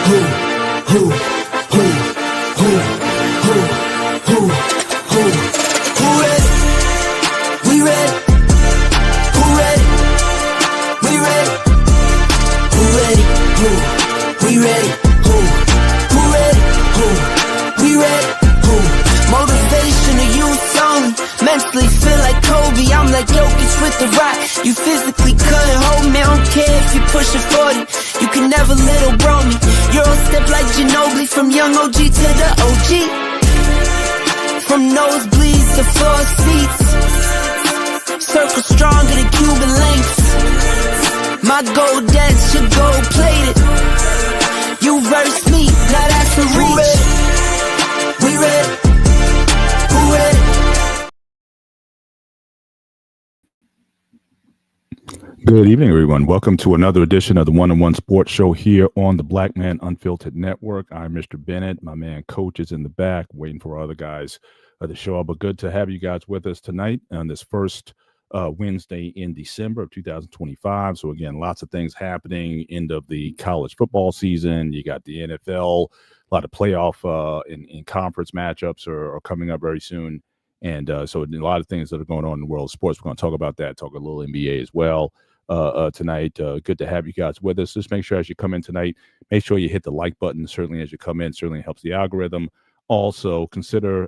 We ready? Who ready? We ready? Who ready? We ready? Who ready? We ready? Motivation to youth only. Mentally feel like Kobe, I'm like Jokic with the rock. You physically couldn't hold me, I don't care if you pushing 40. You can never little bro me. Euro step like Ginobili, from young OG to the OG. From nosebleeds to floor seats, circle stronger than Cuban links. My gold dance, your gold plated. You verse me, now that's a reach. We ready? Who ready? Good evening, everyone. Welcome to another edition of the One-on-One Sports Show here on the Black Man Unfiltered Network. I'm Mr. Bennett. My man Coach is in the back waiting for other guys to show up. But good to have you guys with us tonight on this first Wednesday in December of 2025. So again, lots of things happening. End of the college football season. You got the NFL. A lot of playoff in conference matchups are coming up very soon. And so a lot of things that are going on in the world of sports. We're going to talk about that, talk a little NBA as well. Tonight. Good to have you guys with us. Just make sure as you come in tonight, make sure you hit the like button. Certainly as you come in, certainly helps the algorithm. Also consider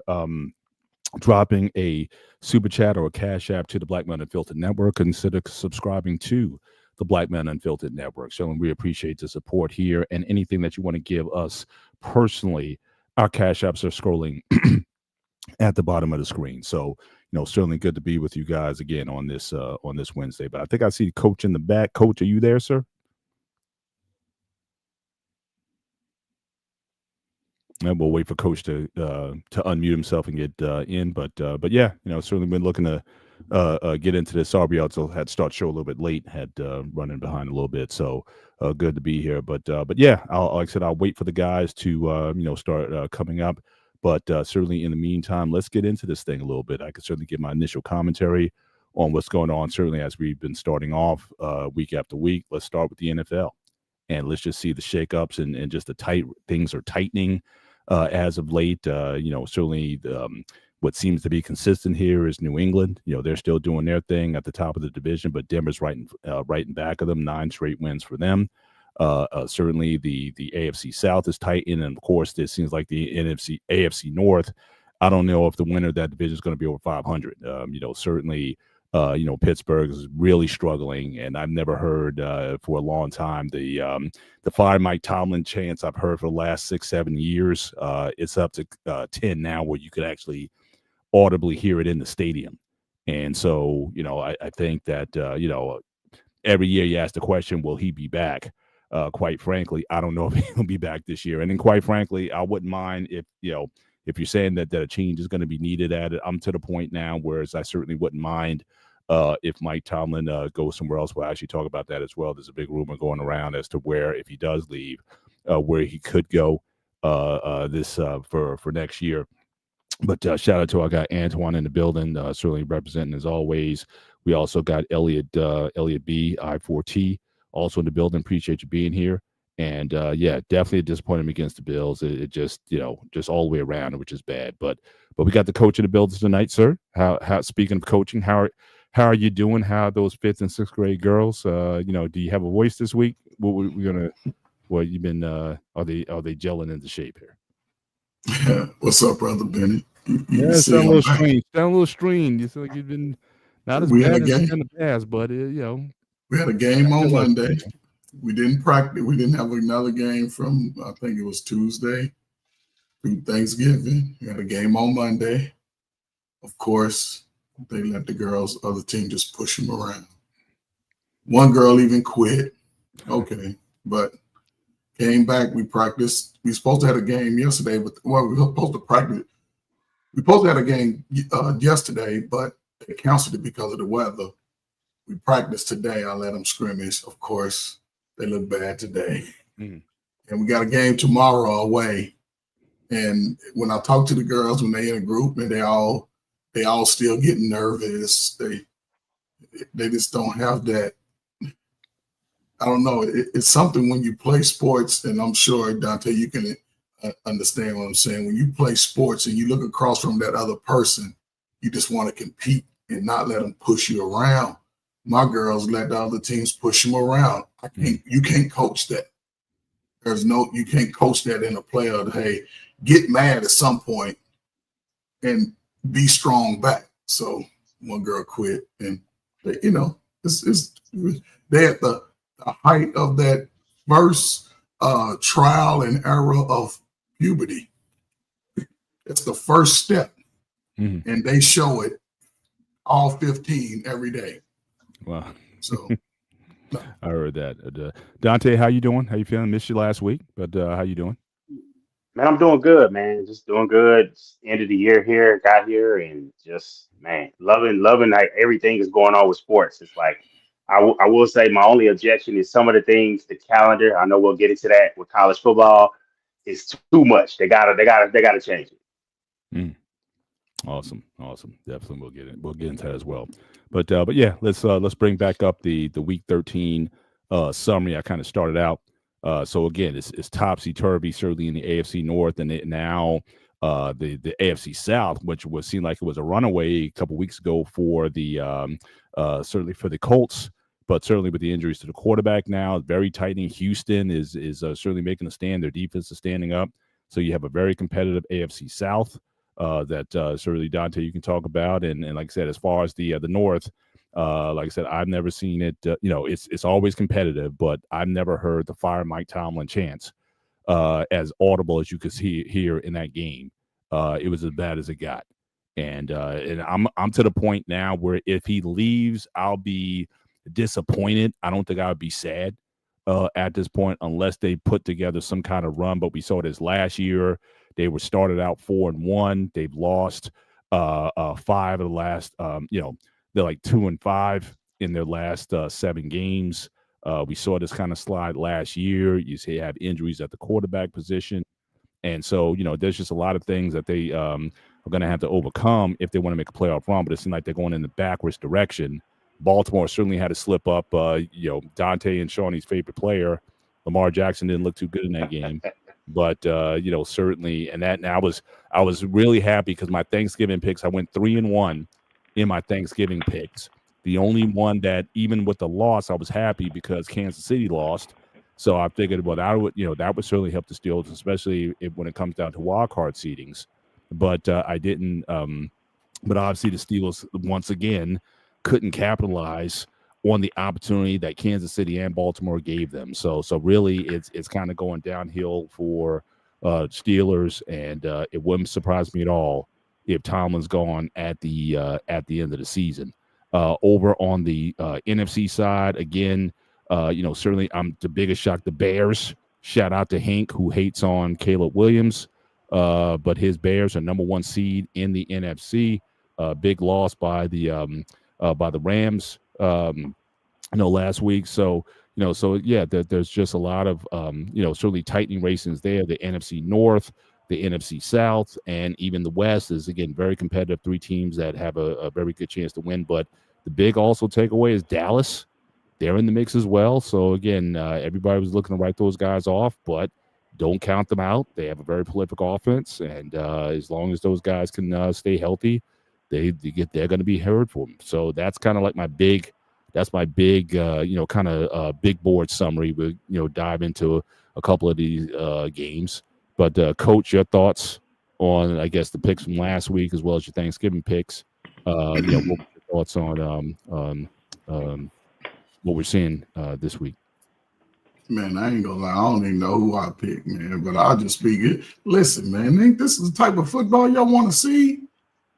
dropping a super chat or a cash app to the Black Man Unfiltered Network. Consider subscribing to the Black Man Unfiltered Network. So we appreciate the support here, and anything that you want to give us personally, our cash apps are scrolling at the bottom of the screen. So certainly good to be with you guys again on this Wednesday. But I think I see Coach in the back. Coach, are you there, sir? And we'll wait for Coach to unmute himself and get in. But yeah, certainly been looking to get into this. Sorry, we also had to start show a little bit late. Had running behind a little bit. So good to be here. But yeah, like I said, I'll wait for the guys to start coming up. But certainly in the meantime, let's get into this thing a little bit. I could certainly give my initial commentary on what's going on, certainly as we've been starting off week after week. Let's start with the NFL. And let's just see the shakeups and just the tight things are tightening as of late. Certainly what seems to be consistent here is New England. They're still doing their thing at the top of the division, but Denver's right in back of them, 9 straight wins for them. Certainly the AFC South is tight, and of course, this seems like the AFC North. I don't know if the winner of that division is going to be over 500. Certainly, Pittsburgh is really struggling, and I've never heard for a long time the fire Mike Tomlin chants I've heard for the last 6-7 years. It's up to 10 now, where you could actually audibly hear it in the stadium. And so, I think that every year you ask the question, will he be back? Quite frankly, I don't know if he'll be back this year. And then quite frankly, I wouldn't mind if you're saying that a change is going to be needed at it. I'm to the point now, whereas I certainly wouldn't mind if Mike Tomlin goes somewhere else. We'll actually talk about that as well. There's a big rumor going around as to where, if he does leave, where he could go for next year. But shout out to our guy Antoine in the building, certainly representing as always. We also got Elliot B, I4T. Also in the building. Appreciate you being here. And yeah, definitely a disappointment against the Bills. It just, just all the way around, which is bad. But we got the coach in the building tonight, sir. How speaking of coaching, how are you doing? How are those 5th and 6th grade girls? Do you have a voice this week? You've been are they gelling into shape here? What's up, brother Benny? Yeah, it's a little strange. Sound a little strange. You feel like you've been not as bad as in the past, but we had a game on Monday. We didn't practice. We didn't have another game from, I think it was Tuesday through Thanksgiving. We had a game on Monday. Of course, they let the girls, other team, just push them around. One girl even quit. Okay, but came back. We practiced. We supposed to have a game yesterday, but we were supposed to practice. We supposed to have a game yesterday, but they canceled it because of the weather. We practiced today. I let them scrimmage. Of course, they look bad today. And we got a game tomorrow away. And when I talk to the girls, when they in a group, and they all still getting nervous. They just don't have that. I don't know. It's something when you play sports, and I'm sure, Dante, you can understand what I'm saying. When you play sports and you look across from that other person, you just want to compete and not let them push you around. My girls let the other teams push them around. You can't coach that. You can't coach that in a player. Hey, get mad at some point and be strong back. So one girl quit, and it's they at the height of that first trial and error of puberty. It's the first step, and they show it all 15 every day. Wow. So I heard that. Dante, how you doing? How you feeling? Missed you last week, but how you doing? Man, I'm doing good, man. Just doing good. It's end of the year here, got here, and just, man, loving like everything is going on with sports. It's like I will say my only objection is some of the things, the calendar. I know we'll get into that with college football. It's too much. They gotta change it. Mm. Awesome. Definitely, we'll get into that as well. But yeah, let's bring back up the week 13 summary. I kind of started out. So again, it's topsy turvy, certainly in the AFC North, and now the AFC South, which was seemed like it was a runaway a couple weeks ago for the certainly for the Colts, but certainly with the injuries to the quarterback now, very tightening. Houston is certainly making a stand. Their defense is standing up. So you have a very competitive AFC South that certainly, Dante, you can talk about, and like I said, as far as the North. Like I said, I've never seen it. It's always competitive, but I've never heard the fire Mike Tomlin chants as audible as you could hear in that game. It was as bad as it got, and I'm to the point now where if he leaves, I'll be disappointed. I don't think I would be sad at this point unless they put together some kind of run. But we saw this last year. They were started out 4-1. They've lost 5 of the last. They're like 2-5 in their last 7 games. We saw this kind of slide last year. You see, have injuries at the quarterback position. And so, there's just a lot of things that they are going to have to overcome if they want to make a playoff run. But it seems like they're going in the backwards direction. Baltimore certainly had to slip up. Dante and Shawnee's favorite player, Lamar Jackson, didn't look too good in that game. But certainly, and I was really happy because my Thanksgiving picks, I went 3-1 in my Thanksgiving picks. The only one that, even with the loss, I was happy because Kansas City lost. So I figured, well, that would certainly help the Steelers, especially when it comes down to wild card seedings. But I didn't. But obviously, the Steelers once again couldn't capitalize on the opportunity that Kansas City and Baltimore gave them. So really, it's kind of going downhill for Steelers, and it wouldn't surprise me at all if Tomlin's gone at the end of the season. Over on the NFC side, again, certainly I'm the biggest shock. The Bears. Shout out to Hank, who hates on Caleb Williams, but his Bears are number 1 seed in the NFC. Big loss by the Rams, last week. So yeah, there's just a lot of certainly tightening races there. The NFC North, the NFC South, and even the West is, again, very competitive. 3 teams that have a very good chance to win. But the big also takeaway is Dallas. They're in the mix as well. So, again, everybody was looking to write those guys off, but don't count them out. They have a very prolific offense, and as long as those guys can stay healthy, they're going to be heard for them. So that's kind of like my big kind of big board summary. We'll dive into a couple of these games. But, Coach, your thoughts on, I guess, the picks from last week as well as your Thanksgiving picks. What were your thoughts on what we're seeing this week? Man, I ain't gonna lie. I don't even know who I picked, man, but I'll just speak it. Listen, man, think this is the type of football y'all want to see?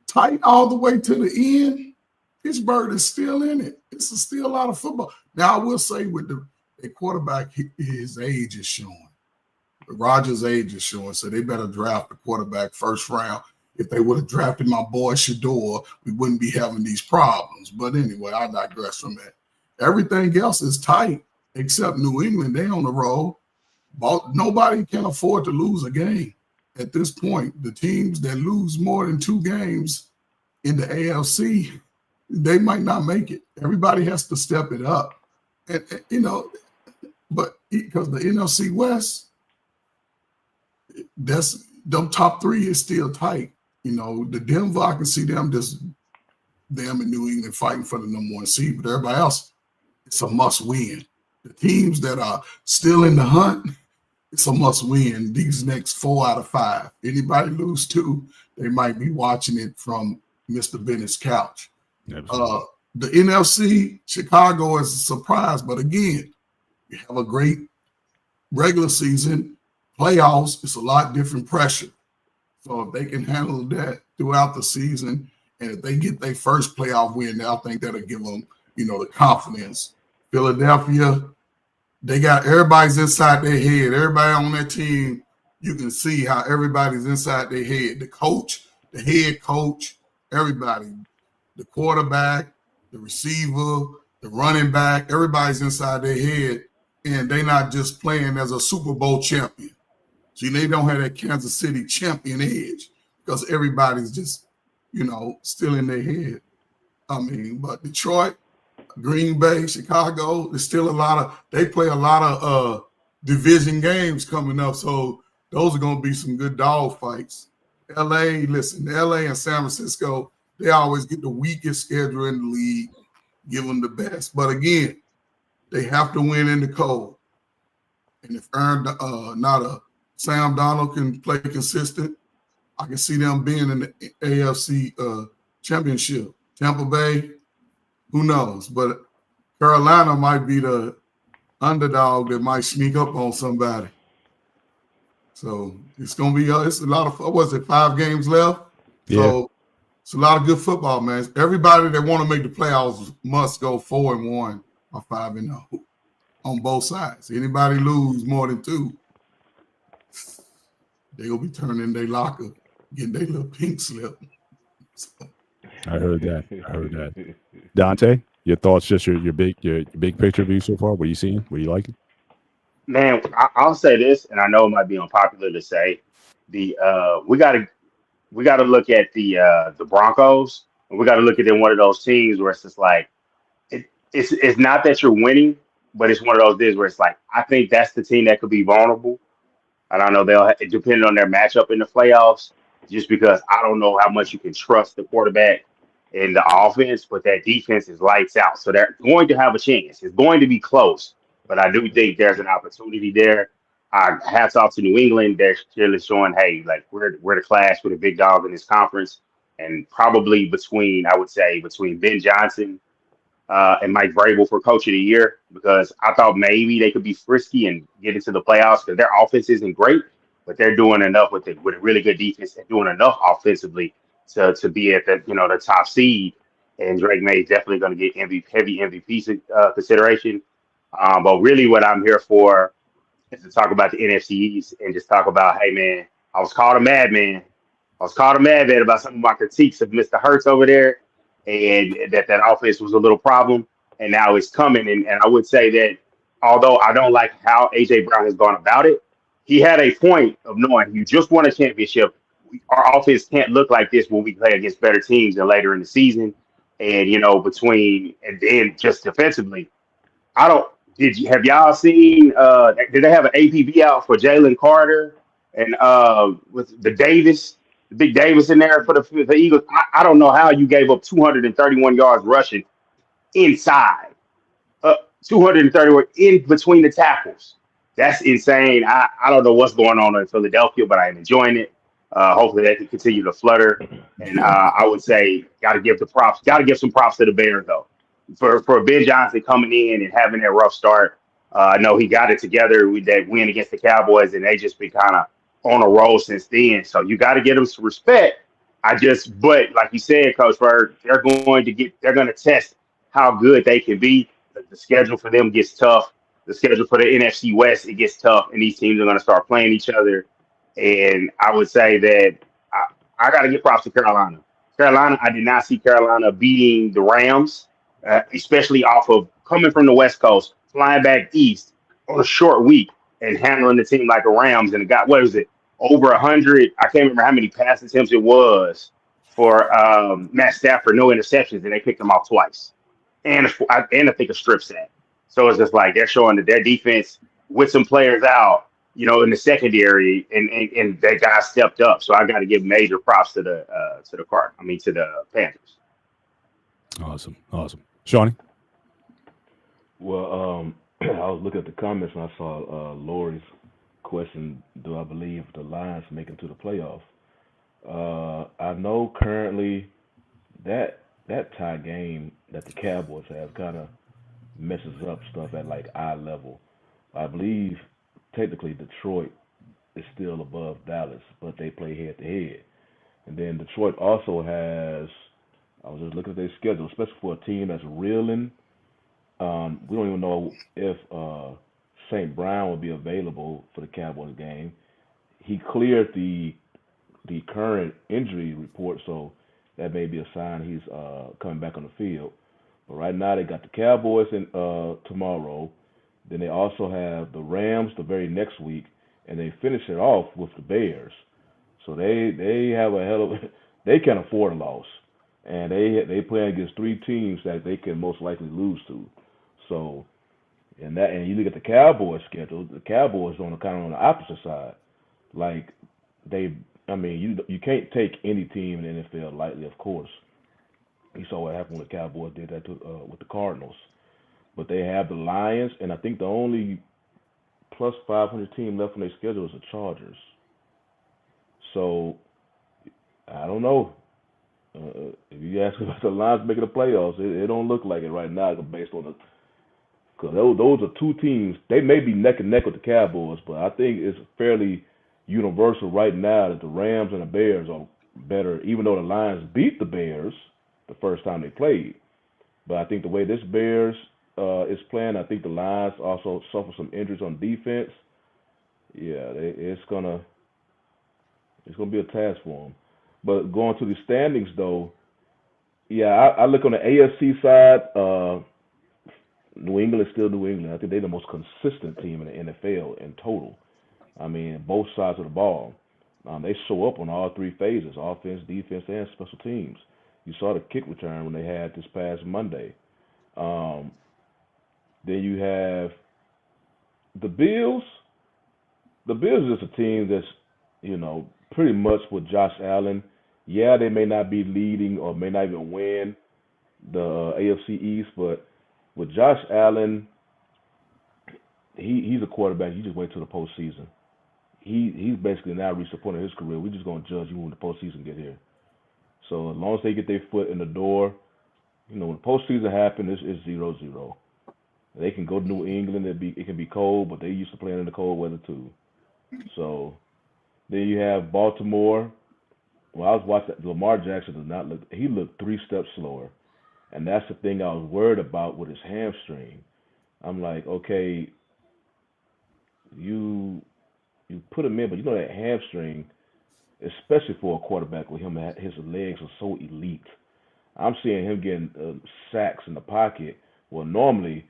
Tight all the way to the end. Pittsburgh is still in it. It's still a lot of football. Now, I will say with the quarterback, his age is showing. Rodgers' age is showing, so they better draft the quarterback first round. If they would have drafted my boy Shador, we wouldn't be having these problems. But anyway, I digress from that. Everything else is tight except New England. They on the roll. Nobody can afford to lose a game at this point. The teams that lose more than 2 games in the AFC, they might not make it. Everybody has to step it up. And but because the NFC West, that's them top three is still tight. The Denver, I can see them in New England fighting for the number one seed, but everybody else, it's a must win. The teams that are still in the hunt, it's a must win these next 4 out of 5. Anybody lose 2, they might be watching it from Mr. Bennett's couch. The NFC, Chicago is a surprise, but again, you have a great regular season. Playoffs, it's a lot different pressure. So if they can handle that throughout the season, and if they get their first playoff win, I think that'll give them, the confidence. Philadelphia, they got everybody's inside their head. Everybody on that team, you can see how everybody's inside their head. The coach, the head coach, everybody, the quarterback, the receiver, the running back, everybody's inside their head, and they're not just playing as a Super Bowl champion. See, they don't have that Kansas City champion edge because everybody's just, still in their head. But Detroit, Green Bay, Chicago, there's still they play a lot of division games coming up. So those are going to be some good dog fights. LA and San Francisco, they always get the weakest schedule in the league, give them the best. But again, they have to win in the cold. And if Sam Darnold can play consistent, I can see them being in the AFC championship. Tampa Bay, who knows? But Carolina might be the underdog that might sneak up on somebody. So it's going to be it's a lot of 5 games left? Yeah. So it's a lot of good football, man. Everybody that want to make the playoffs must go 4-1 or 5-0 on both sides. Anybody lose more than 2, they will be turning their locker, getting their little pink slip. So. I heard that. Dante, your thoughts, just your big picture view so far? What are you seeing? What are you liking? Man, I'll say this, and I know it might be unpopular to say. We gotta look at the Broncos, and we gotta look at them one of those teams where it's just like it's not that you're winning, but it's one of those days where it's like I think that's the team that could be vulnerable. And I know they'll depend on their matchup in the playoffs, just because I don't know how much you can trust the quarterback and the offense, but that defense is lights out. So they're going to have a chance. It's going to be close, but I do think there's an opportunity there. Hats off to New England. They're clearly showing, hey, like we're the class, we're the big dog in this conference, and probably between Ben Johnson and Mike Vrabel for Coach of the Year, because I thought maybe they could be frisky and get into the playoffs because their offense isn't great, but they're doing enough with a really good defense and doing enough offensively to be at the top seed. And Drake May is definitely going to get heavy MVP consideration. But really, what I'm here for is to talk about the NFC East and just talk about, hey man, I was called a madman. About some of my critiques of Mr. Hurts over there, and that offense was a little problem, and now it's coming. And I would say that although I don't like how A.J. Brown has gone about it, he had a point of knowing you just won a championship. Our offense can't look like this when we play against better teams and later in the season. And, and then just defensively, have y'all seen, did they have an APB out for Jalen Carter and with the Big Davis in there for the Eagles? I don't know how you gave up 231 yards rushing inside, 231 in between the tackles. That's insane. I don't know what's going on in Philadelphia, but I am enjoying it. Hopefully they can continue to flutter. And I would say got to give some props to the Bears though. For Ben Johnson coming in and having that rough start. I know he got it together with that win against the Cowboys, and they just been kind of on a roll since then. So you got to give them some respect. But like you said, Coach Bird, they're going to test how good they can be. The schedule for them gets tough. The schedule for the NFC West, it gets tough, and these teams are going to start playing each other. And I would say that I got to give props to Carolina. I did not see Carolina beating the Rams, especially off of coming from the West Coast, flying back east on a short week and handling the team like the Rams. And it got, over 100? I can't remember how many pass attempts it was for Matt Stafford, no interceptions, and they picked him off twice. And I think a strip sack. So it's just like they're showing that their defense with some players out, in the secondary, and that guy stepped up. So I got to give major props to the Panthers. Awesome. Shawnee? Well, I was looking at the comments and I saw Lori's question: do I believe the Lions make it to the playoffs? I know currently that tie game that the Cowboys have kind of messes up stuff at like eye level. I believe technically Detroit is still above Dallas, but they play head to head. And then Detroit also has. I was just looking at their schedule, especially for a team that's reeling. We don't even know if St. Brown will be available for the Cowboys game. He cleared the current injury report, so that may be a sign he's coming back on the field. But right now they got the Cowboys in tomorrow. Then they also have the Rams the very next week, and they finish it off with the Bears. So they have a hell of they can afford a loss, and they play against three teams that they can most likely lose to. So and you look at the Cowboys schedule, the Cowboys on the opposite side. Like you can't take any team in the NFL lightly, of course. You saw what happened when the Cowboys did that with the Cardinals. But they have the Lions, and I think the only plus 500 team left on their schedule is the Chargers. So I don't know. If you ask about the Lions making the playoffs, it don't look like it right now based on because those are two teams. They may be neck and neck with the Cowboys, but I think it's fairly universal right now that the Rams and the Bears are better, even though the Lions beat the Bears the first time they played. But I think the way this Bears is playing, I think the Lions also suffer some injuries on defense. Yeah, it's gonna be a task for them. But going to the standings though, yeah, I look on the AFC side. New England is still New England. I think they're the most consistent team in the NFL in total. I mean, both sides of the ball. They show up on all three phases: offense, defense, and special teams. You saw the kick return when they had this past Monday. Then you have the Bills. The Bills is just a team that's, pretty much with Josh Allen. Yeah, they may not be leading or may not even win the AFC East, but with Josh Allen, he's a quarterback. You just wait till the postseason. He's basically now reached the point of his career. We're just going to judge you when the postseason get here. So as long as they get their foot in the door, when the postseason happens, it's 0-0. They can go to New England. It can be cold, but they used to playing in the cold weather too. So then you have Baltimore. Well, I was watching Lamar Jackson does not look. He looked 3 steps slower, and that's the thing I was worried about with his hamstring. I'm like, okay, you put him in, but that hamstring, especially for a quarterback with him, his legs are so elite. I'm seeing him getting sacks in the pocket. Well, normally,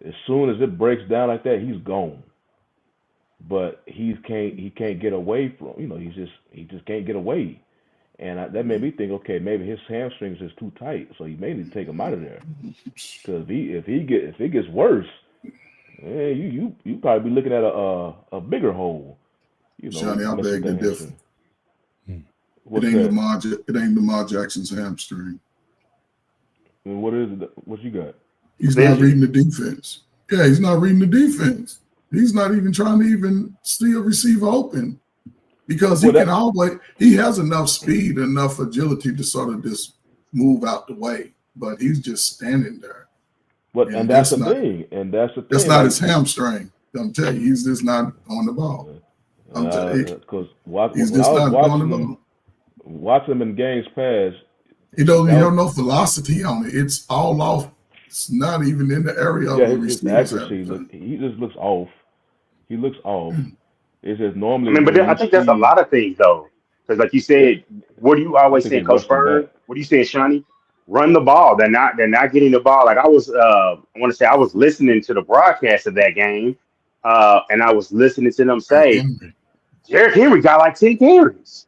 as soon as it breaks down like that, he's gone. But he can't get away from. He just can't get away. And that made me think, okay, maybe his hamstrings is too tight, so you may need to take him out of there. Because if it gets worse, you probably be looking at a bigger hole. Johnny, I beg to differ. It ain't Lamar Jackson's hamstring. And what is it? What you got? He's not reading the defense. Yeah, he's not reading the defense. He's not even trying to even see a receiver open. Because he has enough speed, enough agility to sort of just move out the way, but he's just standing there. And that's the thing. That's not his hamstring. I'm telling you, he's just not on the ball. I'm telling you, because he's just not on the ball. Watching him in games past, he don't have no velocity on it. It's all off. It's not even in the area of the receiver. He just looks off. He looks off. It's just normally. But I think that's a lot of things, though. Because, like you said, what do you always say, Coach Bird? What do you say, Shawnee? Run the ball. They're not getting the ball. Like I was listening to the broadcast of that game, and I was listening to them say, Derrick Henry got like 10 carries.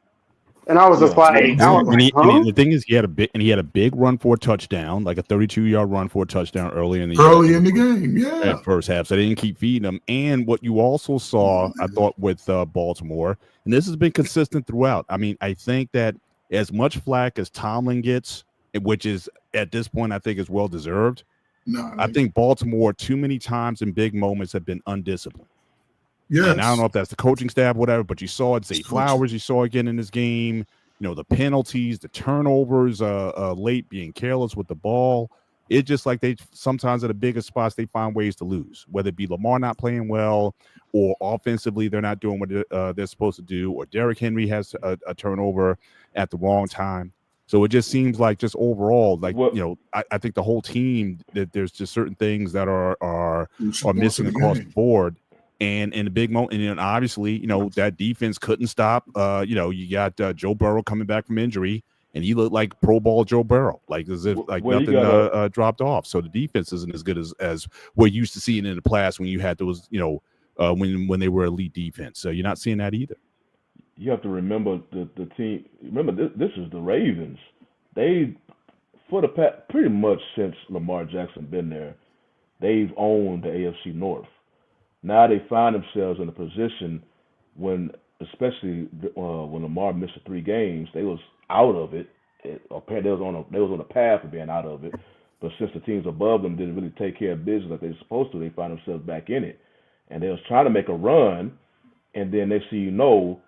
And I was just Yeah, like, I was like, huh? The thing is, he had a big run for a touchdown, like a 32-yard run for a touchdown early in the game. Yeah. first half. So they didn't keep feeding him. And what you also saw, I thought, with Baltimore, and this has been consistent throughout. I mean, I think that as much flack as Tomlin gets, which is at this point I think is well deserved, I think Baltimore too many times in big moments have been undisciplined. Yes. And I don't know if that's the coaching staff, whatever, but you saw it. Zay Flowers, you saw again in this game. You know, the penalties, the turnovers, late being careless with the ball. It's just like they sometimes at the biggest spots they find ways to lose, whether it be Lamar not playing well, or offensively they're not doing what they're supposed to do, or Derrick Henry has a turnover at the wrong time. So it just seems like just overall, like I think the whole team that there's just certain things that are missing across the board. And in the big moment, and obviously, that defense couldn't stop. You got Joe Burrow coming back from injury, and he looked like Pro Bowl Joe Burrow, like as if nothing dropped off. So the defense isn't as good as we're used to seeing in the past when you had those, when they were elite defense. So you're not seeing that either. You have to remember the team. Remember, this is the Ravens. They, pretty much since Lamar Jackson been there, they've owned the AFC North. Now they find themselves in a position especially when Lamar missed the 3 games, they was out of it. Apparently, they was on a path of being out of it. But since the teams above them didn't really take care of business like they were supposed to, they find themselves back in it. And they was trying to make a run, and then next thing you know,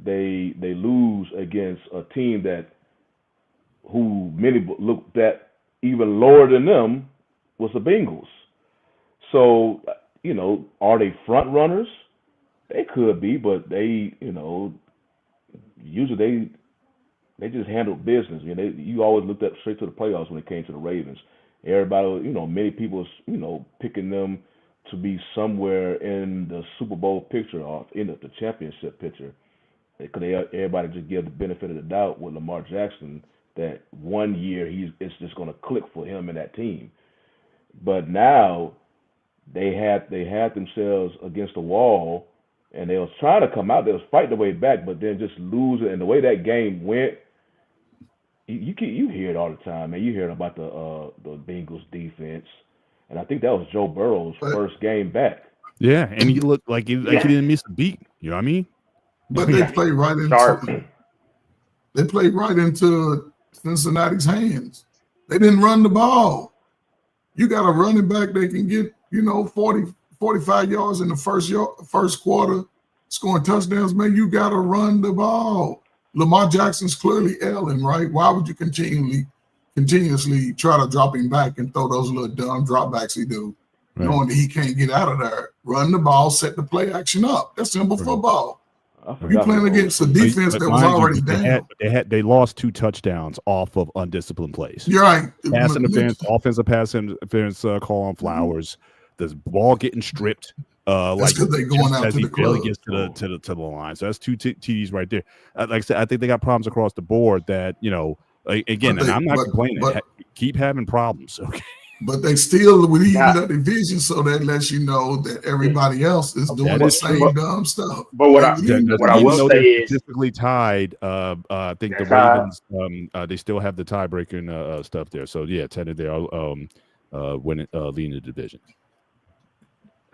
they lose against a team who many looked at even lower than them was the Bengals. So, are they front runners? They could be, but they, usually they just handled business. You always looked at straight to the playoffs when it came to the Ravens. Everybody, many people, picking them to be somewhere in the Super Bowl picture or in the championship picture. Because everybody just give the benefit of the doubt with Lamar Jackson that one year it's just going to click for him and that team. But now they had themselves against the wall, and they was trying to come out. They was fighting their way back, but then just losing. And the way that game went, you hear it all the time, man. You hear about the Bengals defense, and I think that was Joe Burrow's first game back. Yeah, and he looked like he didn't miss a beat. You know what I mean? But they played right into Cincinnati's hands. They didn't run the ball. You got a running back that can get 40, 45 yards in the first quarter, scoring touchdowns. Man, you got to run the ball. Lamar Jackson's clearly ailing, right? Why would you continuously try to drop him back and throw those little dumb dropbacks he do, knowing that he can't get out of there? Run the ball, set the play action up. That's simple football. You playing against a defense that was already down. They lost 2 touchdowns off of undisciplined plays. You're right. Pass interference, offensive pass interference call on Flowers. The ball getting stripped. That's because they're going out to the club. Gets to the line. So that's 2 TDs right there. Like I said, I think they got problems across the board that, again, and I'm not complaining. Keep having problems, okay? But they still would even that division, so that lets you know that everybody else is doing the same dumb stuff. But what I will say is statistically tied. I think the Ravens they still have the tiebreaker stuff there. So yeah, technically they are leading the division.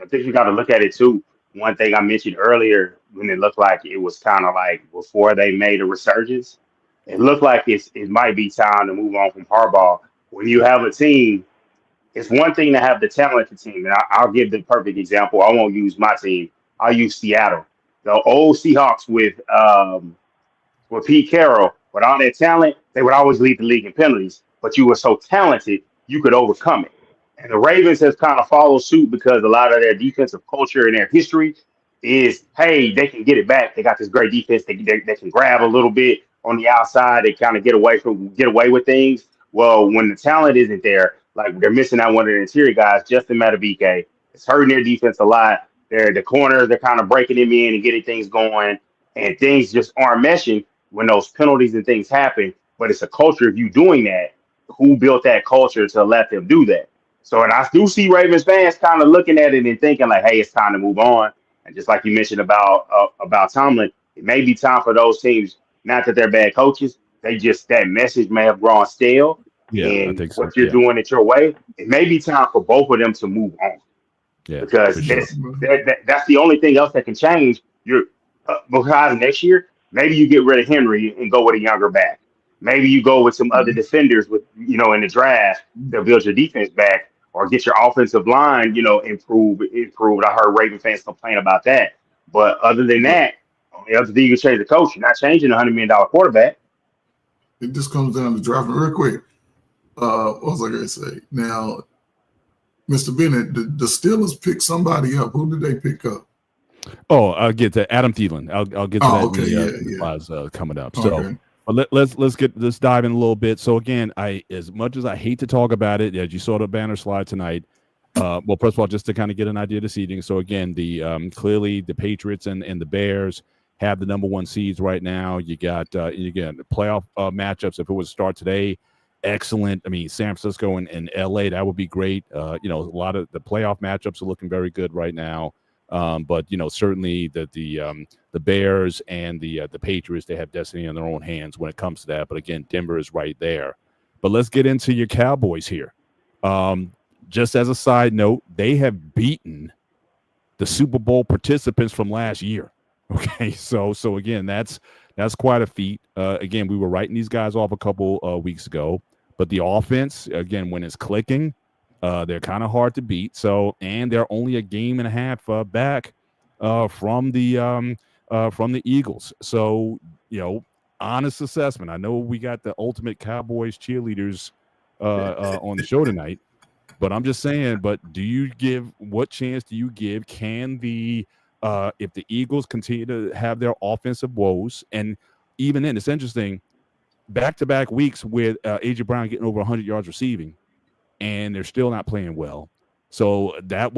I think you got to look at it too. One thing I mentioned earlier, when it looked like it was kind of like before they made a resurgence, it looked like it might be time to move on from Harbaugh. When you have a team. It's one thing to have the talented team, and I'll give the perfect example. I won't use my team. I'll use Seattle. The old Seahawks with Pete Carroll, with all their talent, they would always lead the league in penalties, but you were so talented, you could overcome it. And the Ravens have kind of followed suit because a lot of their defensive culture and their history is, hey, they can get it back. They got this great defense. They can grab a little bit on the outside. They kind of get away with things. Well, when the talent isn't there, like they're missing out one of the interior guys, Justin Madubuike. It's hurting their defense a lot. The corners, they're kind of breaking them in and getting things going, and things just aren't meshing when those penalties and things happen. But it's a culture of you doing that. Who built that culture to let them do that? So, and I do see Ravens fans kind of looking at it and thinking like, hey, it's time to move on. And just like you mentioned about Tomlin, it may be time for those teams Not that they're bad coaches. They just that message may have grown stale, Yeah, I and think so. what you're Yeah, doing it your way. It may be time for both of them to move on yeah, for because sure. that's the only thing else that can change. You're because next year maybe you get rid of Henry and go with a younger back. Maybe you go with some other defenders with in the draft to build your defense back or get your offensive line improved. I heard Raven fans complain about that, but other than But that, the other thing you can change the coach. You're not changing a $100 million quarterback. it just comes down to drafting real quick. What was I going to say? Now, Mr. Bennett, the Steelers picked somebody up. Who did they pick up? Oh, I'll get to Adam Thielen. I'll get to that okay, in the slides coming up. So Okay. let's dive in a little bit. So again, as much as I hate to talk about it, as you saw the banner slide tonight. Well, first of all, just to kind of get an idea of the seeding. So again, the clearly the Patriots and the Bears have the number one seeds right now. You got the playoff matchups. If it was to start today, excellent. I mean, San Francisco and LA, that would be great. A lot of the playoff matchups are looking very good right now. But certainly the Bears and the Patriots, they have destiny in their own hands when it comes to that. But again, Denver is right there. But let's get into your Cowboys here. Just as a side note, they have beaten the Super Bowl participants from last year. Okay, so again, that's quite a feat. Again, we were writing these guys off a couple weeks ago, but the offense, again, when it's clicking, they're kind of hard to beat. So, and they're only a game and a half back from the Eagles. So, honest assessment. I know we got the ultimate Cowboys cheerleaders on the show tonight. But I'm just saying, what chance do you give? Can if the Eagles continue to have their offensive woes, and even then, it's interesting, back-to-back weeks with A.J. Brown getting over 100 yards receiving, and they're still not playing well. So I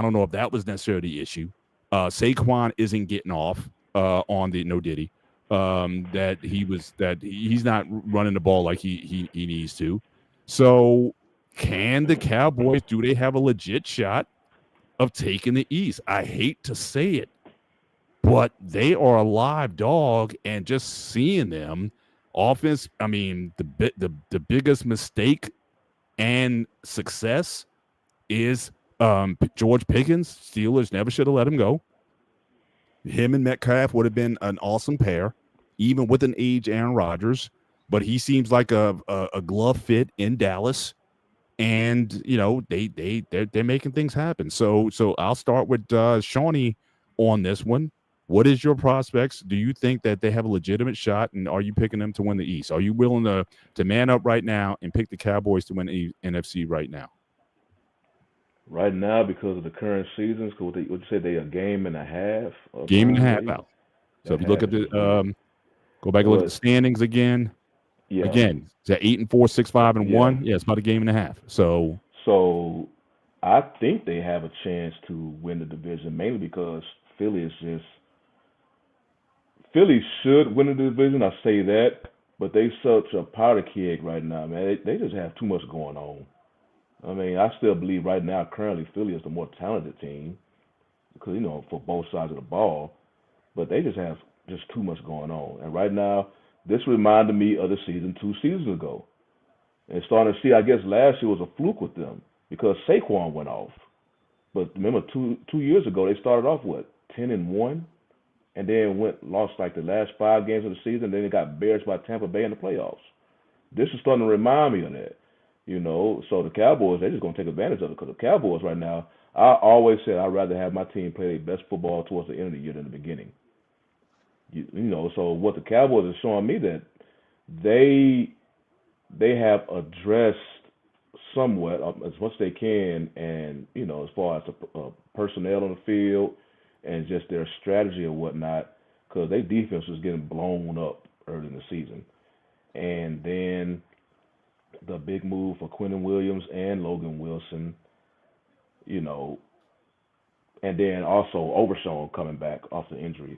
don't know if that was necessarily the issue. Saquon isn't getting off on the no diddy. That he's not running the ball like he needs to. So can the Cowboys, do they have a legit shot of taking the East? I hate to say it, but they are a live dog, and just seeing them offense, I mean, the biggest mistake and success is George Pickens. Steelers never should have let him go. Him and Metcalf would have been an awesome pair, even with an aged Aaron Rodgers, but he seems like a glove fit in Dallas. And they're making things happen. So I'll start with Shawnee on this one. What is your prospects? Do you think that they have a legitimate shot, and are you picking them to win the East? Are you willing to man up right now and pick the Cowboys to win the NFC right now? Right now, because of the current seasons, would you say they a game and a half? Game and a half out. So if you look at the go back and look at the standings again. Yeah. Again, is that 8-4, 6-5-1? Yeah, it's about a game and a half. So I think they have a chance to win the division, mainly because Philly should win the division. I say that, but they such a powder keg right now, man. They just have too much going on. I mean, I still believe right now, currently, Philly is the more talented team because for both sides of the ball, but they just have too much going on. And right now, this reminded me of the season 2 seasons ago. And starting to see, I guess last year was a fluke with them because Saquon went off. But remember, two years ago, they started off, 10-1? And then lost like the last 5 games of the season. Then they got embarrassed by Tampa Bay in the playoffs. This is starting to remind me of that. So the Cowboys, they're just going to take advantage of it because the Cowboys right now, I always said I'd rather have my team play their best football towards the end of the year than the beginning. So what the Cowboys are showing me that they have addressed somewhat as much as they can, and as far as the personnel on the field and just their strategy and whatnot, because their defense was getting blown up early in the season, and then the big move for Quentin Williams and Logan Wilson, and then also Overshown coming back off the injury.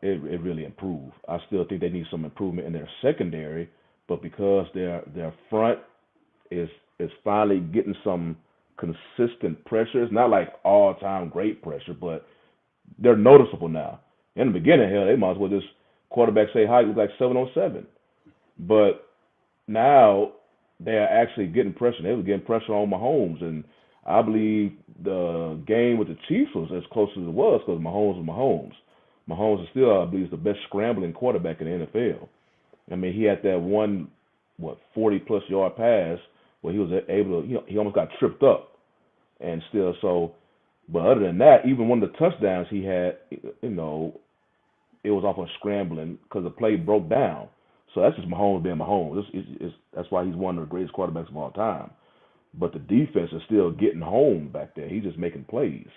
It really improved. I still think they need some improvement in their secondary, but because their front is finally getting some consistent pressure. It's not like all-time great pressure, but they're noticeable now. In the beginning, hell, they might as well just quarterbacks say height look like 7-on-7. But now they're actually getting pressure. They were getting pressure on Mahomes, and I believe the game with the Chiefs was as close as it was because Mahomes was Mahomes. Mahomes is still, I believe, the best scrambling quarterback in the NFL. I mean, he had that one, 40-plus yard pass where he was able to, he almost got tripped up and still so. But other than that, even one of the touchdowns he had, it was off of scrambling because the play broke down. So that's just Mahomes being Mahomes. That's why he's one of the greatest quarterbacks of all time. But the defense is still getting home back there. He's just making plays.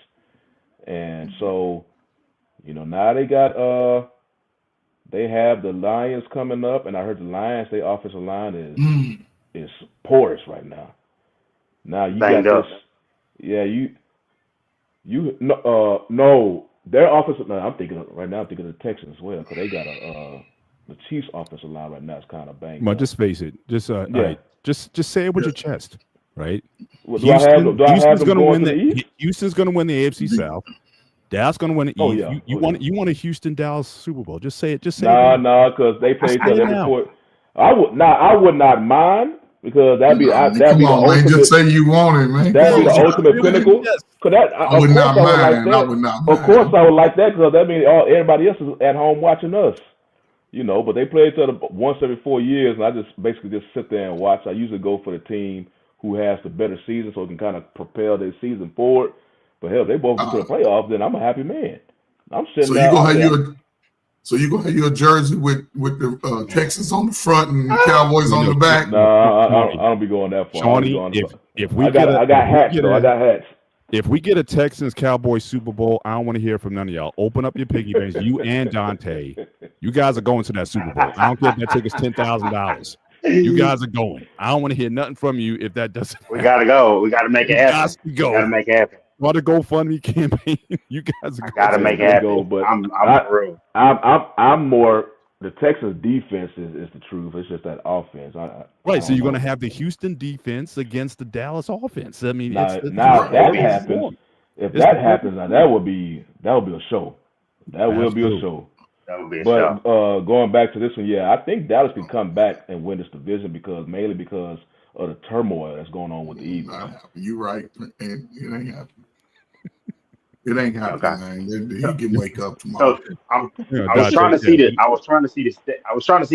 And so, now they have the Lions coming up, and I heard the Lions, their offensive line is porous right now. Now you got this. Yeah, no, their offensive line. I'm thinking of the Texans as well because they got the Chiefs' offensive line right now is kind of banged. But just face it. Just right, just say it with your chest, right? Well, Houston's going to win Houston's going to win the AFC South. Dallas going to win the East. You want a Houston-Dallas Super Bowl? Just say it. Just say it. Nah, because they play each other before. I would not mind because that'd be the ultimate. Just say you want it, man. That'd be the ultimate pinnacle. I would not mind. Of course, I would like that because that means everybody else is at home watching us. But they play each other once every 4 years, and I just basically just sit there and watch. I usually go for the team who has the better season, so it can kind of propel their season forward. But hell, they both go to the playoffs, then I'm a happy man. I'm sitting there. So you gonna have your jersey with the Texans on the front and the Cowboys on the back? No, I don't be going that far. Shawnee, I got hats. If we get a Texans Cowboys Super Bowl, I don't want to hear from none of y'all. Open up your piggy banks. You and Dante, you guys are going to that Super Bowl. I don't care if that ticket's $10,000. You guys are going. I don't want to hear nothing from you if that doesn't. We gotta go. We gotta make it happen. We gotta make it happen. Want a GoFundMe campaign? You guys are gotta make it happen. But I'm more. The Texans defense is the truth. It's just that offense. So you're going to have the Houston defense against the Dallas offense. I mean, if that happens, that would be a show. That will be a show. That would be a show. But going back to this one, I think Dallas can come back and win this division mainly because of the turmoil that's going on with the Eagles. You're right, and it ain't happening. It ain't happening, man. He can wake up tomorrow. So I was trying to see the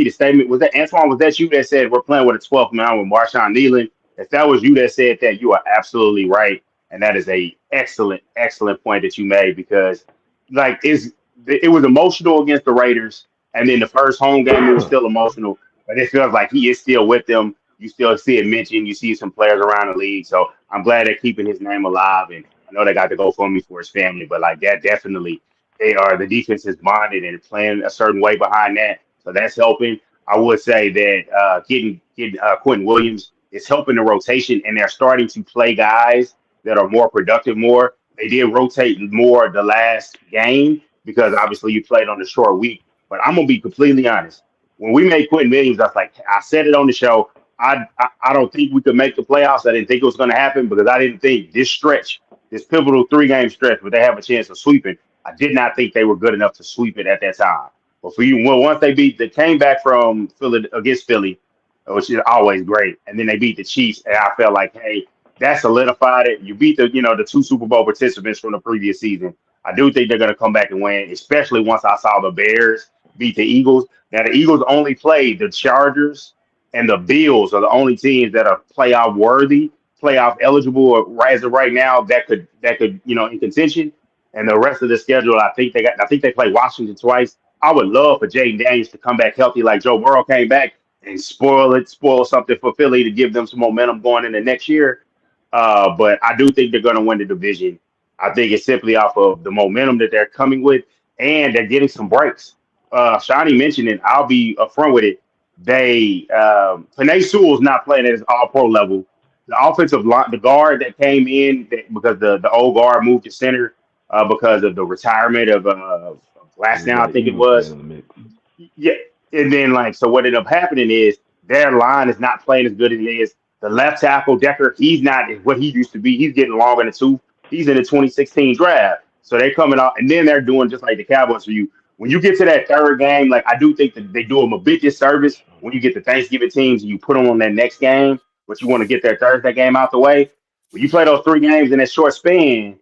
statement. Was that Antoine? Was that you that said we're playing with a 12th man with Marshawn Nealon? If that was you that said that, you are absolutely right, and that is a excellent point that you made because, it was emotional against the Raiders, and then the first home game it was still emotional, but it feels like he is still with them. You still see it mentioned. You see some players around the league, so I'm glad they're keeping his name alive and. I know they got to go for me for his family, but that definitely the defense is bonded and playing a certain way behind that. So that's helping. I would say that getting Quentin Williams is helping the rotation, and they're starting to play guys that are more productive more. They did rotate more the last game because obviously you played on the short week. But I'm going to be completely honest. When we made Quentin Williams, I said it on the show. I don't think we could make the playoffs. I didn't think it was going to happen because I didn't think this pivotal 3-game stretch where they have a chance of sweeping, I did not think they were good enough to sweep it at that time. But once they came back from Philly against Philly, which is always great, and then they beat the Chiefs, and I felt like, hey, that solidified it. You beat the 2 Super Bowl participants from the previous season. I do think they're going to come back and win, especially once I saw the Bears beat the Eagles. Now the Eagles only played the Chargers and the Bills are the only teams that are playoff worthy. Playoff eligible as of right now that could in contention, and the rest of the schedule I think they play Washington twice. I would love for Jaden Daniels to come back healthy like Joe Burrow came back and spoil something for Philly to give them some momentum going into next year. But I do think they're going to win the division. I think it's simply off of the momentum that they're coming with, and they're getting some breaks. Shawnee mentioned it. I'll be upfront with it. Panay Sewell's not playing at his all-pro level. The offensive line, the guard that came in because the old guard moved to center because of the retirement of Glasnow, I think it was. Yeah, and then so what ended up happening is their line is not playing as good as it is. The left tackle Decker, he's not what he used to be. He's getting long in the tooth. He's in the 2016 draft, so they're coming out, and then they're doing just like the Cowboys for you. when you get to that third game, like I do think that they do them a big disservice when you get the Thanksgiving teams and you put them on that next game, but you want to get their Thursday game out the way. When you play those 3 games in that short span,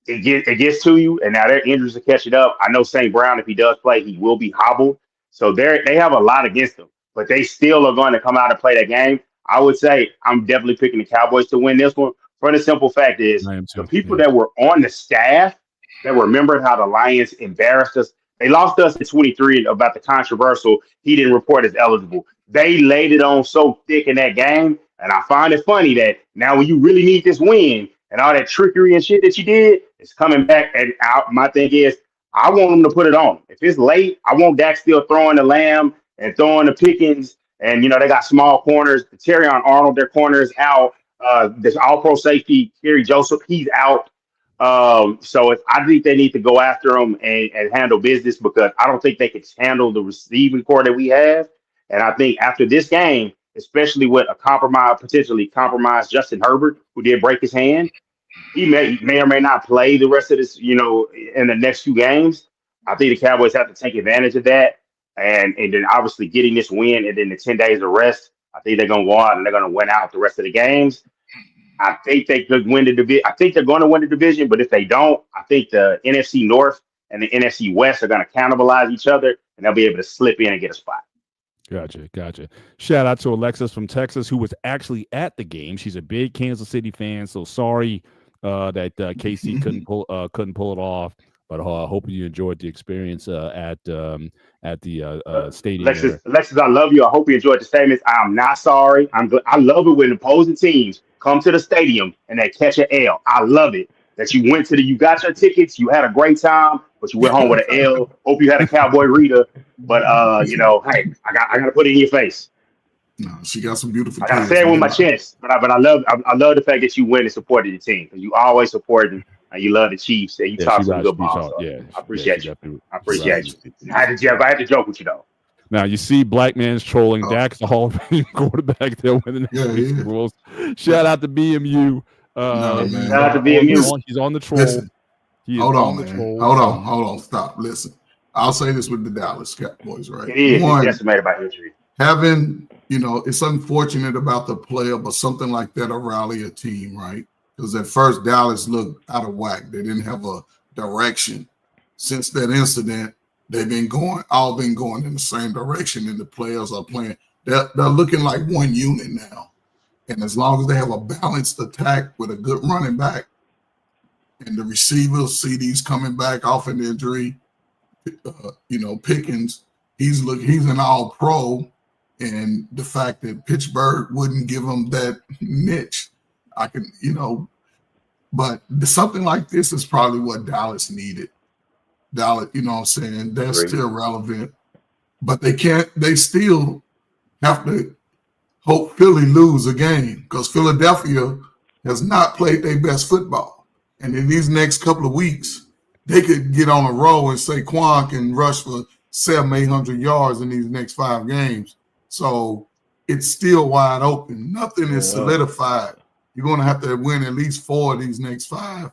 it gets to you, and now their injuries are catching up. I know St. Brown, if he does play, he will be hobbled. So they have a lot against them, but they still are going to come out and play that game. I would say I'm definitely picking the Cowboys to win this one for the simple fact is I am too. the people that were on the staff that remembered how the Lions embarrassed us. They lost us in 23 about the controversial. He didn't report as eligible. They laid it on so thick in that game, and I find it funny that now when you really need this win and all that trickery and shit that you did, it's coming back. And out. My thing is, I want them to put it on. If it's late, I want Dak still throwing the Lamb and throwing the Pickens. And, they got small corners. Terrion Arnold, their corner is out. This all-pro safety, Kerry Joseph, he's out. So I think they need to go after him and handle business because I don't think they can handle the receiving core that we have. And I think after this game, especially with a potentially compromised Justin Herbert, who did break his hand, he may or may not play the rest of this, in the next 2 games. I think the Cowboys have to take advantage of that. And then obviously getting this win and then the 10 days of rest, I think they're going to go out and they're going to win out the rest of the games. I think they could win the division. I think they're going to win the division, but if they don't, I think the NFC North and the NFC West are going to cannibalize each other, and they'll be able to slip in and get a spot. Gotcha. Shout out to Alexis from Texas, who was actually at the game. She's a big Kansas City fan, so sorry that KC couldn't pull it off. But hoping you enjoyed the experience at the stadium. Alexis, I love you. I hope you enjoyed the statements. I'm not sorry. I love it when opposing teams come to the stadium and they catch an L. I love it that you went to you got your tickets, you had a great time, but you went home with an L. Hope you had a Cowboy Rita. But hey, I got to put it in your face. No, she got some beautiful. I gotta say it with my chest, but I love the fact that you went and supported the team because you always supported. You love the Chiefs and you talk some good ball. So I appreciate you. I appreciate you. I had to joke with you though. Now you see black man's trolling. Dak's the Hall of Fame quarterback. They're winning the rules. Shout out to BMU. Shout out to BMU. He's on the troll. Listen, hold on, man. Hold on. Stop. Listen. I'll say this with the Dallas Cowboys, right? It is. It's decimated by injury. Having, it's unfortunate about the player, but something like that will rally a team, right? Because at first Dallas looked out of whack. They didn't have a direction. Since that incident, they've been going in the same direction, and the players are playing. They're looking like one unit now. And as long as they have a balanced attack with a good running back, and the receivers, CD's coming back off an injury, Pickens, he's an all-pro, and the fact that Pittsburgh wouldn't give him that niche. I can, but something like this is probably what Dallas needed. Dallas, you know what I'm saying? They're still relevant, but they still have to hope Philly lose a game because Philadelphia has not played their best football. And in these next couple of weeks, they could get on a roll and say Quan can rush for 700-800 yards in these next 5 games. So it's still wide open. Nothing is solidified. You're going to have to win at least 4 of these next 5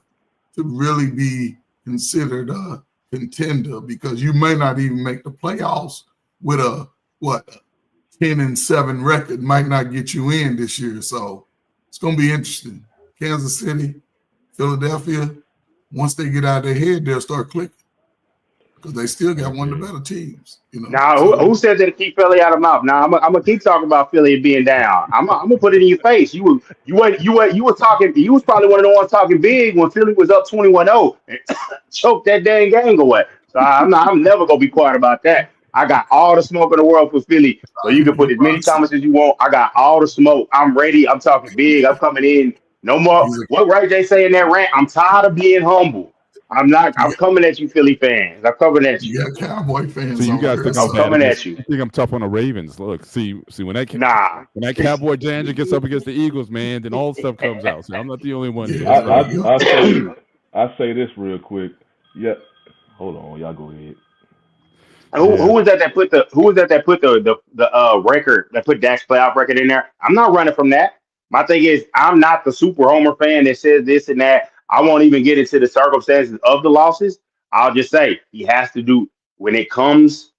to really be considered a contender because you may not even make the playoffs with a 10-7 record might not get you in this year. So it's going to be interesting. Kansas City, Philadelphia, once they get out of their head, they'll start clicking because they still got one of the better teams. Now, who said that to keep Philly out of mouth? Now, I'm gonna keep talking about Philly being down. I'm gonna put it in your face. You were talking. You was probably one of the ones talking big when Philly was up 21-0 and choked that dang game away. So I'm never gonna be quiet about that. I got all the smoke in the world for Philly, so you can put as many comments as you want. I got all the smoke. I'm ready. I'm talking big. I'm coming in. No more. What Ray J say in that rant? I'm tired of being humble. I'm coming at you, Philly fans. I'm coming at you. You got Cowboy fans. So you guys think I'm coming at you. I think I'm tough on the Ravens. Look, see when that Cowboy danger gets up against the Eagles, man, then all stuff comes out. So I'm not the only one. Yeah, I say this real quick. Yeah, hold on, y'all go ahead. Who was that put the record that put Dak's playoff record in there? I'm not running from that. My thing is I'm not the super homer fan that says this and that. I won't even get into the circumstances of the losses. I'll just say he has to do when it comes,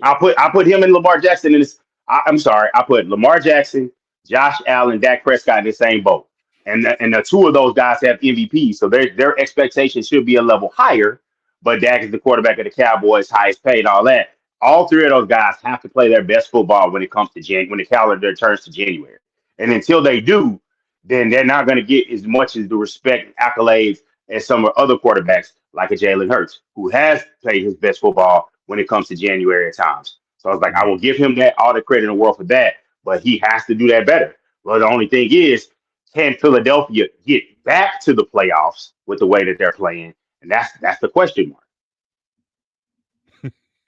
I put him and Lamar Jackson in this. I'm sorry, I put Lamar Jackson, Josh Allen, Dak Prescott in the same boat, and the two of those guys have MVPs, so their expectations should be a level higher. But Dak is the quarterback of the Cowboys, highest paid, all that. All three of those guys have to play their best football when it comes to when the calendar turns to January, and until they do, then they're not going to get as much as the respect accolades as some of other quarterbacks like a Jalen Hurts, who has played his best football when it comes to January at times. So I was like, I will give him that all the credit in the world for that, but he has to do that better. Well, the only thing is, can Philadelphia get back to the playoffs with the way that they're playing? And that's the question mark.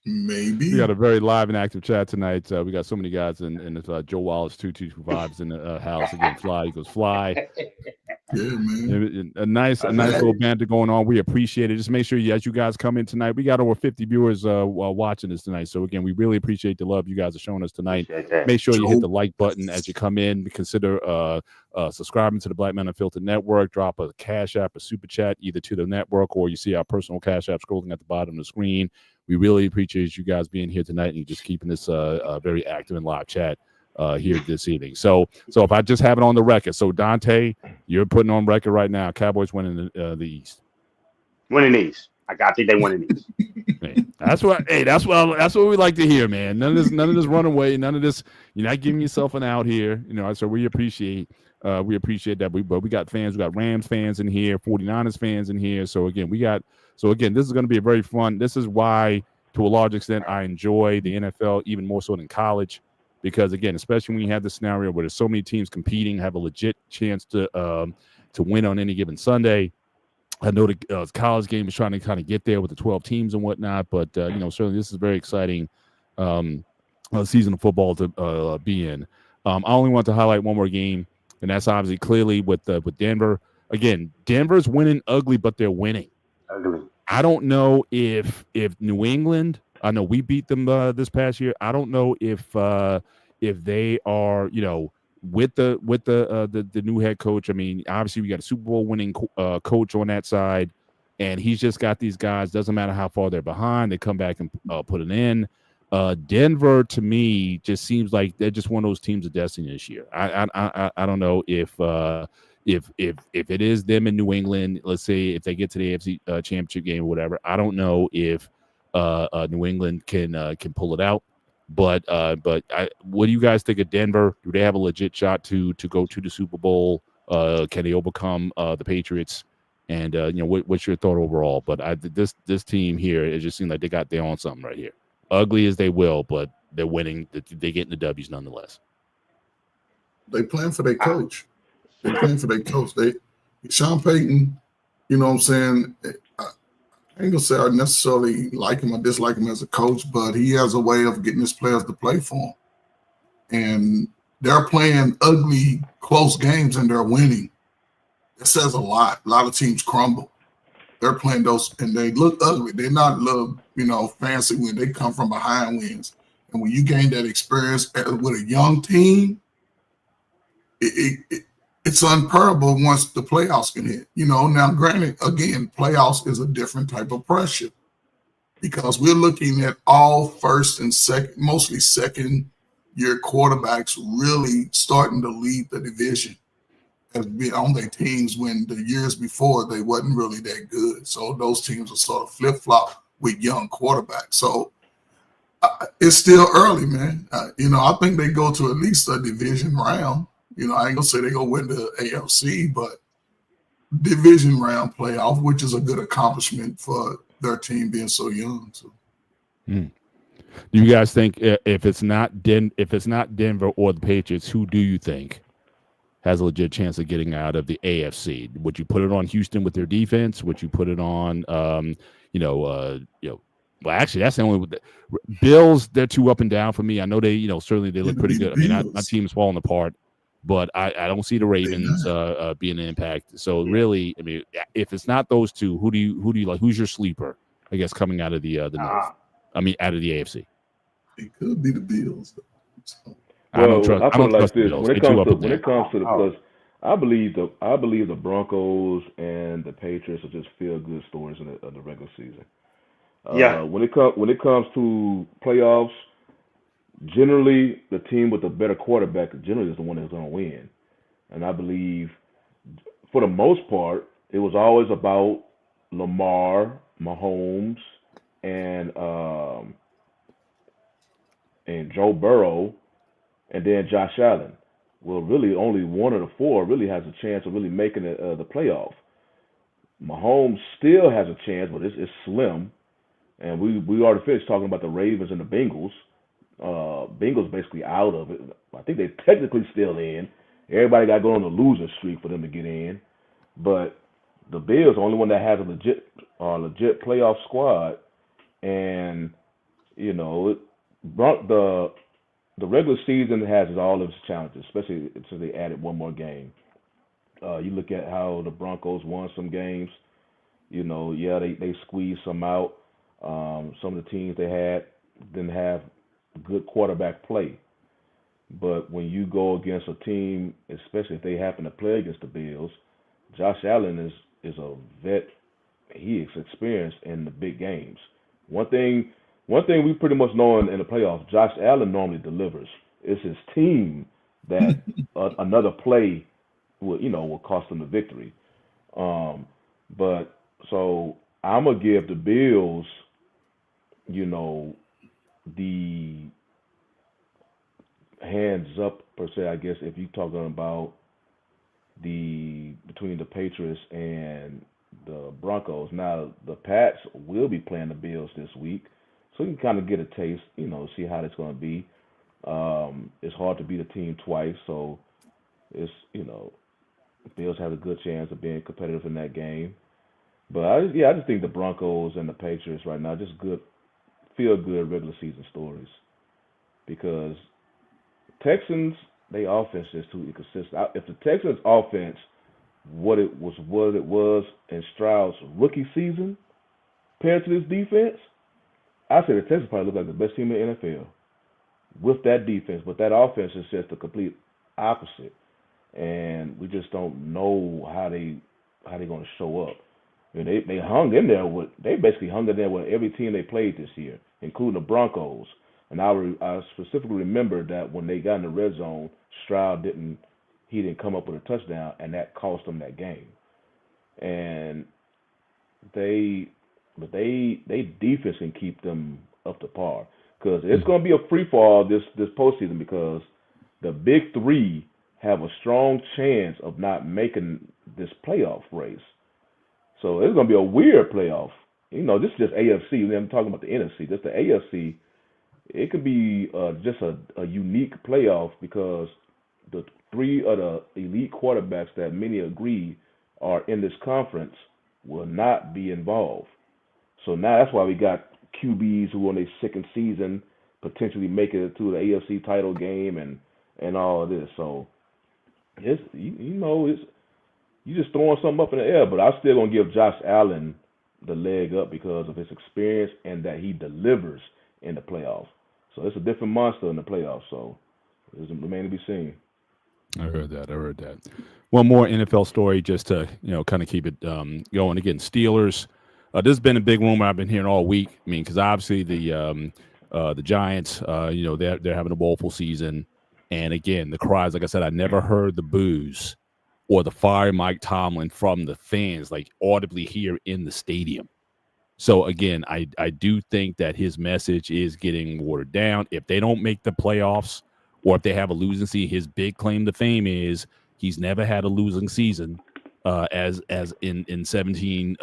Maybe. We got a very live and active chat tonight. We got so many guys in Joe Wallace 2225 is in the house again. Fly, he goes fly. Yeah, man. A nice little banter going on. We appreciate it. Just make sure as you guys come in tonight, we got over 50 viewers while watching this tonight. So again, we really appreciate the love you guys are showing us tonight. Make sure you hit the like button as you come in. Consider subscribing to the Black Men Unfiltered Network. Drop a Cash App, a Super Chat, either to the network or you see our personal Cash App scrolling at the bottom of the screen. We really appreciate you guys being here tonight and just keeping this very active and live chat here this evening. So if I just have it on the record, so Dante, you're putting on record right now, Cowboys winning the East. Winning the East. I think they win the East. Man, that's what we like to hear, man. None of this runaway, none of this. You're not giving yourself an out here, So we appreciate that. But we got fans, we got Rams fans in here, 49ers fans in here. So again, this is going to be a very fun. This is why, to a large extent, I enjoy the NFL even more so than college, because again, especially when you have the scenario where there's so many teams competing, have a legit chance to win on any given Sunday. I know the college game is trying to kind of get there with the 12 teams and whatnot, but certainly this is a very exciting season of football to be in. I only want to highlight one more game, and that's obviously clearly with Denver. Again, Denver's winning ugly, but they're winning. Ugly. I don't know if New England. I know we beat them this past year. I don't know if they are with the new head coach. I mean, obviously we got a Super Bowl winning coach on that side, and he's just got these guys. Doesn't matter how far they're behind, they come back and put it in. Denver to me just seems like they're just one of those teams of destiny this year. I don't know if it is them in New England, let's say if they get to the AFC championship game or whatever, I don't know if New England can pull it out. But what do you guys think of Denver? Do they have a legit shot to go to the Super Bowl? Can they overcome the Patriots? And what's your thought overall? But this team here, it just seems like they're on something right here. Ugly as they will, but they're winning. They're getting the W's nonetheless. They playing for their coach. They're playing for their coach. Sean Payton, you know what I'm saying? I ain't gonna say I necessarily like him or dislike him as a coach, but he has a way of getting his players to play for him. And they're playing ugly, close games and they're winning. It says a lot. A lot of teams crumble. They're playing those and they look ugly. They're not fancy when they come from behind wins. And when you gain that experience with a young team, it's unparable once the playoffs can hit. Now granted, again, playoffs is a different type of pressure because we're looking at all first and second, mostly second year quarterbacks really starting to lead the division and be on their teams when the years before they wasn't really that good. So those teams are sort of flip-flop with young quarterbacks. So it's still early, man. I think they go to at least a division round. I ain't gonna say they're gonna win the AFC, but division round playoff, which is a good accomplishment for their team being so young. So, do you guys think if it's not Denver or the Patriots, who do you think has a legit chance of getting out of the AFC? Would you put it on Houston with their defense? Would you put it on, well, actually, that's the only Bills. They're too up and down for me. I know they, certainly they look pretty good. I mean, my team's falling apart. But I don't see the Ravens being an impact. So really, I mean, if it's not those two, who do you like? Who's your sleeper? I guess coming out of the North. I mean, out of the AFC. It could be the Bills. So. I don't trust. I put it like this: Bills. when it comes to the plus, I believe the Broncos and the Patriots will just feel good stories in the regular season. Yeah. When it comes to playoffs, generally the team with the better quarterback generally is the one that's going to win. And I believe, for the most part, it was always about Lamar, Mahomes, and um, and Joe Burrow, and then Josh Allen. Well, really, only one of the four really has a chance of really making the playoff. Mahomes still has a chance, but it's slim. And we already finished talking about the Ravens and the Bengals. Bengals basically out of it. I think they're technically still in. Everybody got to go on a losing streak for them to get in. But the Bills, the only one that has a legit playoff squad, and you know the regular season has all of its challenges, especially since they added one more game. You look at how the Broncos won some games. Yeah, they squeezed some out. Some of the teams they had didn't have good quarterback play. But when you go against a team, especially if they happen to play against the Bills, Josh Allen is a vet. He is experienced in the big games. One thing we pretty much know in the playoffs, Josh Allen normally delivers. It's his team that another play will cost them the victory. Um, but so I'm gonna give the Bills, the hands up per se. I guess if you're talking about between the Patriots and the Broncos. Now the Pats will be playing the Bills this week, so you can kind of get a taste, see how it's going to be. It's hard to beat a team twice, so it's Bills have a good chance of being competitive in that game. But I just think the Broncos and the Patriots right now just feel good regular season stories because Texans, they offense is too inconsistent. If the Texans offense what it was in Stroud's rookie season compared to this defense, I say the Texans probably look like the best team in the NFL with that defense, but that offense is just the complete opposite, and we just don't know how they're going to show up. I mean, they basically hung in there with every team they played this year, including the Broncos. And I specifically remember that when they got in the red zone, Stroud didn't come up with a touchdown, and that cost them that game. And they defense can keep them up to par because it's going to be a free fall this postseason because the big three have a strong chance of not making this playoff race. So it's going to be a weird playoff. This is just AFC. I'm talking about the NFC. Just the AFC. It could be just a unique playoff because the three of the elite quarterbacks that many agree are in this conference will not be involved. So now that's why we got QBs who on their second season potentially making it to the AFC title game and all of this. So it's you just throwing something up in the air. But I'm still gonna give Josh Allen the leg up because of his experience and that he delivers in the playoffs. So it's a different monster in the playoffs. So it remains to be seen. I heard that. One more NFL story just to kind of keep it going. Again, Steelers. This has been a big rumor I've been hearing all week. I mean, because obviously the Giants, they're having a woeful season, and again the cries. Like I said, I never heard the boos or the fire Mike Tomlin from the fans like audibly here in the stadium. So again, I do think that his message is getting watered down. If they don't make the playoffs, or if they have a losing season, his big claim to fame is he's never had a losing season as in 17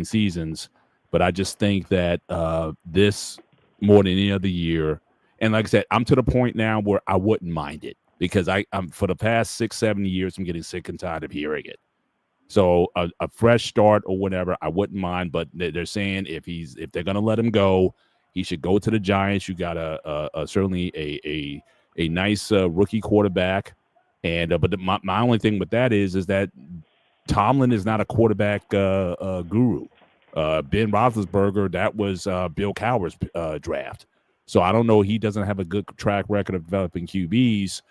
seasons. But I just think that this more than any other year, and like I said, I'm to the point now where I wouldn't mind it because I'm for the past 6-7 years I'm getting sick and tired of hearing it. So a fresh start or whatever, I wouldn't mind. But they're saying if they're gonna let him go, he should go to the Giants. You got certainly a nice rookie quarterback, and but my only thing with that is that Tomlin is not a quarterback guru. Ben Roethlisberger, that was Bill Cowher's draft. So I don't know. He doesn't have a good track record of developing QBs.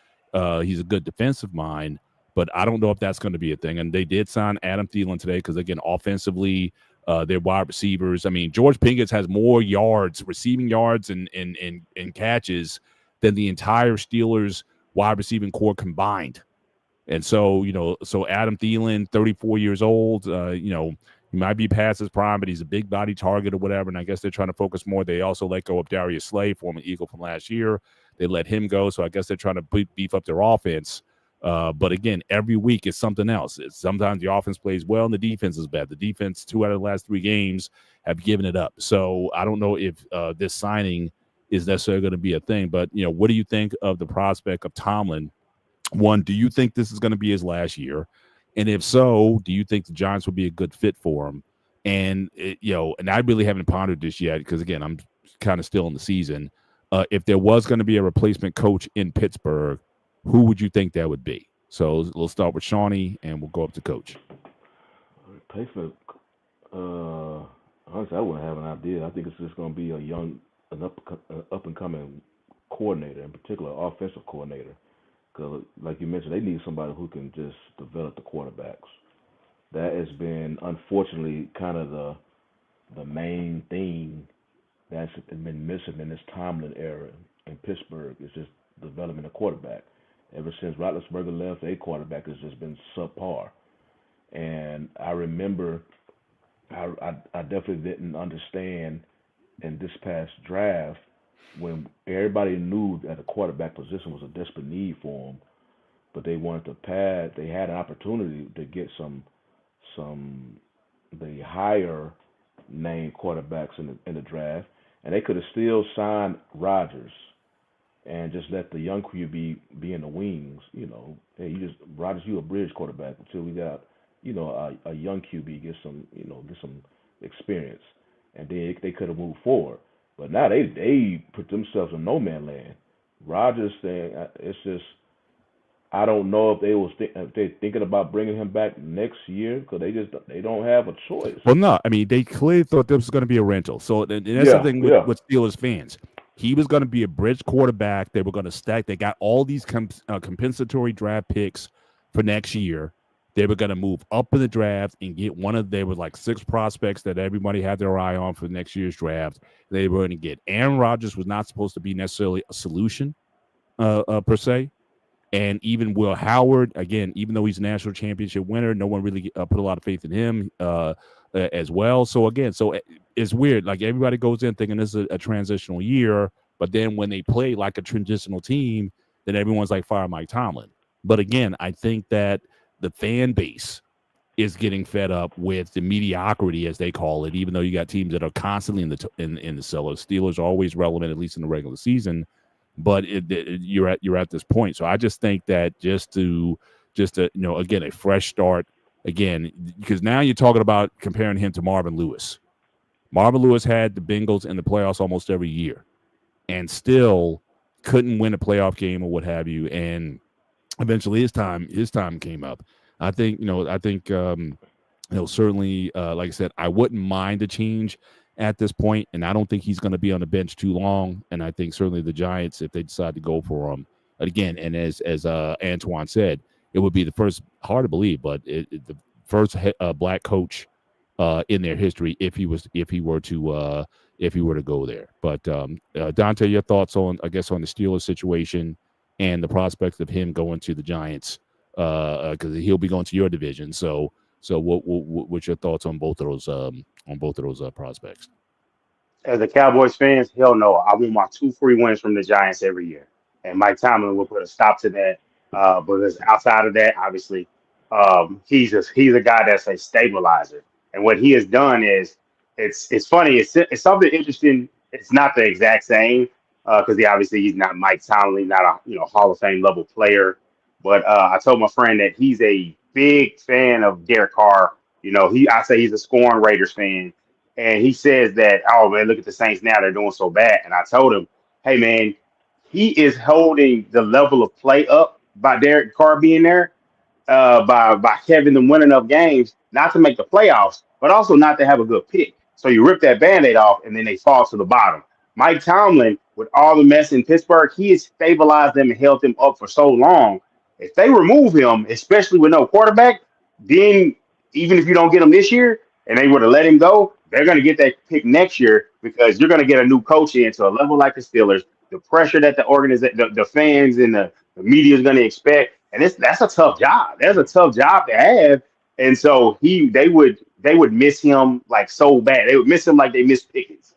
He's a good defensive mind. But I don't know if that's going to be a thing. And they did sign Adam Thielen today because, again, offensively, their wide receivers. I mean, George Pickens has more yards, receiving yards and catches than the entire Steelers wide receiving core combined. And so, so Adam Thielen, 34 years old, he might be past his prime, but he's a big body target or whatever. And I guess they're trying to focus more. They also let go of Darius Slay, former Eagle from last year. They let him go. So I guess they're trying to beef up their offense. But again, every week is something else. Sometimes the offense plays well and the defense is bad. The defense, 2 out of the last 3 games, have given it up. So I don't know if this signing is necessarily going to be a thing. But, what do you think of the prospect of Tomlin? One, do you think this is going to be his last year? And if so, do you think the Giants would be a good fit for him? And, and I really haven't pondered this yet because, again, I'm kind of still in the season. If there was going to be a replacement coach in Pittsburgh, who would you think that would be? So we'll start with Shawnee and we'll go up to coach. Replacement, honestly, I wouldn't have an idea. I think it's just going to be an up-and-coming coordinator, in particular, offensive coordinator. Because, like you mentioned, they need somebody who can just develop the quarterbacks. That has been, unfortunately, kind of the main thing that's been missing in this Tomlin era in Pittsburgh. Is just developing a quarterback. Ever since Roethlisberger left, a quarterback has just been subpar. And I remember I definitely didn't understand in this past draft when everybody knew that the quarterback position was a desperate need for them, but they wanted to pad. They had an opportunity to get the higher named quarterbacks in the draft, and they could have still signed Rodgers and just let the young QB be in the wings. Hey, Rodgers, you a bridge quarterback until we got a young QB get some experience, and then they could have moved forward. But now they put themselves in no man land. Rodgers thing, it's just I don't know if they're thinking about bringing him back next year because they don't have a choice. Well, no, I mean they clearly thought this was going to be a rental. So and that's the thing with Steelers fans. He was going to be a bridge quarterback. They were going to stack. They got all these compensatory draft picks for next year. They were going to move up in the draft and get there were like 6 prospects that everybody had their eye on for next year's draft. They were going to get Aaron Rodgers was not supposed to be necessarily a solution per se. And even Will Howard, again, even though he's a national championship winner, no one really put a lot of faith in him as well. So again, it's weird. Like everybody goes in thinking this is a transitional year, but then when they play like a transitional team, then everyone's like fire Mike Tomlin. But again, I think that the fan base is getting fed up with the mediocrity, as they call it, even though you got teams that are constantly in the cellar. Steelers are always relevant, at least in the regular season. But you're at this point. So I just think that just to again, a fresh start again, because now you're talking about comparing him to Marvin Lewis. Marvin Lewis had the Bengals in the playoffs almost every year and still couldn't win a playoff game or what have you. And eventually his time came up. I think certainly, like I said, I wouldn't mind a change at this point, and I don't think he's going to be on the bench too long. And I think certainly the Giants, if they decide to go for him again, and as Antoine said, it would be the first, hard to believe, but the first black coach in their history if he were to go there. But Dante, your thoughts on the Steelers situation and the prospects of him going to the Giants, because he'll be going to your division. So what's your thoughts on both of those prospects? As a Cowboys fans, hell no. I want my 2 free wins from the Giants every year, and Mike Tomlin will put a stop to that. Because outside of that, obviously, he's a guy that's a stabilizer, and what he has done is it's funny. It's something interesting. It's not the exact same because he's not Mike Tomlin, not a Hall of Fame level player. But I told my friend that he's a big fan of Derek Carr. I say he's a scoring Raiders fan. And he says that, oh, man, look at the Saints now. They're doing so bad. And I told him, hey, man, he is holding the level of play up by Derek Carr being there, by having them win enough games, not to make the playoffs, but also not to have a good pick. So you rip that Band-Aid off, and then they fall to the bottom. Mike Tomlin, with all the mess in Pittsburgh, he has stabilized them and held them up for so long. If they remove him, especially with no quarterback, then even if you don't get him this year, and they would have let him go, they're going to get that pick next year because you're going to get a new coach into a level like the Steelers. The pressure that the fans and the media is going to expect, and that's a tough job. That's a tough job to have, and so they would miss him like so bad. They would miss him like they missed Pickens.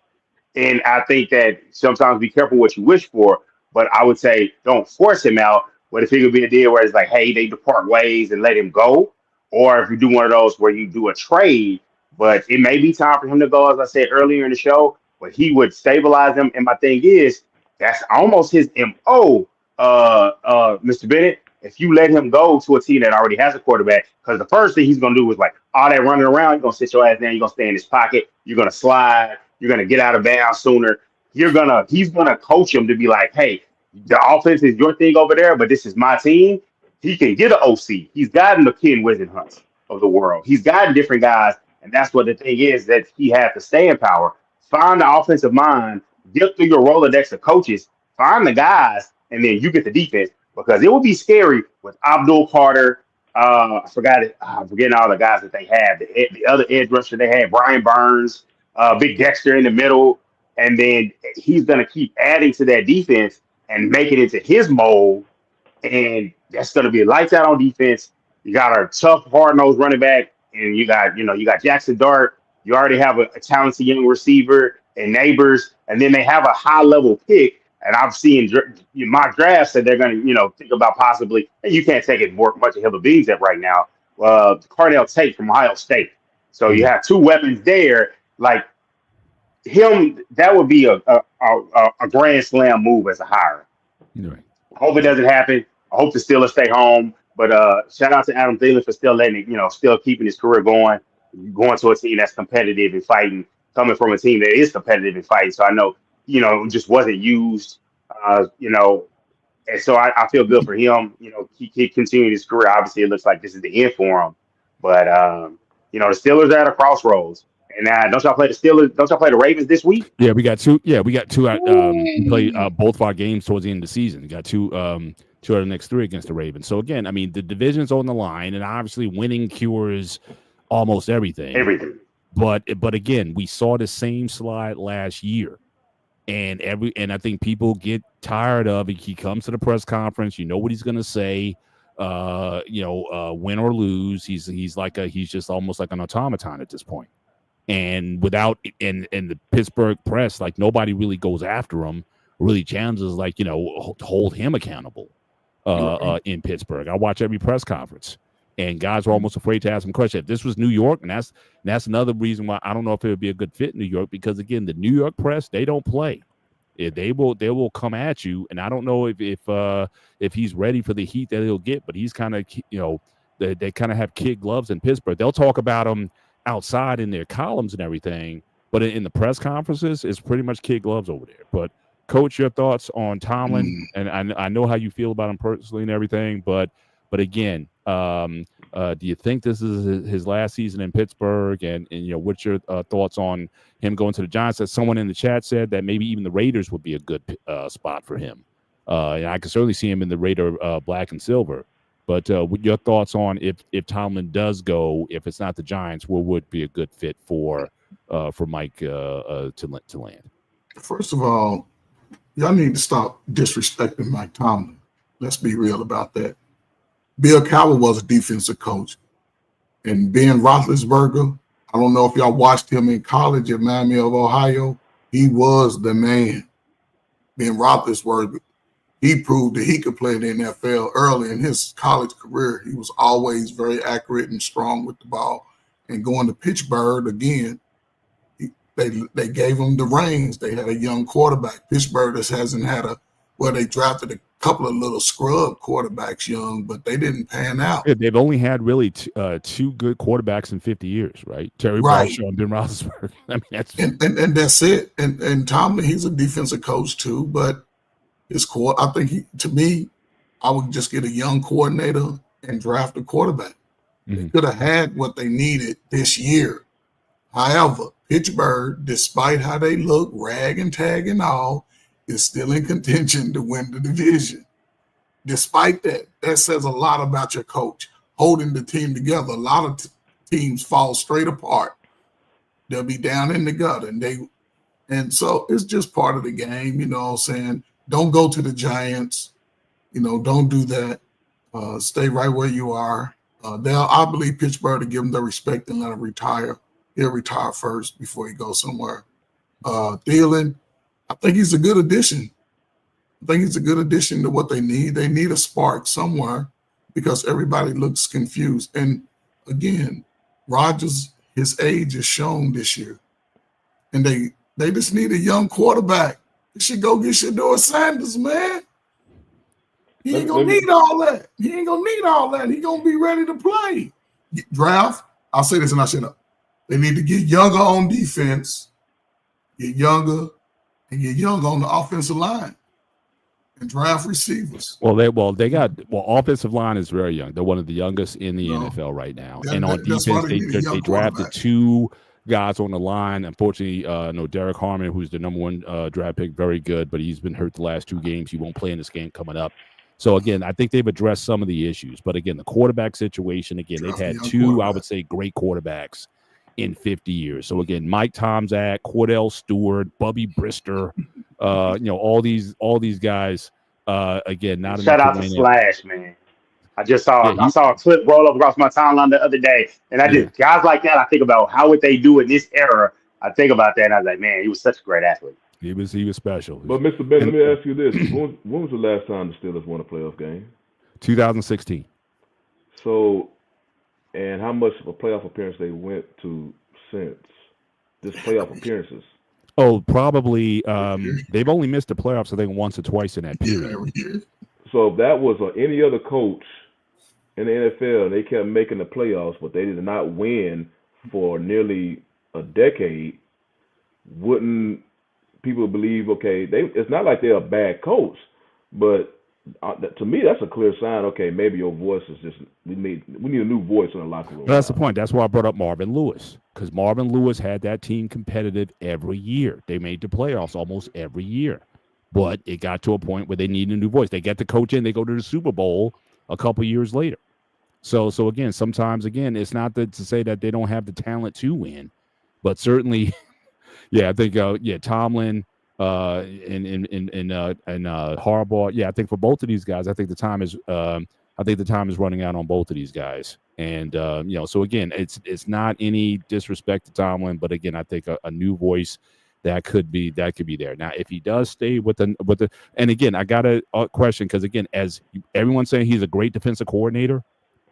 And I think that sometimes be careful what you wish for, but I would say don't force him out. But if it could be a deal where it's like, hey, they depart ways and let him go, or if you do one of those where you do a trade, but it may be time for him to go, as I said earlier in the show, but he would stabilize them. And my thing is, that's almost his MO, Mr. Bennett. If you let him go to a team that already has a quarterback, because the first thing he's going to do is like all that running around, you're going to sit your ass down, you're going to stay in his pocket, you're going to slide, you're going to get out of bounds sooner. He's going to coach him to be like, hey, the offense is your thing over there, but this is my team. He can get an OC. He's gotten the Ken Wisenhunts of the world. He's gotten different guys, and that's what the thing is that he had to stay in power. Find the offensive mind, get through your Rolodex of coaches, find the guys, and then you get the defense. Because it would be scary with Abdul Carter. I'm forgetting all the guys that they had. The other edge rusher they had, Brian Burns, Big Dexter in the middle. And then he's going to keep adding to that defense and make it into his mold. And that's going to be lights out on defense. You got a tough, hard-nosed running back. And you got Jackson Dart. You already have a talented young receiver and Neighbors. And then they have a high-level pick. And I've seen my draft said they're going to, think about possibly, and you can't take it much of hill of beans at right now, Cardell Tate from Ohio State. So you have two weapons there. Like him, that would be a grand slam move as a hire. Right. I hope it doesn't happen. I hope the Steelers stay home. But shout out to Adam Thielen for still letting it, still keeping his career going to a team that's competitive and fighting, coming from a team that is competitive and fighting. So I know, just wasn't used, and so I feel good for him. He continued his career. Obviously, it looks like this is the end for him. But, the Steelers are at a crossroads. And don't y'all play the Steelers? Don't y'all play the Ravens this week? Yeah, we got two. Yeah, we got two. We play both of our games towards the end of the season. We got two out of the next three against the Ravens. So, again, I mean, the division's on the line, and obviously winning cures almost everything. But again, we saw the same slide last year. And I think people get tired of it. He comes to the press conference, you know what he's going to say, win or lose. He's just almost like an automaton at this point. And without in the Pittsburgh press, like nobody really goes after him, really challenges, hold him accountable in Pittsburgh. I watch every press conference. And guys are almost afraid to ask him questions. If this was New York, and that's another reason why I don't know if it would be a good fit in New York, because again, the New York press, they don't play. They will come at you, and I don't know if he's ready for the heat that he'll get. But he's kind of they kind of have kid gloves in Pittsburgh. They'll talk about him outside in their columns and everything, but in the press conferences, it's pretty much kid gloves over there. But Coach, your thoughts on Tomlin? And I know how you feel about him personally and everything, but again. Do you think this is his last season in Pittsburgh? And what's your thoughts on him going to the Giants? As someone in the chat said that maybe even the Raiders would be a good spot for him. And I can certainly see him in the Raider black and silver. But what your thoughts on if Tomlin does go, if it's not the Giants, what would be a good fit for Mike to land? First of all, y'all need to stop disrespecting Mike Tomlin. Let's be real about that. Bill Cowher was a defensive coach. And Ben Roethlisberger, I don't know if y'all watched him in college at Miami of Ohio. He was the man. Ben Roethlisberger, he proved that he could play in the NFL early in his college career. He was always very accurate and strong with the ball. And going to Pittsburgh, again, they gave him the reins. They had a young quarterback. Pittsburgh just hasn't had they drafted a couple of little scrub quarterbacks young, but they didn't pan out. Yeah, they've only had really two good quarterbacks in 50 years, right? Terry Bradshaw and Ben Roethlisberger. I mean, and that's it. And Tomlin, he's a defensive coach too, but his I think I would just get a young coordinator and draft a quarterback. Mm-hmm. They could have had what they needed this year. However, Pittsburgh, despite how they look, rag and tag and all, is still in contention to win the division. Despite that, that says a lot about your coach holding the team together. A lot of teams fall straight apart they'll be down in the gutter, and so it's just part of the game. You know what I'm saying? Don't go to the Giants. You know, don't do that. Stay right where you are. I believe Pittsburgh to give him the respect and let him retire. He'll retire first before he goes somewhere. Thielen, I think he's a good addition. I think he's a good addition to what they need. They need a spark somewhere because everybody looks confused. And again, Rodgers, his age is shown this year. And they just need a young quarterback. They should go get Shedeur Sanders, man. He ain't gonna need all that. He ain't gonna need all that. He gonna be ready to play. Draft. I'll say this and I shut up. They need to get younger on defense, get younger, and get younger on the offensive line, and draft receivers. They got offensive line is very young. They're one of the youngest in the NFL right now. And on defense, they drafted 2 guys on the line. Unfortunately, Derek Harmon, who's the number 1 draft pick, very good, but he's been hurt the last 2 games. He won't play in this game coming up. So, again, I think they've addressed some of the issues. But, again, the quarterback situation, again, they've had 2, I would say, great quarterbacks in 50 years. So, again, Mike Tomczak, Cordell Stewart, Bubby Brister, all these guys, again, not shout out to Slash, man. I saw a clip roll up across my timeline the other day, and guys like that, I think about how would they do in this era. I think about that, and I was like, man, he was such a great athlete. He was special. But Mr. Ben, let me ask you this: when was the last time the Steelers won a playoff game? 2016. So, and how much of a playoff appearance they went to since this playoff appearances? Oh, probably. They've only missed the playoffs, I think, once or twice in that period. So if that was any other coach in the NFL, they kept making the playoffs, but they did not win for nearly a decade, wouldn't people believe, okay, it's not like they're a bad coach, but to me, that's a clear sign, okay, maybe your voice is just, we need a new voice in the locker room. That's the point. That's why I brought up Marvin Lewis, because Marvin Lewis had that team competitive every year. They made the playoffs almost every year. But it got to a point where they need a new voice. They get the coach in, they go to the Super Bowl a couple years later. So again, sometimes, it's not to say that they don't have the talent to win, but certainly, I think, Tomlin and Harbaugh. I think for both of these guys, I think the time is running out on both of these guys. And so again, it's not any disrespect to Tomlin, but again, I think a new voice that could be there. Now, if he does stay with the, and again, I got a question, because again, as everyone's saying, he's a great defensive coordinator,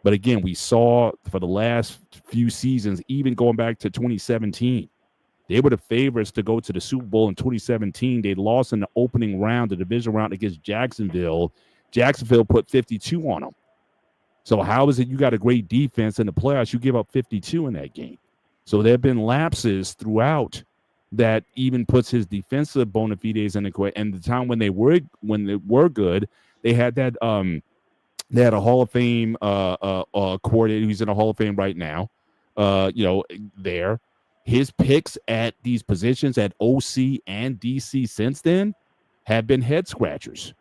but again, we saw for the last few seasons, even going back to 2017, they were the favorites to go to the Super Bowl in 2017. They lost in the opening round, the division round against Jacksonville. Jacksonville put 52 on them. So how is it you got a great defense in the playoffs, you give up 52 in that game? So there have been lapses throughout that even puts his defensive bona fides in the question. And the time when they were good, they had that they had a Hall of Fame coordinator who's in a Hall of Fame right now. There, his picks at these positions at OC and DC since then have been head scratchers,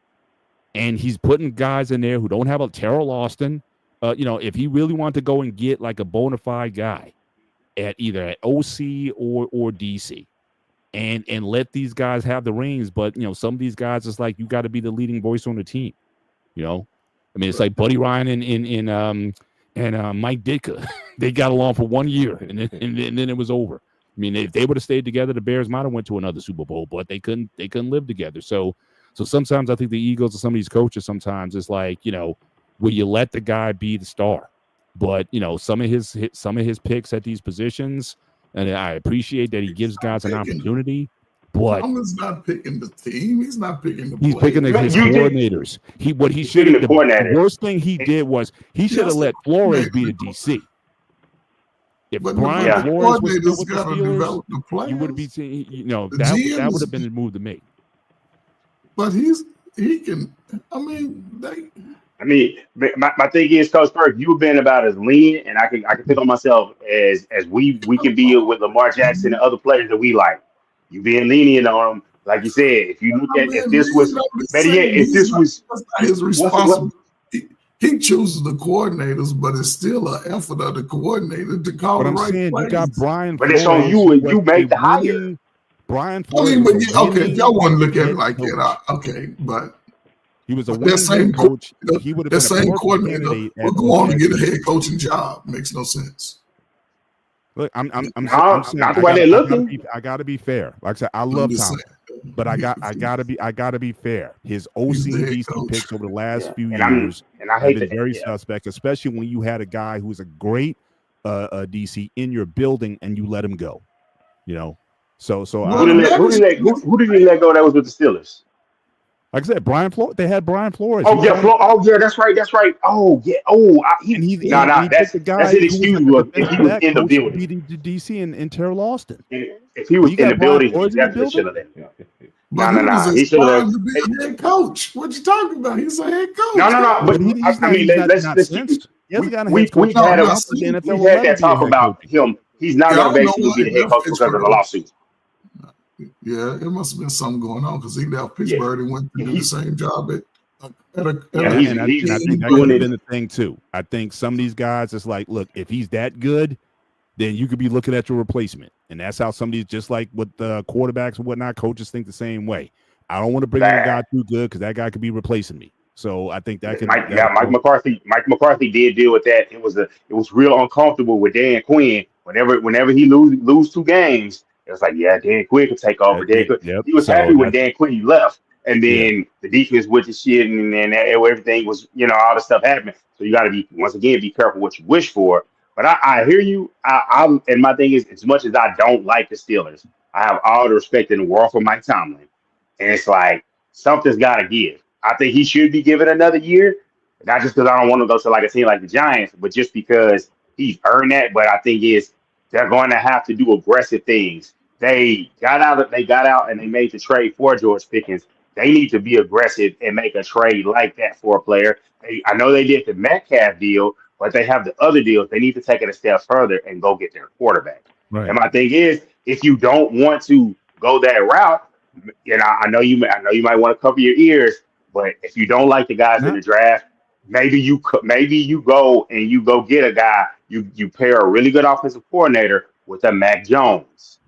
and he's putting guys in there who don't have a Terrell Austin. If he really wanted to go and get like a bona fide guy at either at OC or DC. And let these guys have the reins, but some of these guys, it's like you got to be the leading voice on the team. It's like Buddy Ryan and Mike Ditka. They got along for 1 year, and then it was over. I mean, if they would have stayed together, the Bears might have went to another Super Bowl, but they couldn't live together. So sometimes I think the Eagles or some of these coaches, sometimes it's like, will you let the guy be the star? But some of his picks at these positions. And I appreciate that he gives guys an opportunity, but Tomlin's not picking the team. He's not picking the he's picking his coordinators. The worst thing he did was he should have let Flores be the DC. If Brian Flores was still with the Steelers, you would be saying, that would have been the move to make. But he can. My thing is, Coach Perk, you've been about as lean, and I can pick on myself as we can be with Lamar Jackson and other players that we like. You being lenient on them, like you said. If you look at if this was his responsibility, he chooses the coordinators, but it's still an effort of the coordinator to call But the I'm right saying plays. you got Brian But Flores. it's on you, who and was you make a the hire. winning- Brian I Flores mean, was but a okay, if y'all want to look at head it like coach. that, okay, but He was a that winning same head coach. He would have that been a same perfect coordinator candidate will at go on to OC. get a head coaching job. Makes no sense. Look, I'm No, saying not the way they're looking. I gotta be fair. Like I said, I I'm love just Tomlin, saying. but I gotta be fair. His OC He's the and head DC coach. picks over the last Yeah. few And years I have hate been that. very Yeah. suspect, especially when you had a guy who's a great DC in your building and you let him go. You know, so Well, Who the did management- he let go? That was with the Steelers. like I said, Brian Flores. They had Brian Flores. Oh yeah, that's right. Oh yeah. Oh, And he that's took the guy that's who was like inexcusable the if he defensive was back in the coach to building. beat the DC and Terrell Austin. If he was You in got the Brian building, he Flores in the definitely should building? have let him. But No. he was He should have. aspiring to be a head coach. What you talking about? He's a head coach. No. But But he's I mean, not let's keep since. it. He hasn't gotten a We head coach. we've had No, a not The since. NFL we've had 11 that being talk head about coach. him. He's not Yeah, I going to don't know basically why be he the head left coach because of the Pittsburgh. lawsuit. Yeah, it must have been something going on because he left Yeah, Pittsburgh and went to do the same job at a Yeah, And, he's and I he's think that doing could have it. been the thing too. I think some of these guys, it's like, look, if he's that good, then you could be looking at your replacement. And that's how some of these, just like with quarterbacks and whatnot, coaches think the same way. I don't want to bring in a guy too good because that guy could be replacing me. So I think that could. Mike McCarthy did deal with that. It was real uncomfortable with Dan Quinn. Whenever he lose 2 games, it was like, yeah, Dan Quinn could take over. Yep. He was So happy when Dan Quinn left, and Yeah. then the defense went to shit, and then everything was, all the stuff happened. So you got to be, once again, be careful what you wish for. But I hear you. And my thing is, as much as I don't like the Steelers, I have all the respect in the world for Mike Tomlin, and it's like something's got to give. I think he should be given another year, not just because I don't want to go to like a team like the Giants, but just because he's earned that. But I think they're going to have to do aggressive things. They got out and they made the trade for George Pickens. They need to be aggressive and make a trade like that for a player. I know they did the Metcalf deal, but they have the other deals. They need to take it a step further and go get their quarterback. Right. And my thing is, if you don't want to go that route, I know you might want to cover your ears. But if you don't like the guys in the draft, maybe you go get a guy. You pair a really good offensive coordinator with a Mac Jones,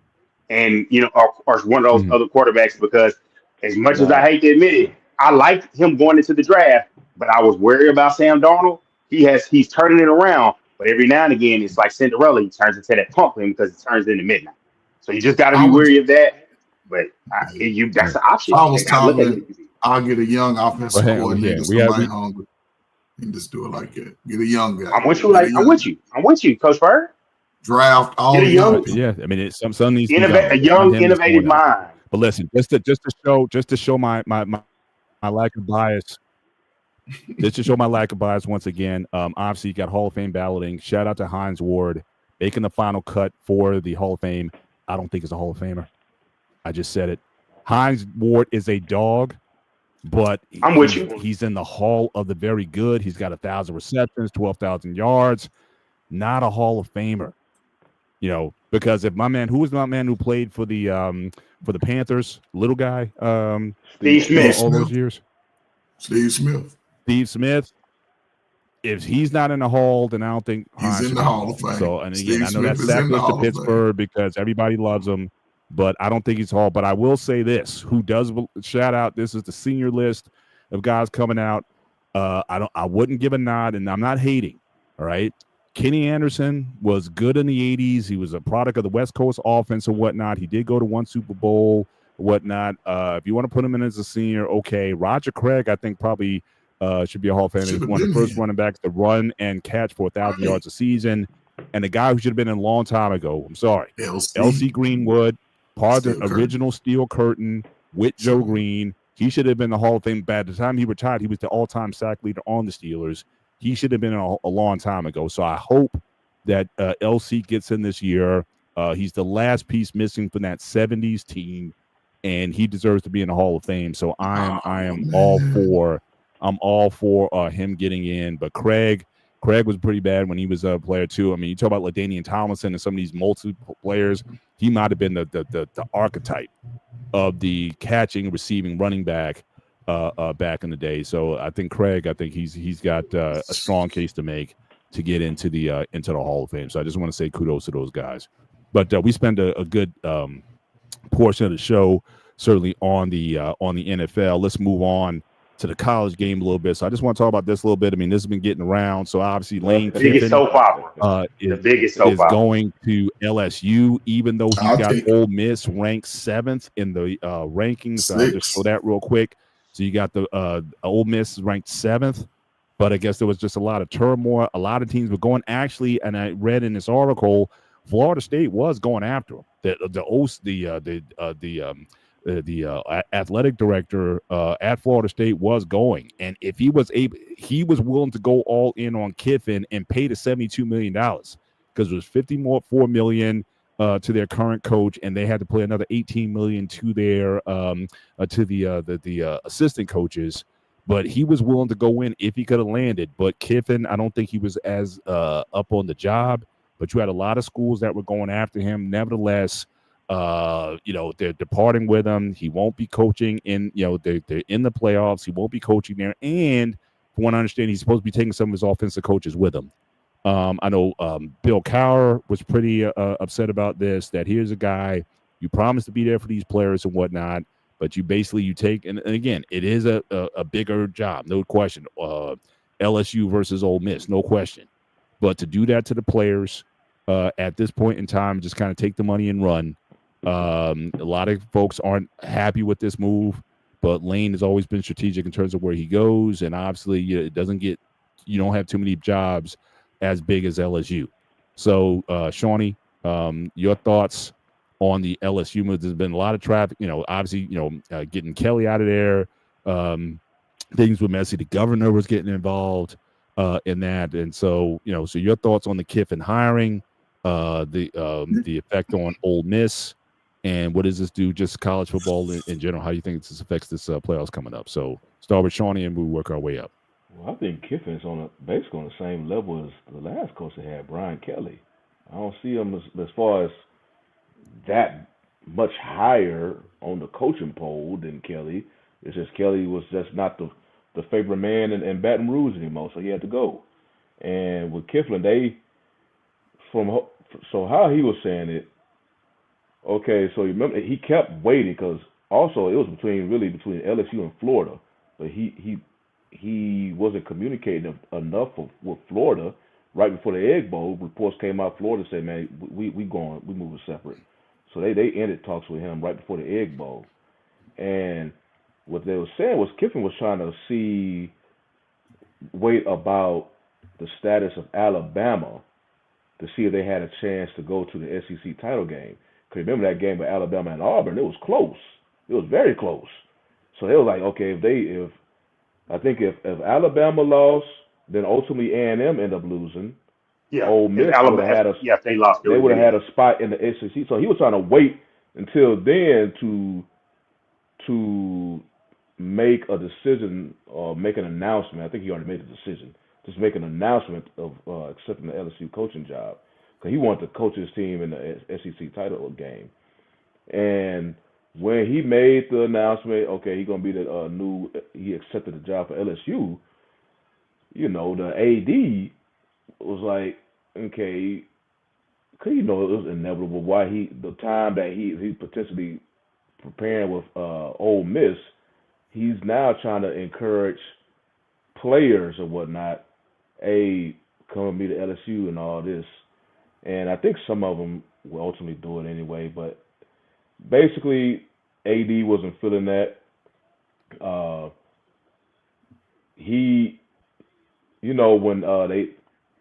and or one of those other quarterbacks. Because as much as I hate to admit it, I liked him going into the draft, but I was worried about Sam Darnold. He's turning it around, but every now and again it's like Cinderella. He turns into that pumpkin because it turns into midnight. So you just got to be wary of that. But that's an option. I was Tomlin. I'll get a young offensive coordinator, somebody hungry, and just do it like that. Get a young guy. I'm with you, Coach Bird. Draft all get a young. Yeah, I mean, some of these a young, innovative mind. But listen, just to show my lack of bias. Just to show my lack of bias once again. Obviously, you got Hall of Fame balloting. Shout out to Hines Ward making the final cut for the Hall of Fame. I don't think he's a Hall of Famer. I just said it. Hines Ward is a dog. But I'm with you. He's in the Hall of the Very Good. He's got 1,000 receptions, 12,000 yards. Not a Hall of Famer, because if who was my man who played for the Panthers, little guy, Steve Smith, all those years. Steve Smith. If he's not in the Hall, then I don't think he's in the Hall of Fame. So, and again, I know that's sacrilege to Pittsburgh because everybody loves him. But I don't think he's Hall. But I will say this: who does shout out? This is the senior list of guys coming out. I wouldn't give a nod, and I'm not hating. All right, Kenny Anderson was good in the '80s. He was a product of the West Coast offense and whatnot. He did go to one Super Bowl, whatnot. If you want to put him in as a senior, okay. Roger Craig, I think probably should be a Hall of Famer. He's one of the first running backs to run and catch for 1,000 yards a season, and the guy who should have been in a long time ago. I'm sorry, L.C. Greenwood. Part of the original Steel Curtain with Joe Green. He should have been the Hall of Fame. By the time he retired, he was the all-time sack leader on the Steelers. He should have been a long time ago. So I hope that LC gets in this year. He's the last piece missing from that 70s team, and he deserves to be in the Hall of Fame. So I am all for him getting in. But Craig was pretty bad when he was a player too. I mean, you talk about LaDainian Tomlinson and some of these multiple players. He might have been the archetype of the catching, receiving running back back in the day. So I think Craig, he's got a strong case to make to get into the Hall of Fame. So I just want to say kudos to those guys. But we spend a good portion of the show certainly on the NFL. Let's move on to the college game a little bit. So I just want to talk about this a little bit. I mean, this has been getting around. So obviously Lane Biggest Kiffin soap opera. The biggest soap is opera. going to LSU, even though he's I'll got take it. Ole Miss ranked 7th in the rankings. So I'll just show that real quick. So you got the Ole Miss ranked 7th, but I guess there was just a lot of turmoil. A lot of teams were going. Actually, and I read in this article, Florida State was going after him. The athletic director at Florida State was going, and if he was able, he was willing to go all in on Kiffin and pay the $72 million because it was $4 million to their current coach, and they had to play another $18 million to their to the assistant coaches. But he was willing to go in if he could have landed. But Kiffin, I don't think he was as up on the job. But you had a lot of schools that were going after him. Nevertheless, they're departing with him. He won't be coaching in, they're in the playoffs. He won't be coaching there. And from what I understand, he's supposed to be taking some of his offensive coaches with him. I know Bill Cowher was pretty upset about this, that here's a guy, you promised to be there for these players and whatnot, but you take, and again, it is a bigger job, no question. LSU versus Ole Miss, no question. But to do that to the players at this point in time, just kind of take the money and run. A lot of folks aren't happy with this move, but Lane has always been strategic in terms of where he goes, and obviously you don't have too many jobs as big as LSU. So, Shawnee, your thoughts on the LSU move? There's been a lot of traffic, obviously, getting Kelly out of there, things with Messi, the governor was getting involved in that. And so, so your thoughts on the Kiffin hiring, the effect on Ole Miss, and what does this do just college football in general? How do you think this affects this playoffs coming up? So start with Shawnee and we'll work our way up. Well, I think Kiffin's basically on the same level as the last coach they had, Brian Kelly. I don't see him as far as that much higher on the coaching poll than Kelly. It's just Kelly was just not the favorite man in Baton Rouge anymore, so he had to go. And with Kiffin, so how he was saying it, okay, so you remember he kept waiting because also it was between LSU and Florida, but he wasn't communicating enough with Florida. Right before the Egg Bowl, reports came out. Florida said, "Man, we moving separate." So they ended talks with him right before the Egg Bowl, and what they were saying was Kiffin was trying to wait about the status of Alabama to see if they had a chance to go to the SEC title game. Because remember that game with Alabama and Auburn, it was close. It was very close. So they were like, okay, if Alabama lost, then ultimately A&M ended up losing. Yeah, Ole Miss would have had if they lost, they would have had a spot in the SEC. So he was trying to wait until then to make a decision or make an announcement. I think he already made the decision. Just make an announcement of accepting the LSU coaching job because he wanted to coach his team in the SEC title game. And when he made the announcement, okay, he's gonna be he accepted the job for LSU. The AD was like, okay, because it was inevitable why the time that he potentially preparing with Ole Miss, he's now trying to encourage players or whatnot, come and meet the LSU and all this. And I think some of them will ultimately do it anyway, but basically AD wasn't feeling that.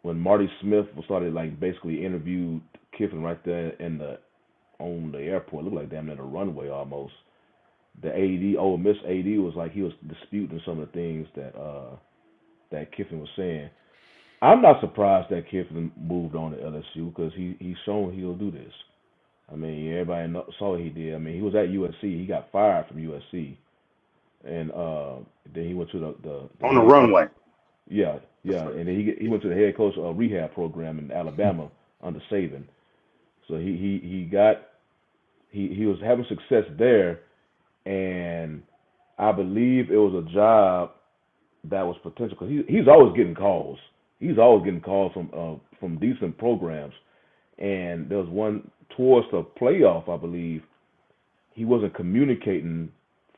When Marty Smith started basically interviewed Kiffin right there on the airport, it looked like damn near the runway almost. The Ole Miss AD was like he was disputing some of the things that Kiffin was saying. I'm not surprised that Kiffin moved on to LSU because he's shown he'll do this. I mean, everybody saw what he did. I mean, he was at USC. He got fired from USC, and then he went to the on the runway. Yeah, and then he went to the head coach rehab program in Alabama under Saban. So he was having success there, and I believe it was a job that was potential because he's always getting calls. He's always getting calls from decent programs. And there was one towards the playoff, I believe. He wasn't communicating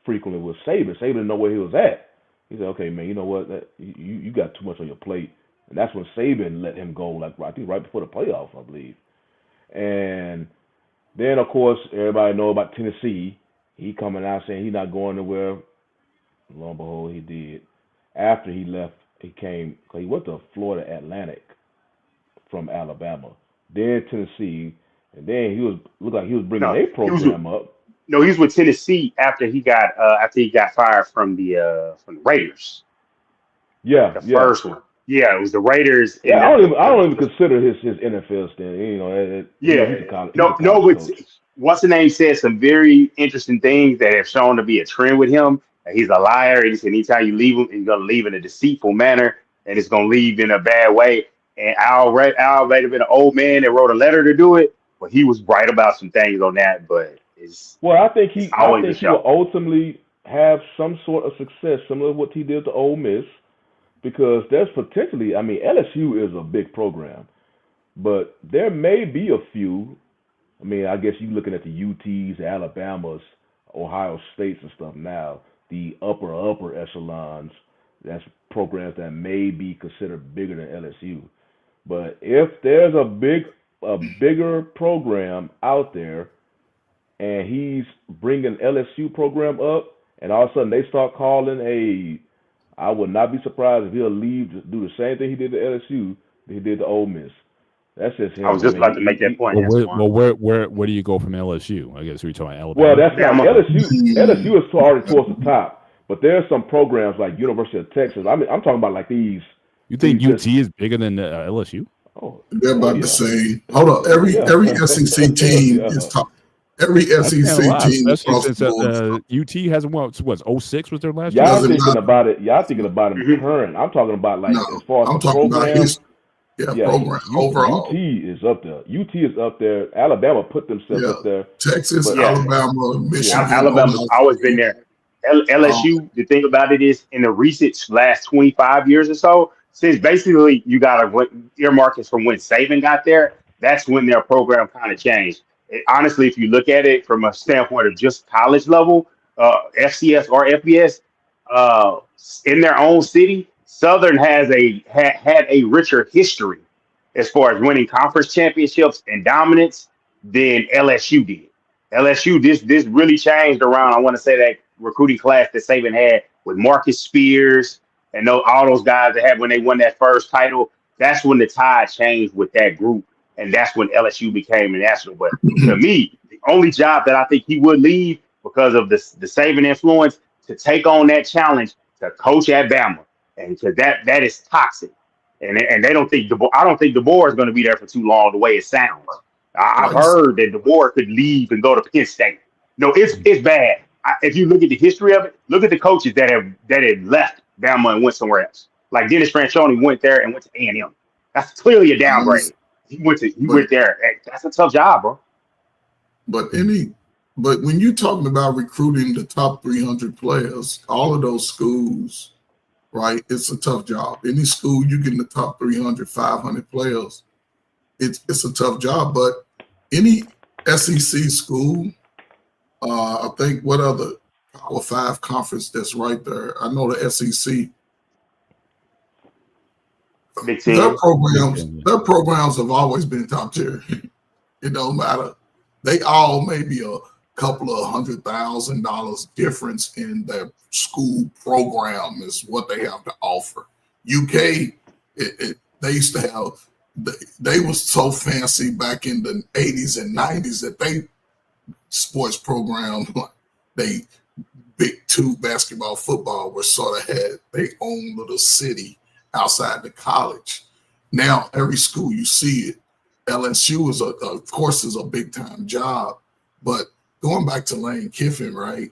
frequently with Saban. Saban didn't know where he was at. He said, "Okay, man, you know what? You got too much on your plate." And that's when Saban let him go. Like I think right before the playoff, I believe. And then, of course, everybody know about Tennessee. He coming out saying he's not going nowhere. Lo and behold, he did. After he left, he went to Florida Atlantic from Alabama, then Tennessee, and then looked like he was bringing a program up. No, he was with Tennessee after he got fired from the Raiders. Yeah, the first one. Yeah, it was the Raiders. Yeah, I don't even consider his NFL stint. You know, he's a college coach. What's the name said some very interesting things that have shown to be a trend with him. He's a liar. He said anytime you leave him, he's going to leave in a deceitful manner, and it's going to leave in a bad way. And Al might have been an old man that wrote a letter to do it, but he was right about some things on that. But I think he will ultimately have some sort of success, similar to what he did to Ole Miss, because there's potentially. I mean, LSU is a big program, but there may be a few. I mean, I guess you're looking at the UTs, the Alabamas, Ohio States and stuff now, the upper echelons. That's programs that may be considered bigger than LSU. But if there's a bigger program out there and he's bringing LSU program up and all of a sudden they start calling I would not be surprised if he'll leave to do the same thing he did to LSU that he did to Ole Miss. That's just him. I was just about to make that point. Where do you go from LSU? I guess we're talking Alabama. Well, that's not LSU. LSU is already towards the top, but there's some programs like University of Texas. I mean, I'm talking about like these. You think UT is bigger than LSU? Oh, they're about the same. Hold on, every SEC team is top. Every SEC team is UT hasn't won. What 06 was their last? Y'all thinking about it? Y'all thinking about it current? I'm talking about like as far as I'm the talking program. About program overall. UT is up there. UT is up there. Alabama put themselves up there. Texas, Alabama, Michigan. Alabama's always been there. LSU, the thing about it is, in the recent last 25 years or so, since basically you got to earmark it from when Saban got there, that's when their program kind of changed. Honestly, if you look at it from a standpoint of just college level, FCS or FBS, in their own city, Southern has had a richer history as far as winning conference championships and dominance than LSU did. LSU, this really changed around, I want to say, that recruiting class that Saban had with Marcus Spears and all those guys that had when they won that first title. That's when the tide changed with that group, and that's when LSU became a national. But to me, the only job that I think he would leave because of the Saban influence to take on that challenge to coach at Bama, and because that is toxic, and they don't think I don't think DeBoer is going to be there for too long. The way it sounds, I've heard that DeBoer could leave and go to Penn State. No, it's bad. If you look at the history of it, look at the coaches that have left Bama and went somewhere else. Like Dennis Franchione went there and went to A&M. That's clearly a downgrade. He went there. That's a tough job, bro. But when you're talking about recruiting the top 300 players, all of those schools, right? It's a tough job. Any school you get in the top 300, 500 players, it's a tough job. But any SEC school, I think what other Power 5 conference that's right there? I know the SEC. Their programs have always been top tier. It don't matter. They all may be a couple of $100,000 difference in their school program is what they have to offer. UK, they used to have. They was so fancy back in the 80s and 90s that they sports program, they Big Two basketball, football, were sort of had their own little city outside the college. Now every school you see it. LSU is of course is a big time job, but going back to Lane Kiffin, right?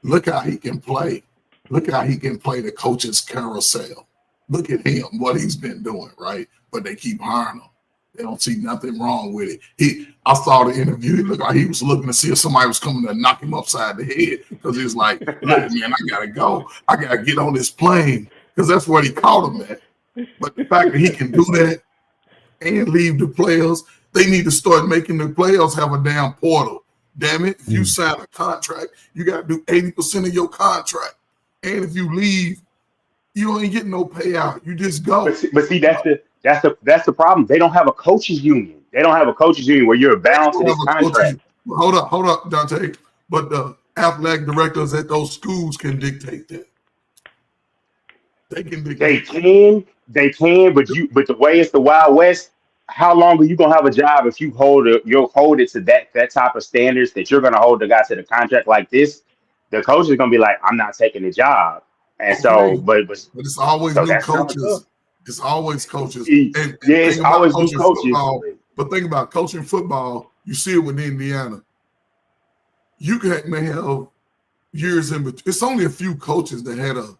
Look how he can play. Look how he can play the coach's carousel. Look at him, what he's been doing, right? But they keep hiring him. They don't see nothing wrong with it. I saw the interview. He looked like he was looking to see if somebody was coming to knock him upside the head because he was like, "Look, man, I gotta go. I gotta get on this plane," because that's what he called him at. But the fact that he can do that and leave the players, they need to start making the players have a damn portal. Damn it! If you sign a contract, you got to do 80% of your contract, and if you leave, you ain't getting no payout. You just go. But see, that's the problem. They don't have a coaches union. They don't have a coaches union where you're bound to this contract. Hold up, Dante. But the athletic directors at those schools can dictate that. They can dictate. They can, but the way it's the Wild West, how long are you gonna have a job if you'll hold it to that type of standards that you're gonna hold the guy to the contract like this? The coach is gonna be like, I'm not taking the job. And so, but it's always new coaches. It's always coaches. And it's always new coaches. Football, but think about coaching football. You see it with Indiana. You may have years in between. It's only a few coaches that had a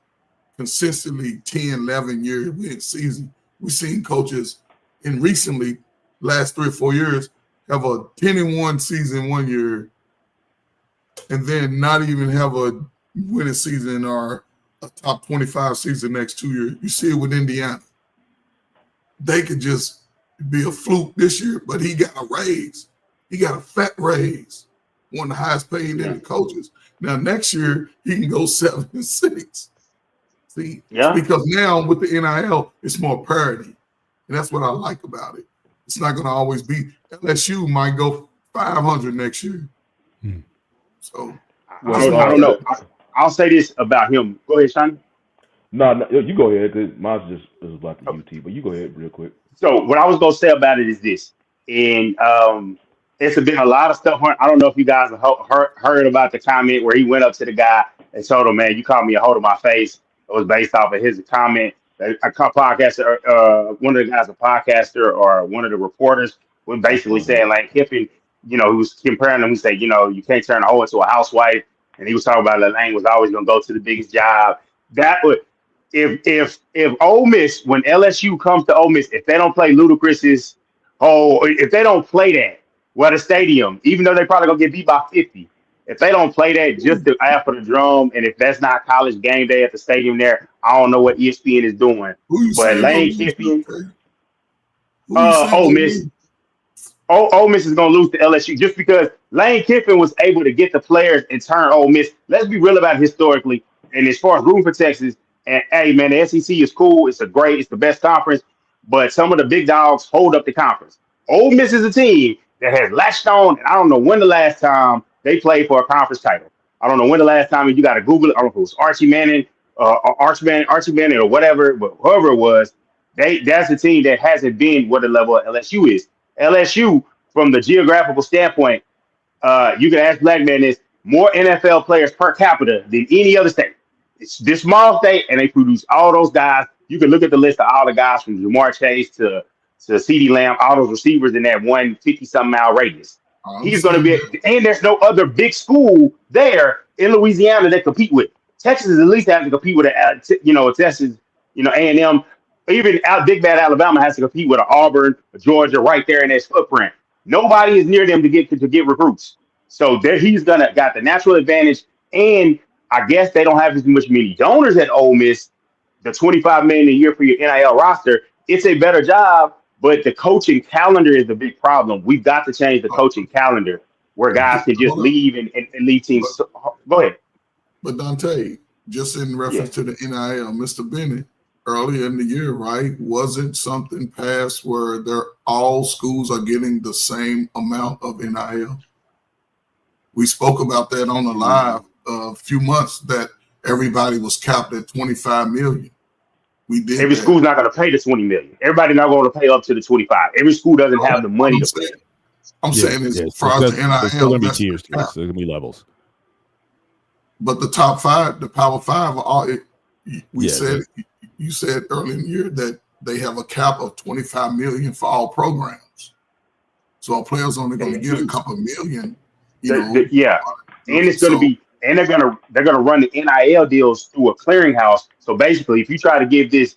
consistently 10, 11-year win season. We've seen coaches in recently, last 3 or 4 years, have a 10-1 season 1 year and then not even have a winning season or a top 25 season next 2 years. You see it with Indiana. They could just be a fluke this year, but he got a raise. He got a fat raise, one of the highest paid in the coaches. Now, next year, he can go 7-6. See? Because now with the NIL, it's more parity. And that's what I like about it. It's not going to always be LSU might go 500 next year. So, I don't know. I'll say this about him. Go ahead, Sean. No, you go ahead. Cause mine's just is about the UT, but you go ahead real quick. So what I was gonna say about it is this, and it's been a lot of stuff. I don't know if you guys have heard about the comment where he went up to the guy and told him, "Man, you called me a hoe to my face." It was based off of his comment. A podcaster, one of the guys, a podcaster, or one of the reporters was basically saying, like, Kiffin, he was comparing him. He said, you can't turn a hoe into a housewife. And he was talking about Lane was always going to go to the biggest job. That would, if Ole Miss, when LSU comes to Ole Miss, if they don't play Ludacris's, if they don't play that, the stadium, even though they probably going to get beat by 50, if they don't play that just to after the drum, and if that's not college game day at the stadium there, I don't know what ESPN is doing. But Lane Kiffin, Ole Miss. Ole Miss is going to lose to LSU just because Lane Kiffin was able to get the players and turn Ole Miss. Let's be real about it historically. And as far as rooting for Texas, and hey, man, the SEC is cool. It's the best conference. But some of the big dogs hold up the conference. Ole Miss is a team that has latched on, and I don't know when the last time they played for a conference title. I don't know when the last time, you got to Google it. I don't know if it was Archie Manning, or whatever, but whoever it was, that's a team that hasn't been what the level of LSU is. LSU, from the geographical standpoint, you can ask Black Man, is more NFL players per capita than any other state. It's this small state, and they produce all those guys. You can look at the list of all the guys from Jamar Chase to CeeDee Lamb, all those receivers in that 150-something mile radius. He's going to be, and there's no other big school there in Louisiana that compete with. Texas is at least having to compete with Texas, A&M. Even Big Bad Alabama has to compete with an Auburn, a Georgia, right there in its footprint. Nobody is near them to get recruits. So he's got the natural advantage, and I guess they don't have as many donors at Ole Miss. The $25 million a year for your NIL roster, it's a better job, but the coaching calendar is the big problem. We've got to change the coaching calendar where guys can just leave and leave teams. Go ahead. But Dante, just in reference to the NIL, Mr. Bennett, earlier in the year, right? Wasn't something passed where all schools are getting the same amount of NIL? We spoke about that on the live a few months that everybody was capped at $25 million. We did. Every school's not going to pay the $20 million. Everybody not going to pay up to the $25. Every school doesn't have the money to pay. I'm saying as far as the NIL, there's still going to be tiers. There's going to be levels. But the top five, the Power Five, are all. You said earlier in the year that they have a cap of $25 million for all programs. So a player's only going to get a couple million. And it's going to be, and they're going to run the NIL deals through a clearinghouse. So basically, if you try to give this,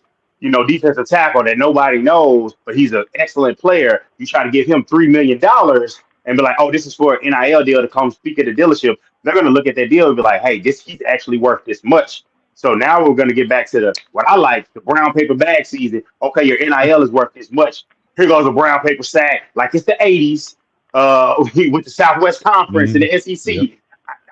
defensive tackle that nobody knows, but he's an excellent player. You try to give him $3 million and be like, oh, this is for an NIL deal to come speak at the dealership. They're going to look at that deal and be like, hey, he's actually worth this much. So now we're going to get back to what I like, the brown paper bag season. Okay, your NIL is worth this much. Here goes a brown paper sack, like it's the 80s with the Southwest Conference and the SEC. Yep.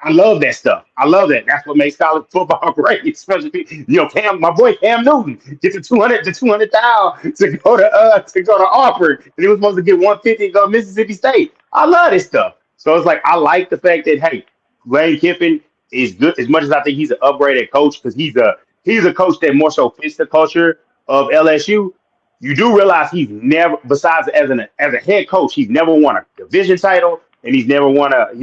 I love that stuff. I love that. That's what makes college football great. Especially, my boy Cam Newton gets the 200,000 to go to Auburn, and he was supposed to get 150 to go to Mississippi State. I love this stuff. So it's like I like the fact that Lane Kiffin is good as much as I think he's an upgraded coach because he's a coach that more so fits the culture of LSU. You do realize he's never, besides as a head coach, he's never won a division title. And he's never won a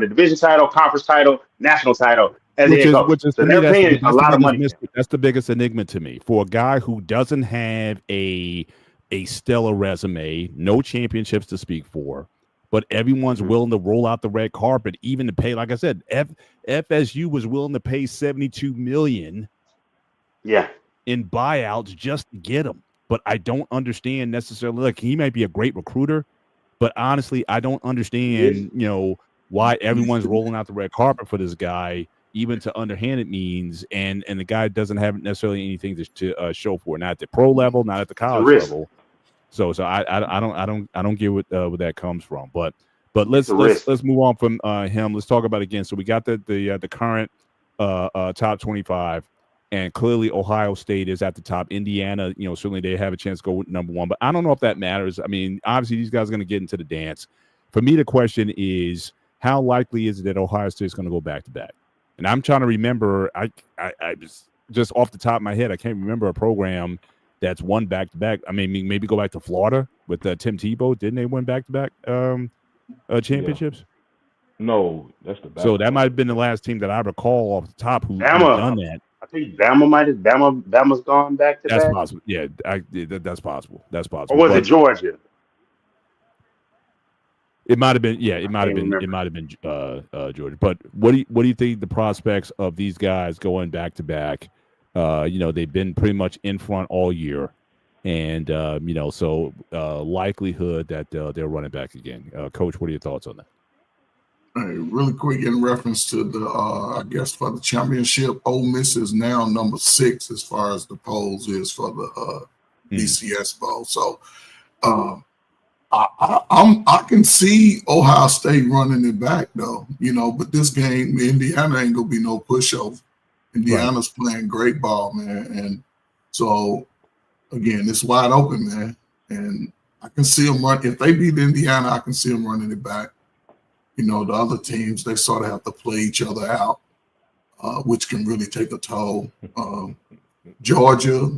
division title, conference title, national title as a head coach. Which is so to they're me, paying a lot of money. That's the biggest enigma to me for a guy who doesn't have a stellar resume, no championships to speak for, but everyone's willing to roll out the red carpet, even to pay. Like I said, FSU was willing to pay $72 million, in buyouts just to get him. But I don't understand necessarily. Like he might be a great recruiter. But honestly, I don't understand, why everyone's rolling out the red carpet for this guy, even to underhanded means, and the guy doesn't have necessarily anything to show for, not at the pro level, not at the college level. So I don't get where that comes from. But let's move on from him. Let's talk about it again. So we got the current top 25. And clearly, Ohio State is at the top. Indiana, certainly they have a chance to go with number one. But I don't know if that matters. I mean, obviously, these guys are going to get into the dance. For me, the question is, how likely is it that Ohio State is going to go back-to-back? And I'm trying to remember. I just off the top of my head, I can't remember a program that's won back-to-back. I mean, maybe go back to Florida with Tim Tebow. Didn't they win back-to-back championships? Yeah. No, that's the back. So that might have been the last team that I recall off the top who's done that. I think Bama's gone back to back. That's possible. Yeah, that's possible. That's possible. Or was it Georgia? It might have been. Yeah, it might have been. It might have been Georgia. But what do you think the prospects of these guys going back to back? They've been pretty much in front all year, and so likelihood that they're running back again. Coach, what are your thoughts on that? Hey, really quick in reference to the, I guess for the championship, Ole Miss is now number 6 as far as the polls is for the BCS Bowl. So I can see Ohio State running it back though, but this game, Indiana ain't gonna be no pushover. Indiana's playing great ball, man, and so again, it's wide open, man, and I can see them run. If they beat Indiana, I can see them running it back. The other teams, they sort of have to play each other out, which can really take a toll. Georgia,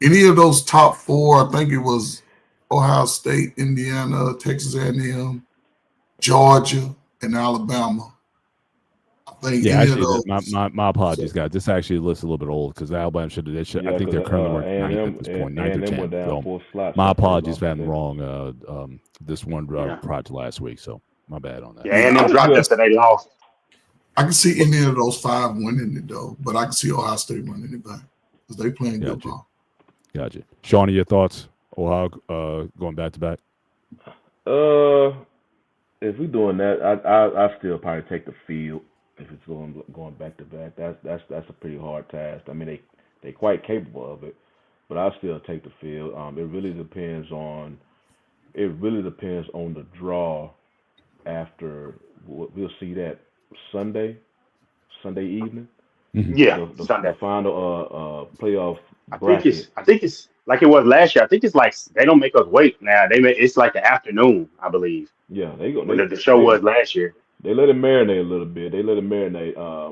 any of those top 4, I think it was Ohio State, Indiana, Texas A&M, Georgia, and Alabama. I think my apologies, guys. This actually looks a little bit old because Alabama should have. I think they're currently working 9th at this point, 9th or 10th. So my apologies for having wrong. This one prior to last week. So. My bad on that. Yeah, and they dropped us and they lost. I can see any of those 5 winning it though, but I can see Ohio State running it back because they playing good ball. Gotcha. Shawnee, your thoughts? Ohio going back to back? If we're doing that, I still probably take the field if it's going back to back. That's a pretty hard task. I mean, they quite capable of it, but I still take the field. It really depends on the draw. After we'll see that Sunday evening. Yeah, the final playoff bracket. I think it's like it was last year. I think it's like they don't make us wait now. It's like the afternoon, I believe. Yeah, the show was last year. They let it marinate a little bit.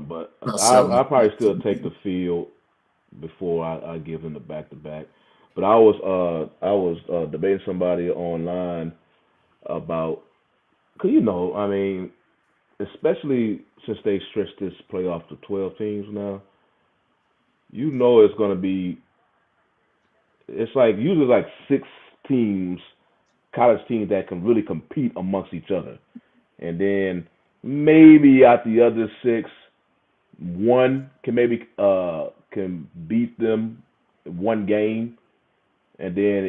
But I probably still take the field before I give them the back to back. But I was debating somebody online about. Cause I mean, especially since they stretched this playoff to 12 teams now, it's going to be. It's like usually like 6 teams, college teams that can really compete amongst each other, and then maybe out the other 6, one can maybe can beat them one game, and then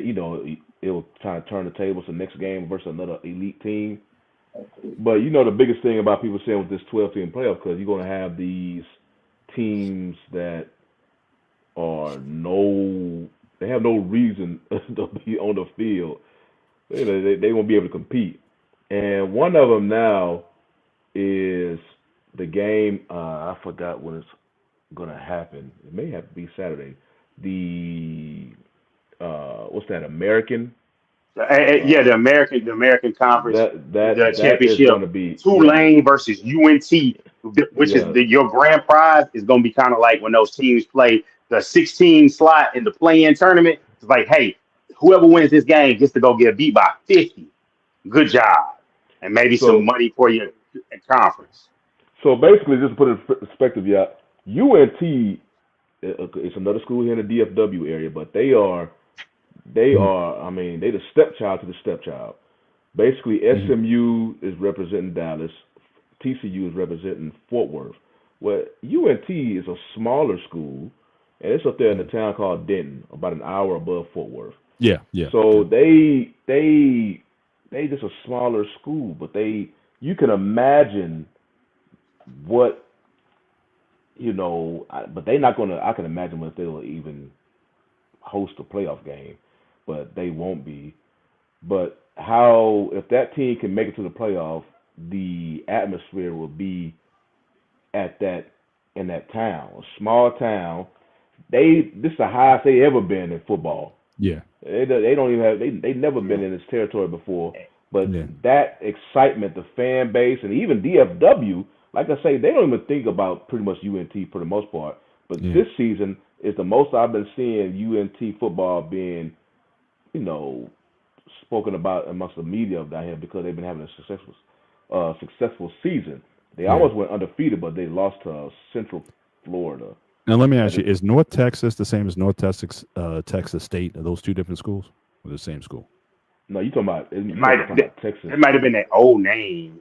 it will kind of turn the tables the next game versus another elite team. But the biggest thing about people saying with this 12-team playoff, because you're going to have these teams that they have no reason to be on the field. They won't be able to compete. And one of them now is the game. I forgot when it's going to happen. It may have to be Saturday. The what's that? American. The American Conference, the championship. Is going to be Tulane versus UNT, which is your grand prize is going to be kind of like when those teams play the 16 slot in the play-in tournament. It's like, hey, whoever wins this game gets to go get beat by 50. Good job, and maybe some money for your conference. So basically, just to put it in perspective, UNT is another school here in the DFW area, but they are. I mean, they're the stepchild to the stepchild. Basically, SMU is representing Dallas, TCU is representing Fort Worth. Well, UNT is a smaller school, and it's up there in a town called Denton, about an hour above Fort Worth. Yeah. So they just a smaller school, but you can imagine what but they're not gonna. I can imagine if they will even host a playoff game, but they won't be. But if that team can make it to the playoff, the atmosphere will be in that town, a small town. This is the highest they ever been in football. Yeah. They don't even have they never been in this territory before. But that excitement, the fan base, and even DFW, like I say, they don't even think about pretty much UNT for the most part. But this season is the most I've been seeing UNT football being, spoken about amongst the media down here because they've been having a successful season. They almost went undefeated, but they lost to Central Florida. Now, let me ask you, is North Texas the same as North Texas State? Are those two different schools or the same school? No, you're talking about Texas. It might have been that old name.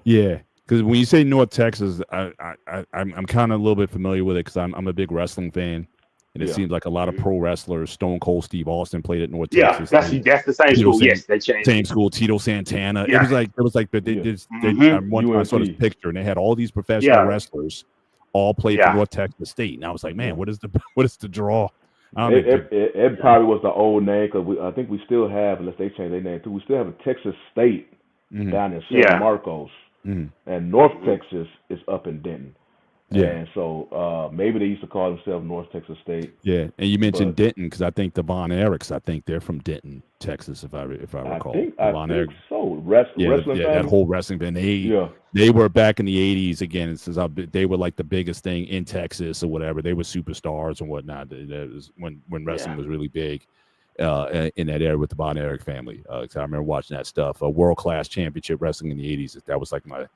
Yeah. Because when you say North Texas, I'm kind of a little bit familiar with it because I'm a big wrestling fan, and it seems like a lot of pro wrestlers. Stone Cold Steve Austin played at North Texas. Yeah, that's the same school. Yes, they changed. Same school. Tito Santana. Yeah. It was like they did. One time I saw this picture, and they had all these professional wrestlers all played for North Texas State, and I was like, man, what is the draw? It probably was the old name because I think we still have, unless they change their name too, we still have a Texas State down in San Marcos. And North Texas is up in Denton. And so maybe they used to call themselves North Texas State. Yeah, and you mentioned Denton because I think the Von Erichs, they're from Denton, Texas, if I recall. I think so. Wrestling that whole wrestling band. They were back in the 80s again. Since they were like the biggest thing in Texas or whatever. They were superstars and whatnot. That was when wrestling was really big. In that area with the Von Erich family. I remember watching that stuff. A world-class championship wrestling in the 80s. That was like my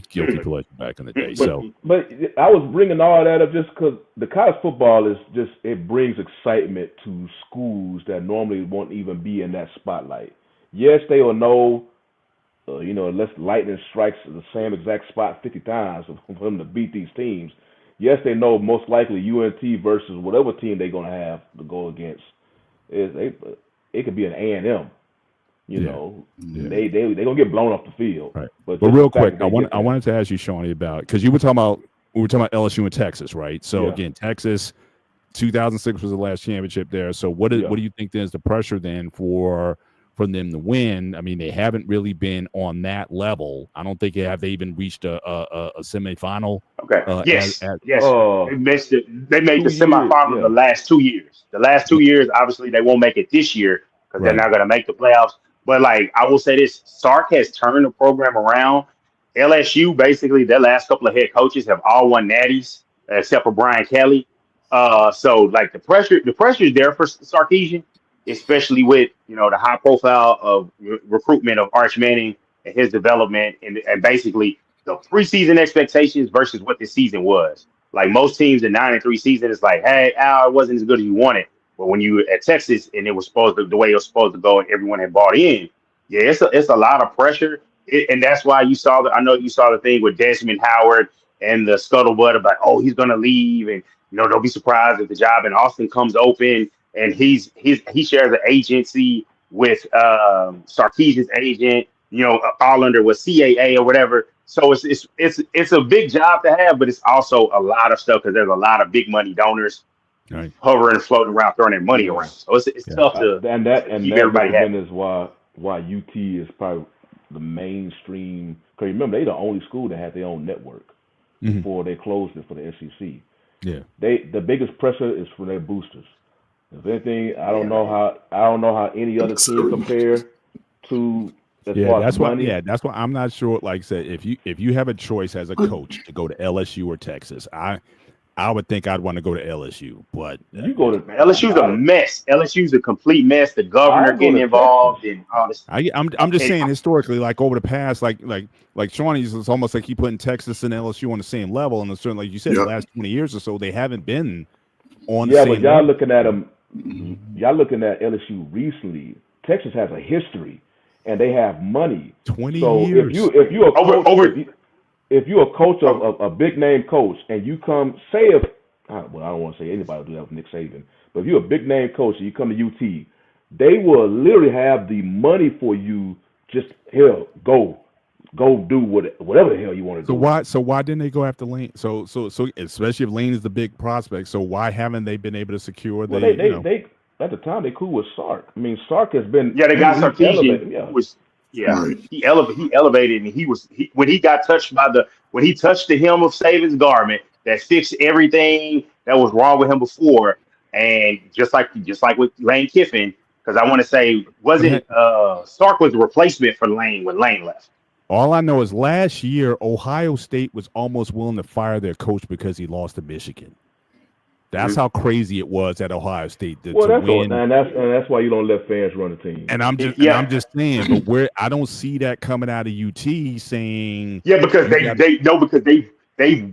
guilty pleasure back in the day. But I was bringing all that up just because the college football it brings excitement to schools that normally won't even be in that spotlight. Yes, they will know, unless lightning strikes the same exact spot 50 times for them to beat these teams. Yes, they know most likely UNT versus whatever team they're going to have to go against. It could be an A&M, They gonna get blown off the field. Right. But real quick, I wanted to ask you, Shawnee, about because we were talking about LSU and Texas, right? So again, Texas, 2006 was the last championship there. So what do you think then is the pressure then for them to win? I mean, they haven't really been on that level. I don't think they even reached a semifinal. Okay. Yes. They missed it. They made the semifinal the last 2 years. The last 2 years, obviously, they won't make it this year because they're not going to make the playoffs. But I will say this: Sark has turned the program around. LSU, basically, their last couple of head coaches have all won natties, except for Brian Kelly. So the pressure is there for Sarkisian, especially with the high profile of recruitment of Arch Manning and his development, and basically the preseason expectations versus what this season was. Like most teams, the 9-3 season is like, hey, Al, it wasn't as good as you wanted. But when you were at Texas and it was the way it was supposed to go, and everyone had bought in, it's a lot of pressure, and that's why you saw I know you saw the thing with Desmond Howard and the scuttlebutt about, oh, he's gonna leave, and don't be surprised if the job in Austin comes open. and he shares an agency with Sarkeesian's agent. All under with CAA or whatever. So it's a big job to have, but it's also a lot of stuff because there's a lot of big money donors Right. hovering, floating around, throwing their money around. So it's tough to keep everybody happy. Is why UT is probably the mainstream. Because remember, they the only school that had their own network before they closed it for the SEC. Yeah. The biggest pressure is for their boosters. If anything, I don't know how any other team compare to. That's why I'm not sure. Like I said, if you have a choice as a coach to go to LSU or Texas, I would think I'd want to go to LSU. But you go to LSU's a mess. LSU's a complete mess. The governor getting involved and all this. I'm just saying historically, like over the past, like Shawnee's, it's almost like he putting Texas and LSU on the same level, and certainly, like you said, the last 20 years or so, they haven't been on. The same but y'all level. looking at them. Y'all looking at LSU recently. Texas has a history. And they have money. 20 so years. if you're a coach of a big name coach, and you come I don't want to say anybody will do that with Nick Saban, but if you're a big name coach and you come to UT, they will literally have the money for you. Just go do whatever the hell you want to do. So why didn't they go after Lane? So especially if Lane is the big prospect. So why haven't they been able to secure? They at the time they cool with Sark. I mean, Sark has been they got Sarkeesian. He elevated, and when he got touched when he touched the hem of Saban's garment, that fixed everything that was wrong with him before. And just like with Lane Kiffin, because I want to say Sark was the replacement for Lane when Lane left. All I know is last year Ohio State was almost willing to fire their coach because he lost to Michigan. That's how crazy it was at Ohio State to win. And that's why you don't let fans run the team. And I'm just saying, but I don't see that coming out of UT saying because they've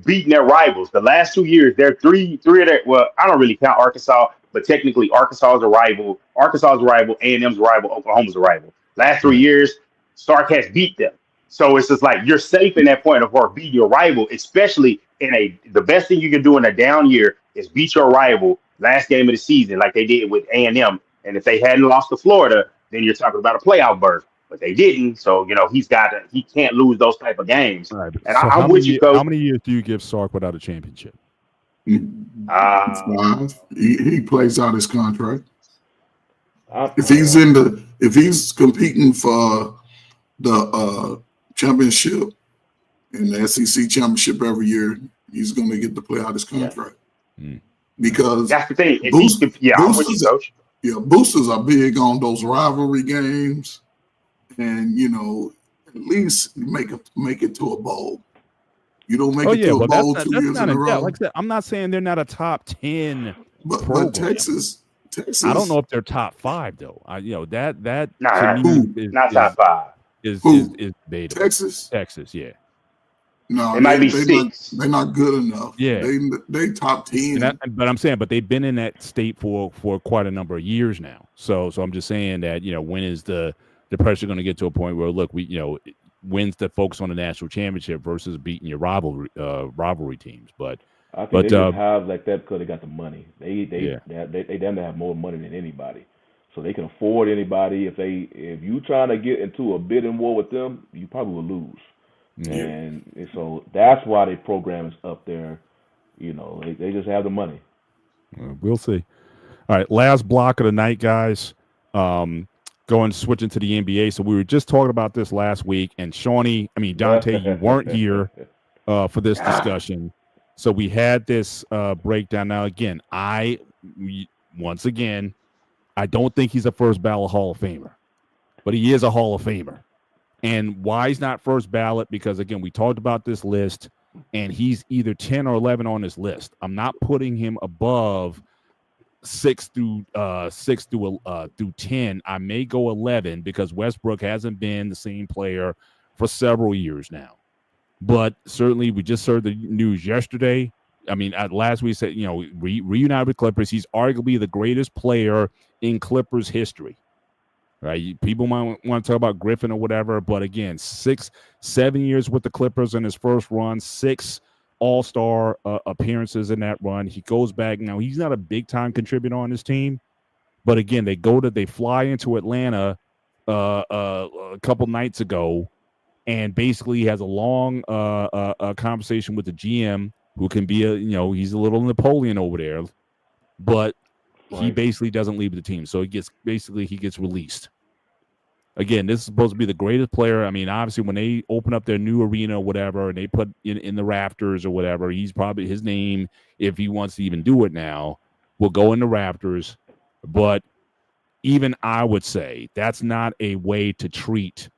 beaten their rivals. The last 2 years, they're three of their. Well, I don't really count Arkansas, but technically Arkansas is a rival. A.&M's a rival. Oklahoma's a rival. Last 3 years, Sark has beat them. So it's just like you're safe in that point of beating your rival, especially the best thing you can do in a down year is beat your rival last game of the season, like they did with A&M. And if they hadn't lost to Florida, then you're talking about a playoff berth. But they didn't, so he can't lose those type of games. Right, and so I'm with you, Coach. How many years do you give Sark without a championship? 5. He plays out his contract. If he's competing for the championship and the SEC championship every year, he's going to get to play out his contract. Because that's the thing. I'm with you, Coach. Yeah, boosters are big on those rivalry games, and at least make it to a bowl. You don't make it to a bowl 2 years in a row. Like I said, I'm not saying they're not a top 10, but Texas. I don't know if they're top 5 though. Not top 5 is beta. Texas, yeah. No, it might be 6. They're not good enough. Yeah, they top 10. But I'm saying, they've been in that state for quite a number of years now. So I'm just saying that when is the pressure going to get to a point where when's the focus on the national championship versus beating your rivalry teams? But I think they just have like that because they got the money. They damn near have more money than anybody, so they can afford anybody. If you trying to get into a bidding war with them, you probably will lose. And so that's why their program is up there. They just have the money. We'll see. All right, last block of the night, guys. Switching to the NBA. So we were just talking about this last week, and Dante, you weren't here for this discussion. So we had this breakdown. Now, again, I don't think he's a first ballot Hall of Famer, but he is a Hall of Famer. And why he's not first ballot? Because, again, we talked about this list, and he's either 10 or 11 on this list. I'm not putting him above 6 through 10. I may go 11 because Westbrook hasn't been the same player for several years now. But certainly, we just heard the news yesterday. Last week said, reunited with Clippers. He's arguably the greatest player in Clippers history. Right? People might want to talk about Griffin or whatever, but again, 7 years with the Clippers in his first run, 6 All-Star appearances in that run. He goes back now. He's not a big-time contributor on his team, But again, they fly into Atlanta a couple nights ago, and basically has a long conversation with the GM, who can be he's a little Napoleon over there, but he Right. basically doesn't leave the team. So he gets released. Again, this is supposed to be the greatest player. I mean, obviously, when they open up their new arena or whatever, and they put in the rafters or whatever, he's probably, his name, if he wants to even do it now, will go in the rafters. But even I would say that's not a way to treat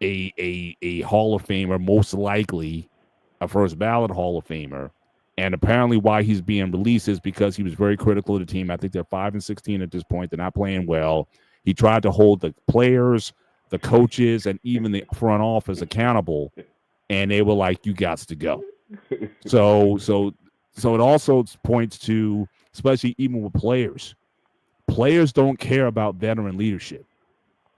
a Hall of Famer, most likely a first ballot Hall of Famer. And apparently why he's being released is because he was very critical of the team. I think they're 5-16 at this point. They're not playing well. He tried to hold the players, the coaches, and even the front office accountable, and they were like, "You got to go." So it also points to, especially even with players don't care about veteran leadership,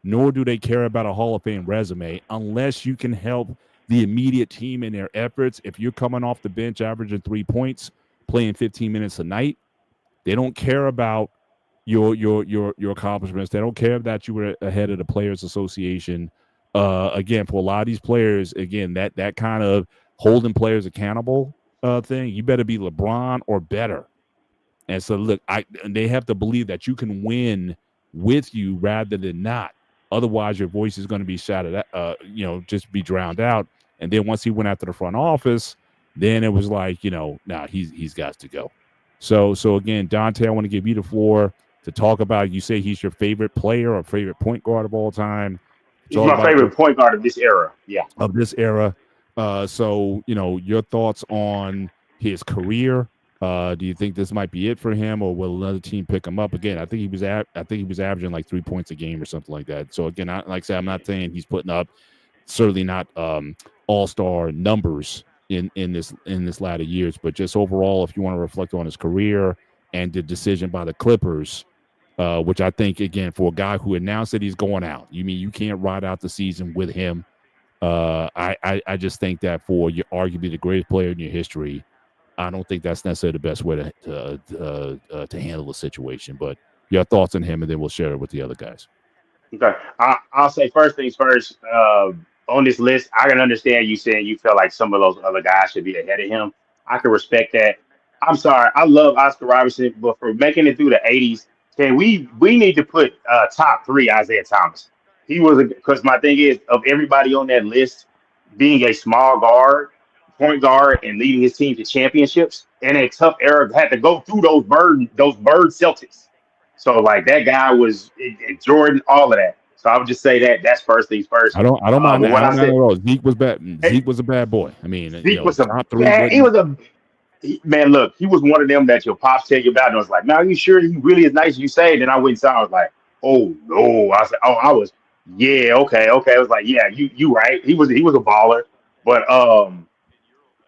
nor do they care about a Hall of Fame resume unless you can help the immediate team in their efforts. If you're coming off the bench averaging 3 points, playing 15 minutes a night, they don't care about your accomplishments. They don't care that you were ahead of the Players Association. Again, for a lot of these players, again, that kind of holding players accountable thing, you better be LeBron or better. And so, look, they have to believe that you can win with you rather than not. Otherwise, your voice is going to be shouted at, just be drowned out. And then once he went after the front office, then it was like, nah, he's got to go. So again, Dante, I want to give you the floor to talk about. You say he's your favorite player or favorite point guard of all time. He's my favorite point guard of this era. Yeah. Of this era. So, your thoughts on his career. Do you think this might be it for him, or will another team pick him up again? I think he was averaging like 3 points a game or something like that. So again, like I said, I'm not saying he's putting up, certainly not all-star numbers in this latter years, but just overall, if you want to reflect on his career and the decision by the Clippers, which I think, again, for a guy who announced that he's going out, you can't ride out the season with him. I just think that for you, arguably the greatest player in your history, I don't think that's necessarily the best way to handle the situation. But your thoughts on him, and then we'll share it with the other guys. Okay. I'll say first things first. On this list, I can understand you saying you feel like some of those other guys should be ahead of him. I can respect that. I'm sorry. I love Oscar Robertson, but for making it through the 80s, we need to put top 3 Isaiah Thomas. He was, because my thing is, of everybody on that list, being a small guard, point guard, and leading his team to championships in a tough era, had to go through those bird Celtics. So like that guy was Jordan, all of that. So I would just say that's first things first. I don't mind that. What I said, Zeke was bad. Zeke was a bad boy. I mean, Zeke was a top 3. bad. Man, look, he was one of them that your pops tell you about, and I was like, "Man, are you sure he really is nice as you say?" And then I went and saw. I was like, "Oh no!" I said, "Oh, I was, yeah, okay." I was like, "Yeah, you right." He was a baller, but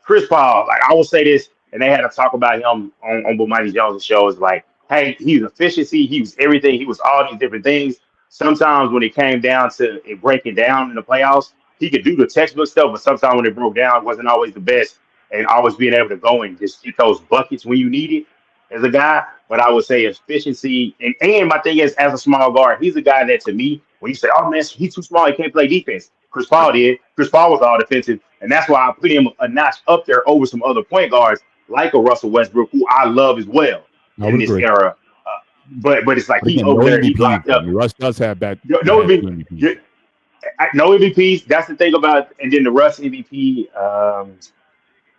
Chris Paul, like I will say this, and they had to talk about him on Mikey Jones' show. Is like, hey, he's efficiency, he was everything, he was all these different things. Sometimes when it came down to it breaking down in the playoffs, he could do the textbook stuff, but sometimes when it broke down, it wasn't always the best. And always being able to go and just get those buckets when you need it as a guy. But I would say efficiency, and my thing is, as a small guard, he's a guy that to me, when you say, "Oh man, he's too small, he can't play defense," Chris Paul did. Chris Paul was all defensive, and that's why I put him a notch up there over some other point guards like a Russell Westbrook, who I love as well in this era. But it's like he over there, he blocked up. Russ does have bad. No MVP. No MVPs. That's the thing about, and then the Russ MVP.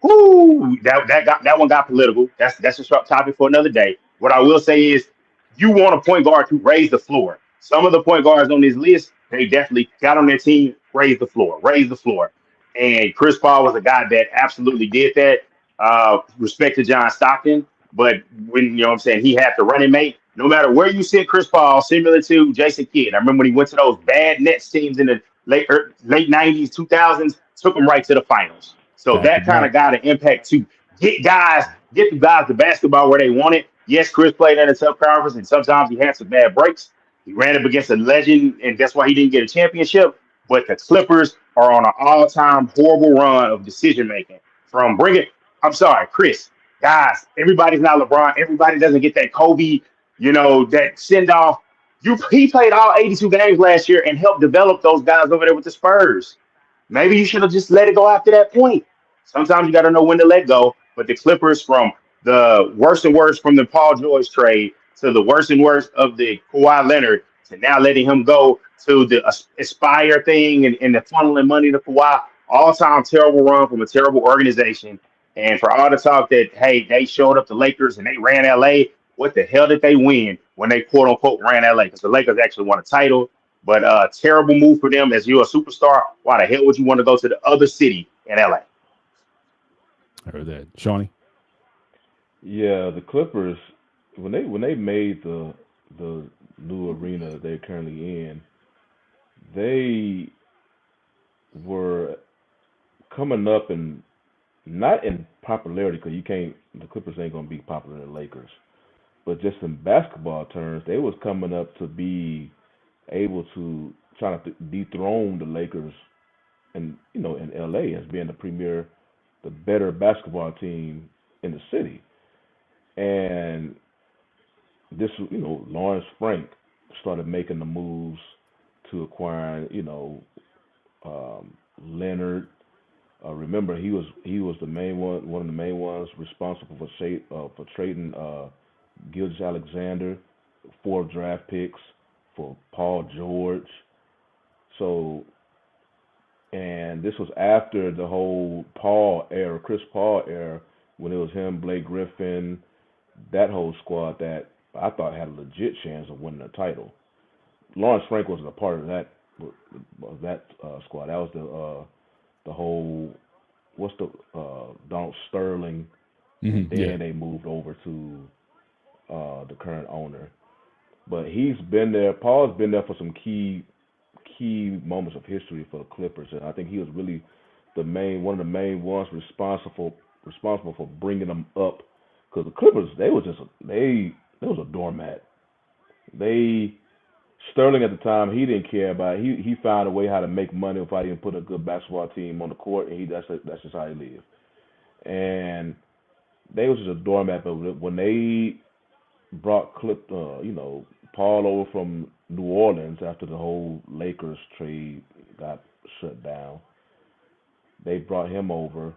That one got political. That's a short topic for another day. What I will say is, you want a point guard to raise the floor. Some of the point guards on this list, they definitely got on their team, raise the floor. And Chris Paul was a guy that absolutely did that. Respect to John Stockton, but when what I'm saying, he had the running mate. No matter where you sit Chris Paul, similar to Jason Kidd. I remember when he went to those bad Nets teams in the late 90s, 2000s, took them right to the finals. So that kind of got an impact to get the guys the basketball where they want it. Yes, Chris played in a tough conference, and sometimes he had some bad breaks. He ran up against a legend, and that's why he didn't get a championship. But the Clippers are on an all-time horrible run of decision-making. I'm sorry, Chris. Guys, everybody's not LeBron. Everybody doesn't get that Kobe that send off. He played all 82 games last year and helped develop those guys over there with the Spurs. Maybe you should have just let it go after that point. Sometimes you got to know when to let go. But the Clippers, from the worst and worst from the Paul George trade to the worst and worst of the Kawhi Leonard to now letting him go to the Aspire thing and the funneling money to Kawhi, all time terrible run from a terrible organization. And for all the talk that, hey, they showed up the Lakers and they ran LA, what the hell did they win when they quote unquote ran LA? Because the Lakers actually won a title. But terrible move for them as you're a superstar. Why the hell would you want to go to the other city in LA? I heard that. Shawnee? Yeah, the Clippers when they made the new arena they're currently in, they were coming up and not in popularity because the Clippers ain't gonna be popular in the Lakers, but just in basketball terms, they was coming up to be able to try to dethrone the Lakers and in LA as being the better basketball team in the city. And this, Lawrence Frank started making the moves to acquire, Leonard. Remember, he was the main one of the main ones responsible for trading Gilgeous Alexander, 4 draft picks for Paul George. So, and this was after the whole Chris Paul era, when it was him, Blake Griffin, that whole squad that I thought had a legit chance of winning a title. Lawrence Frank wasn't a part of that squad. That was the whole Donald Sterling. Mm-hmm. Then they moved over to the current owner. But he's been there. Paul's been there for some key moments of history for the Clippers, and I think he was really one of the main ones responsible for bringing them up. Because the Clippers, they was a doormat. Sterling at the time, he didn't care about it. He found a way how to make money without even putting a good basketball team on the court, and that's just how he lived. And they was just a doormat. But when they brought Paul over from New Orleans after the whole Lakers trade got shut down, they brought him over,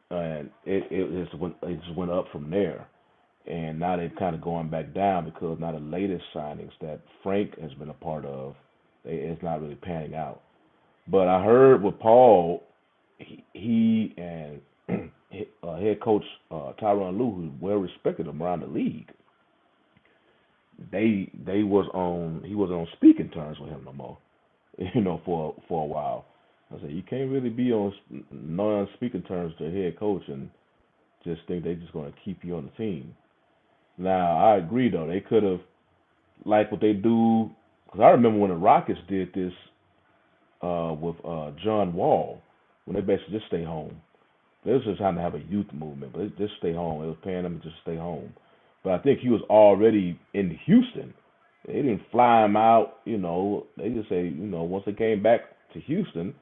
and it just went up from there. And now they're kind of going back down because now the latest signings that Frank has been a part of, it's not really panning out. But I heard with Paul, he and head coach Tyronn Lue, who's well respected around the league, he wasn't on speaking terms with him no more. For a while. I said you can't really be on non-speaking terms to a head coach and just think they're just going to keep you on the team. Now I agree though, they could have, like what they do, because I remember when the Rockets did this with John Wall, when they basically just stay home. They was just trying to have a youth movement, but just stay home. They was paying them to just stay home. But I think he was already in Houston. They didn't fly him out, They just say, once they came back to Houston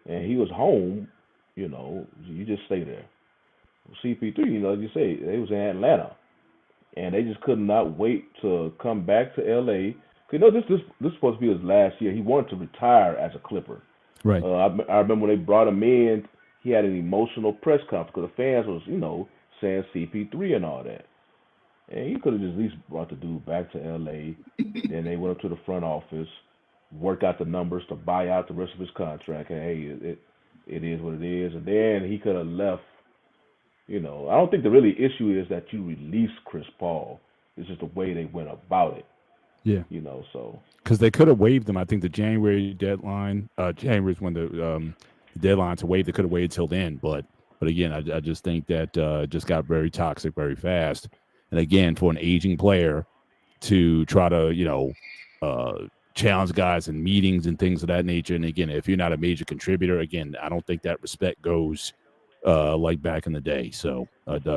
and he was home, you just stay there. CP3, like you say, they was in Atlanta, and they just could not wait to come back to LA. This is supposed to be his last year. He wanted to retire as a Clipper. Right. I remember when they brought him in, he had an emotional press conference because the fans was, saying CP3 and all that. And he could have just at least brought the dude back to LA. Then they went up to the front office, worked out the numbers to buy out the rest of his contract. And, hey, it is what it is. And then he could have left. I don't think the really issue is that you release Chris Paul. It's just the way they went about it. Yeah. So. Because they could have waived them. I think the January deadline, January is when the deadline to waive, they could have waited till then. But again, I just think that it just got very toxic very fast. And again, for an aging player to try to, challenge guys in meetings and things of that nature. And again, if you're not a major contributor, again, I don't think that respect goes like back in the day. So,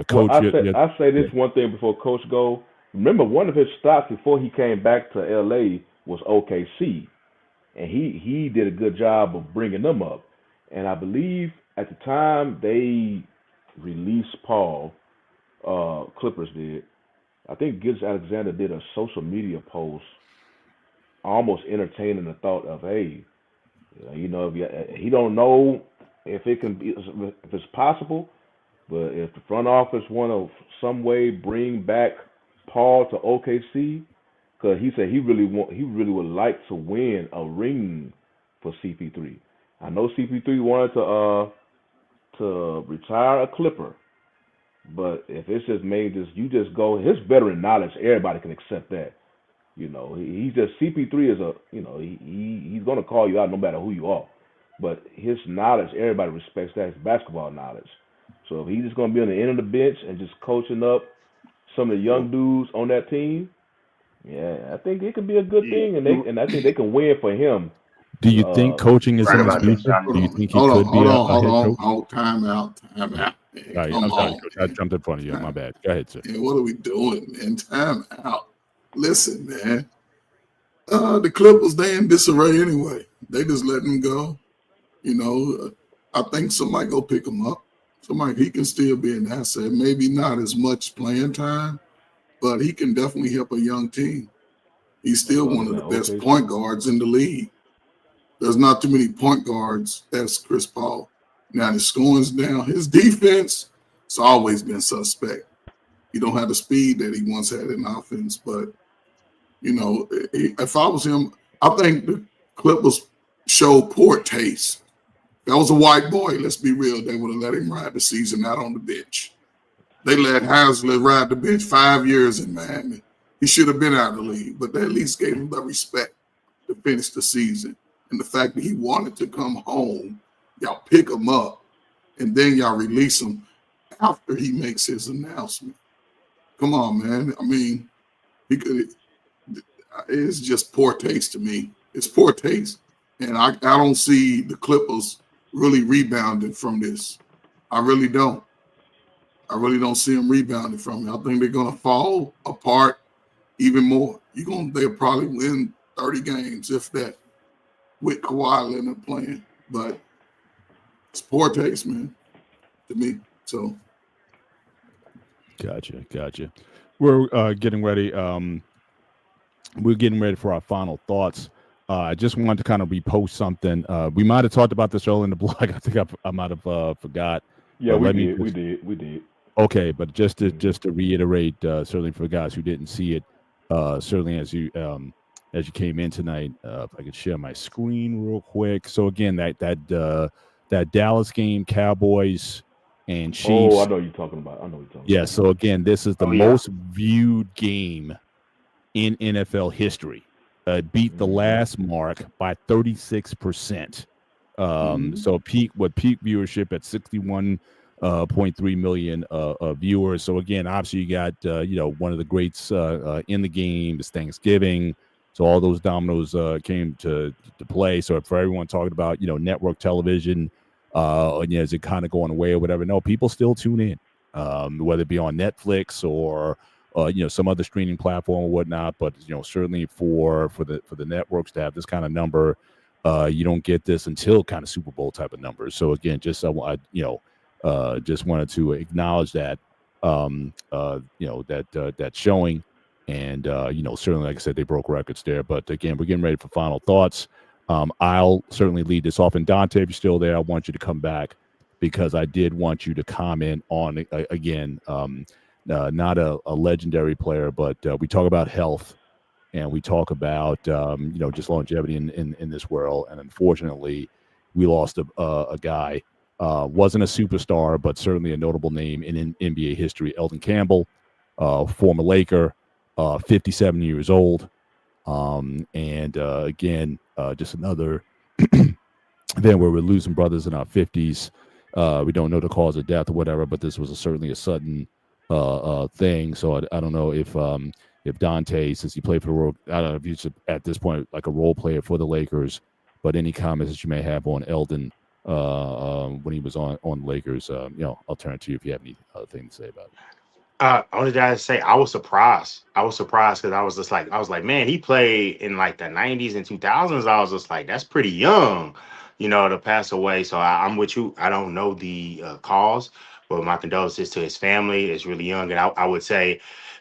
Coach, I say this one thing before Coach go. Remember, one of his stops before he came back to LA was OKC, and he did a good job of bringing them up. And I believe at the time they released Paul, Clippers did. I think Gibbs Alexander did a social media post, almost entertaining the thought of, hey, if he don't know if it can be, if it's possible, but if the front office want to some way bring back Paul to OKC, because he said he really would like to win a ring for CP3. I know CP3 wanted to retire a Clipper, but if it's just made this, you just go his veteran knowledge. Everybody can accept that. He's just CP3 is he's gonna call you out no matter who you are. But his knowledge, everybody respects that, his basketball knowledge. So if he's just gonna be on the end of the bench and just coaching up some of the young dudes on that team, yeah, I think it could be a good thing, and I think they can win for him. Do you think coaching is Right in his about that, future? Johnny. Do you think he Hold on, could be hold a on, hold head on. coach? Hold time out. Man. All right, Come I'm sorry, on. Coach. I jumped in front of you. My bad. Go ahead, sir. Man, what are we doing, man? Time out. Listen, man. The Clippers, they in disarray anyway. They just letting him go. I think somebody go pick him up. He can still be an asset. Maybe not as much playing time, but he can definitely help a young team. He's still one of the best point guards in the league. There's not too many point guards as Chris Paul. Now his scoring's down. His defense, it's always been suspect. He don't have the speed that he once had in offense, but if I was him, I think the Clippers showed poor taste. That was a white boy, let's be real. They would have let him ride the season out on the bench. They let Haslett ride the bench 5 years in Miami. He should have been out of the league, but they at least gave him the respect to finish the season. And the fact that he wanted to come home, y'all pick him up, and then y'all release him after he makes his announcement. Come on, man. I mean, it's just poor taste to me. It's poor taste. And I don't see the Clippers really rebounding from this. I really don't. I really don't see them rebounding from it. I think they're going to fall apart even more. They'll probably win 30 games, if that, with Kawhi Leonard playing. But it's poor taste, man, to me. So. Gotcha. We're getting ready. We're getting ready for our final thoughts. I just wanted to kind of repost something. We might have talked about this earlier in the blog. I think I might have forgot. Yeah, we did. Okay, but just to reiterate, certainly for guys who didn't see it, certainly as you came in tonight, if I could share my screen real quick. So again, that Dallas game, Cowboys and Chiefs. Oh, I know what you're talking about. Yeah. So again, this is the most viewed game in NFL history. Beat the last mark by 36%. So peak viewership at 61.3 million viewers. So again, obviously you got one of the greats in the game. It's Thanksgiving, so all those dominoes came to play. So for everyone talking about network television, is it kind of going away or whatever? No, people still tune in, whether it be on Netflix or some other streaming platform or whatnot. But certainly for the networks to have this kind of number, you don't get this until kind of Super Bowl type of numbers. So again, just just wanted to acknowledge that that showing, and certainly, like I said, they broke records there. But again, we're getting ready for final thoughts. I'll certainly lead this off. And Dante, if you're still there, I want you to come back because I did want you to comment on again. Not a legendary player, but we talk about health and we talk about just longevity in this world. And unfortunately, we lost a guy. Wasn't a superstar, but certainly a notable name in NBA history. Eldon Campbell, former Laker, 57 years old. Again, just another event where we're losing brothers in our 50s. We don't know the cause of death or whatever, but this was certainly a sudden thing. So I don't know if Dante, since he played for the world, I don't know if he's at this point like a role player for the Lakers, but any comments that you may have on Eldon when he was on the Lakers, I'll turn to you if you have any other thing to say about it. Only thing I say, I was surprised because I was like, man, he played in like the 90s and 2000s. I was just like, that's pretty young, to pass away. So I'm with you. I don't know the cause, but my condolences to his family. It's really young, and I would say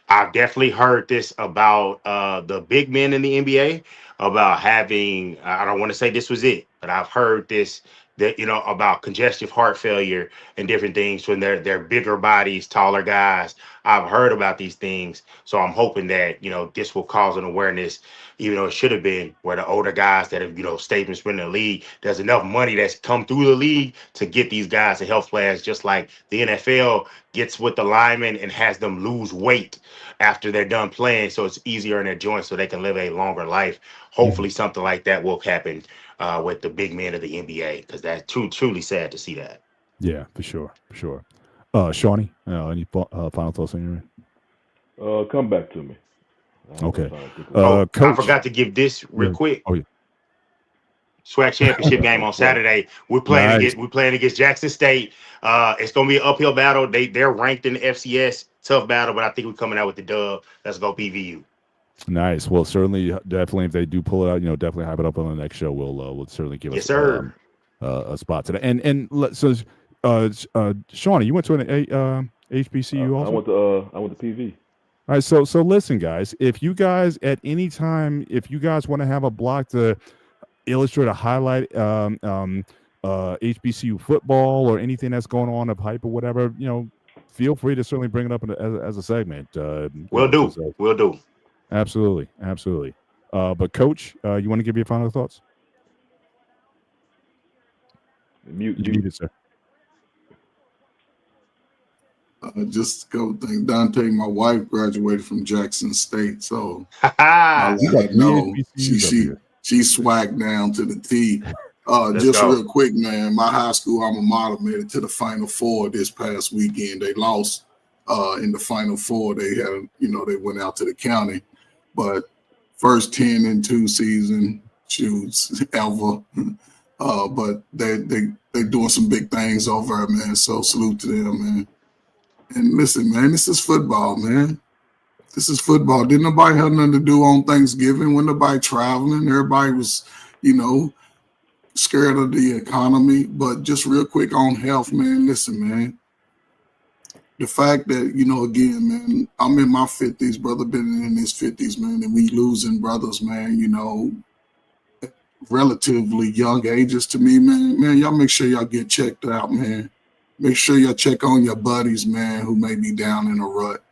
I've definitely heard this about the big men in the NBA about having. I don't want to say this was it, but I've heard this that about congestive heart failure and different things when they're bigger bodies, taller guys. I've heard about these things, so I'm hoping that this will cause an awareness. Even though it should have been where the older guys that have stayed in the league, there's enough money that's come through the league to get these guys to health flags, just like the NFL gets with the linemen and has them lose weight after they're done playing, so it's easier in their joints, so they can live a longer life. Hopefully, something like that will happen with the big men of the NBA, because that's truly sad to see that. Yeah, for sure, for sure. Shawnee, any final thoughts on your end? Come back to me. Okay. I Coach, forgot to give this real quick. Oh, yeah. SWAC championship game on Saturday. We're playing against Jackson State. It's gonna be an uphill battle. They're ranked in the FCS. Tough battle, but I think we're coming out with the dub. Let's go PVU. Nice. Well, certainly, definitely, if they do pull it out, definitely hype it up on the next show. We'll certainly give us a spot today. And so, Shawnee, you went to an HBCU also? I went to PV. All right. So listen, guys. If you guys at any time, if you guys want to have a block to illustrate or highlight HBCU football or anything that's going on of hype or whatever, feel free to certainly bring it up as a segment. We'll do. Absolutely. But Coach, you want to give your final thoughts? Mute, sir. Just go thank Dante. My wife graduated from Jackson State, so I know she swagged down to the T. Just real quick, man. My high school alma mater made it to the Final Four this past weekend. They lost in the Final Four. They had, they went out to the county, but first 10-2 season shoots ever. But they doing some big things over there, man. So salute to them, man. And listen, man, this is football, man. This is football. Didn't nobody have nothing to do on Thanksgiving when nobody traveling? Everybody was, scared of the economy. But just real quick on health, man. Listen, man. The fact that, again, man, I'm in my 50s, brother been in his 50s, man, and we losing brothers, man, relatively young ages to me, man. Man, y'all make sure y'all get checked out, man. Make sure y'all check on your buddies, man, who may be down in a rut.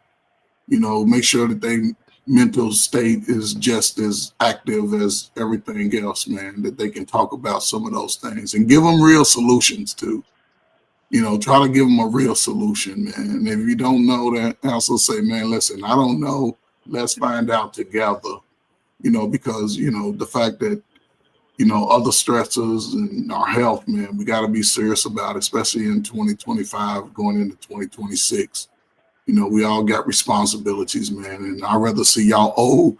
Make sure that their mental state is just as active as everything else, man, that they can talk about some of those things and give them real solutions too. Try to give them a real solution, man. And if you don't know that, also say, man, listen, I don't know. Let's find out together, because, the fact that, other stressors and our health, man, we got to be serious about it, especially in 2025 going into 2026. We all got responsibilities, man, and I'd rather see y'all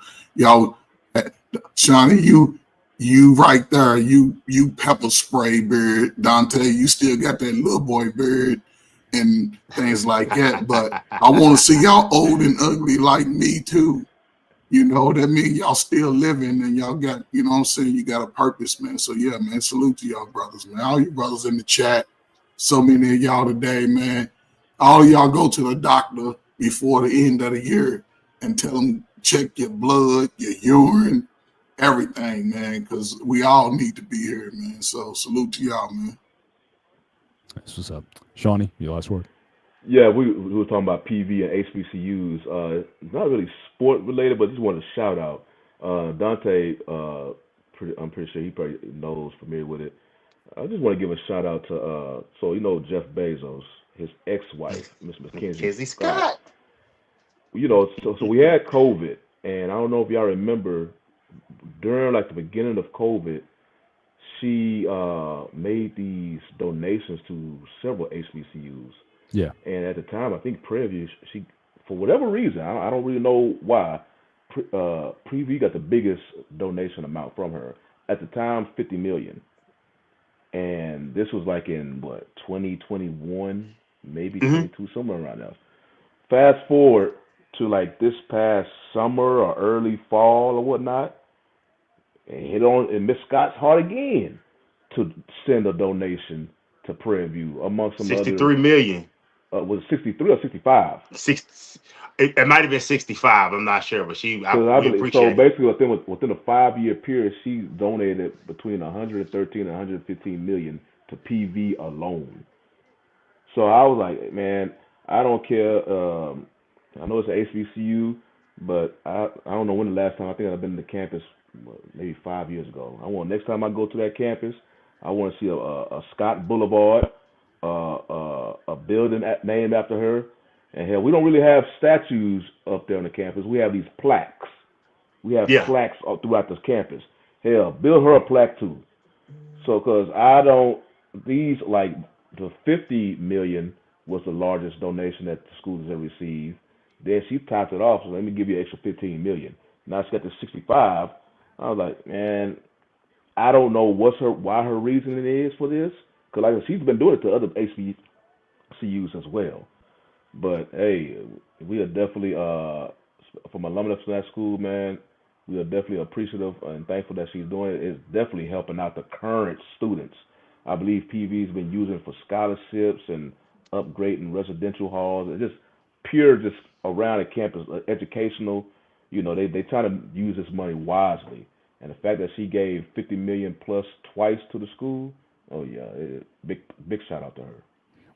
Shawnee, you right there, you pepper spray beard. Dante, you still got that little boy beard and things like that, but I want to see y'all old and ugly like me too. That means y'all still living and y'all got, what I'm saying, you got a purpose, man. So yeah, man, salute to y'all brothers, man. All you brothers in the chat, so many of y'all today, man. All y'all go to the doctor before the end of the year and tell them check your blood, your urine, everything, man, because we all need to be here, man. So salute to y'all, man. That's what's up. Shawnee, your last word. Yeah, we were talking about PV and HBCUs. It's not really sport related, but just wanted to shout out Dante. I'm pretty sure he probably knows, familiar with it. I just want to give a shout out to Jeff Bezos, his ex-wife, Miss Mackenzie Scott. So we had COVID, and I don't know if y'all remember during the beginning of COVID, she made these donations to several HBCUs. Yeah. And at the time, I think Prairie View, she, for whatever reason, I don't really know why, Prairie View got the biggest donation amount from her. At the time, $50 million. And this was in 2021, maybe 22, somewhere around there. Fast forward to this past summer or early fall or whatnot, and hit on Miss Scott's heart again to send a donation to Prairie View amongst some 63 million. was it 63 or 65? It might have been 65. I'm not sure, but I we believe so. appreciate it. Basically, within a 5-year period, she donated between 113 and 115 million to PV alone. So I was like, man, I don't care. I know it's an HBCU, but I don't know when the last time. I think I've been to campus maybe 5 years ago. Next time I go to that campus, I want to see a Scott Boulevard, a building named after her. And hell, we don't really have statues up there on the campus. We have these plaques. We have Yeah. plaques all throughout this campus. Hell, build her a plaque too. So, because the 50 million was the largest donation that the school has ever received. Then she topped it off, so let me give you an extra 15 million. Now she got to 65. I was like, man, I don't know why her reasoning is for this. Because like she's been doing it to other HBCUs as well. But hey, we are definitely from alumni from that school, man. We are definitely appreciative and thankful that she's doing it. It's definitely helping out the current students. I believe PV's been using it for scholarships and upgrading residential halls. It's just pure, just around the campus, educational. They try to use this money wisely. And the fact that she gave 50 million plus twice to the school, oh yeah, big shout out to her.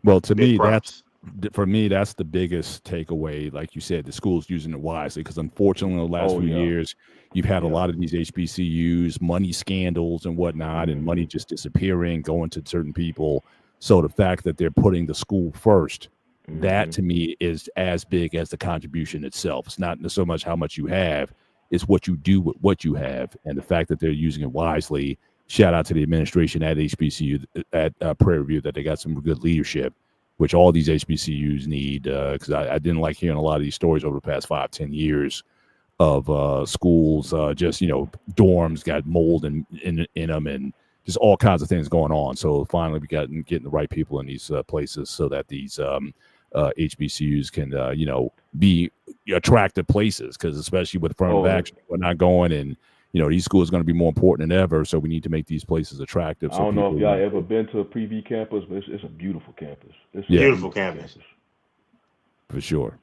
Well, to Big me, props. that's the biggest takeaway. Like you said, the school's using it wisely because unfortunately, in the last few years, you've had a lot of these HBCUs, money scandals and whatnot, and money just disappearing, going to certain people. So the fact that they're putting the school first, that to me is as big as the contribution itself. It's not so much how much you have, it's what you do with what you have. And the fact that they're using it wisely, shout out to the administration at HBCU, at Prairie View, that they got some good leadership, which all these HBCUs need, because I didn't like hearing a lot of these stories over the past 5-10 years of schools, just, dorms got mold in them and just all kinds of things going on. So finally we got getting the right people in these places so that these HBCUs can, be attractive places, because especially with affirmative action, we're not going, and these schools are going to be more important than ever. So we need to make these places attractive. I don't know if y'all ever been to a PV campus, but it's a beautiful campus. It's a beautiful campus. For sure.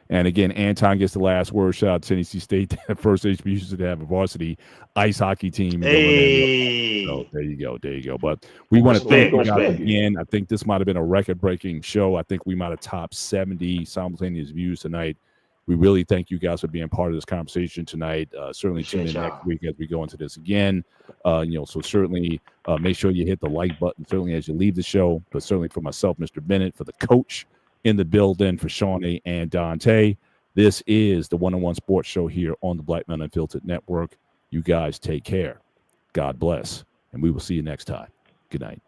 And again, Anton gets the last word. Shout out to Tennessee State, the first HBCU to have a varsity ice hockey team. Hey. So there you go. But we want to thank you guys again. I think this might have been a record-breaking show. I think we might have topped 70 simultaneous views tonight. We really thank you guys for being part of this conversation tonight. Certainly tune in next week as we go into this again. So certainly make sure you hit the like button, certainly as you leave the show, but certainly for myself, Mr. Bennett, for the coach in the building, for Shawnee and Dante. This is the One-on-One Sports Show here on the Black Men Unfiltered Network. You guys take care. God bless. And we will see you next time. Good night.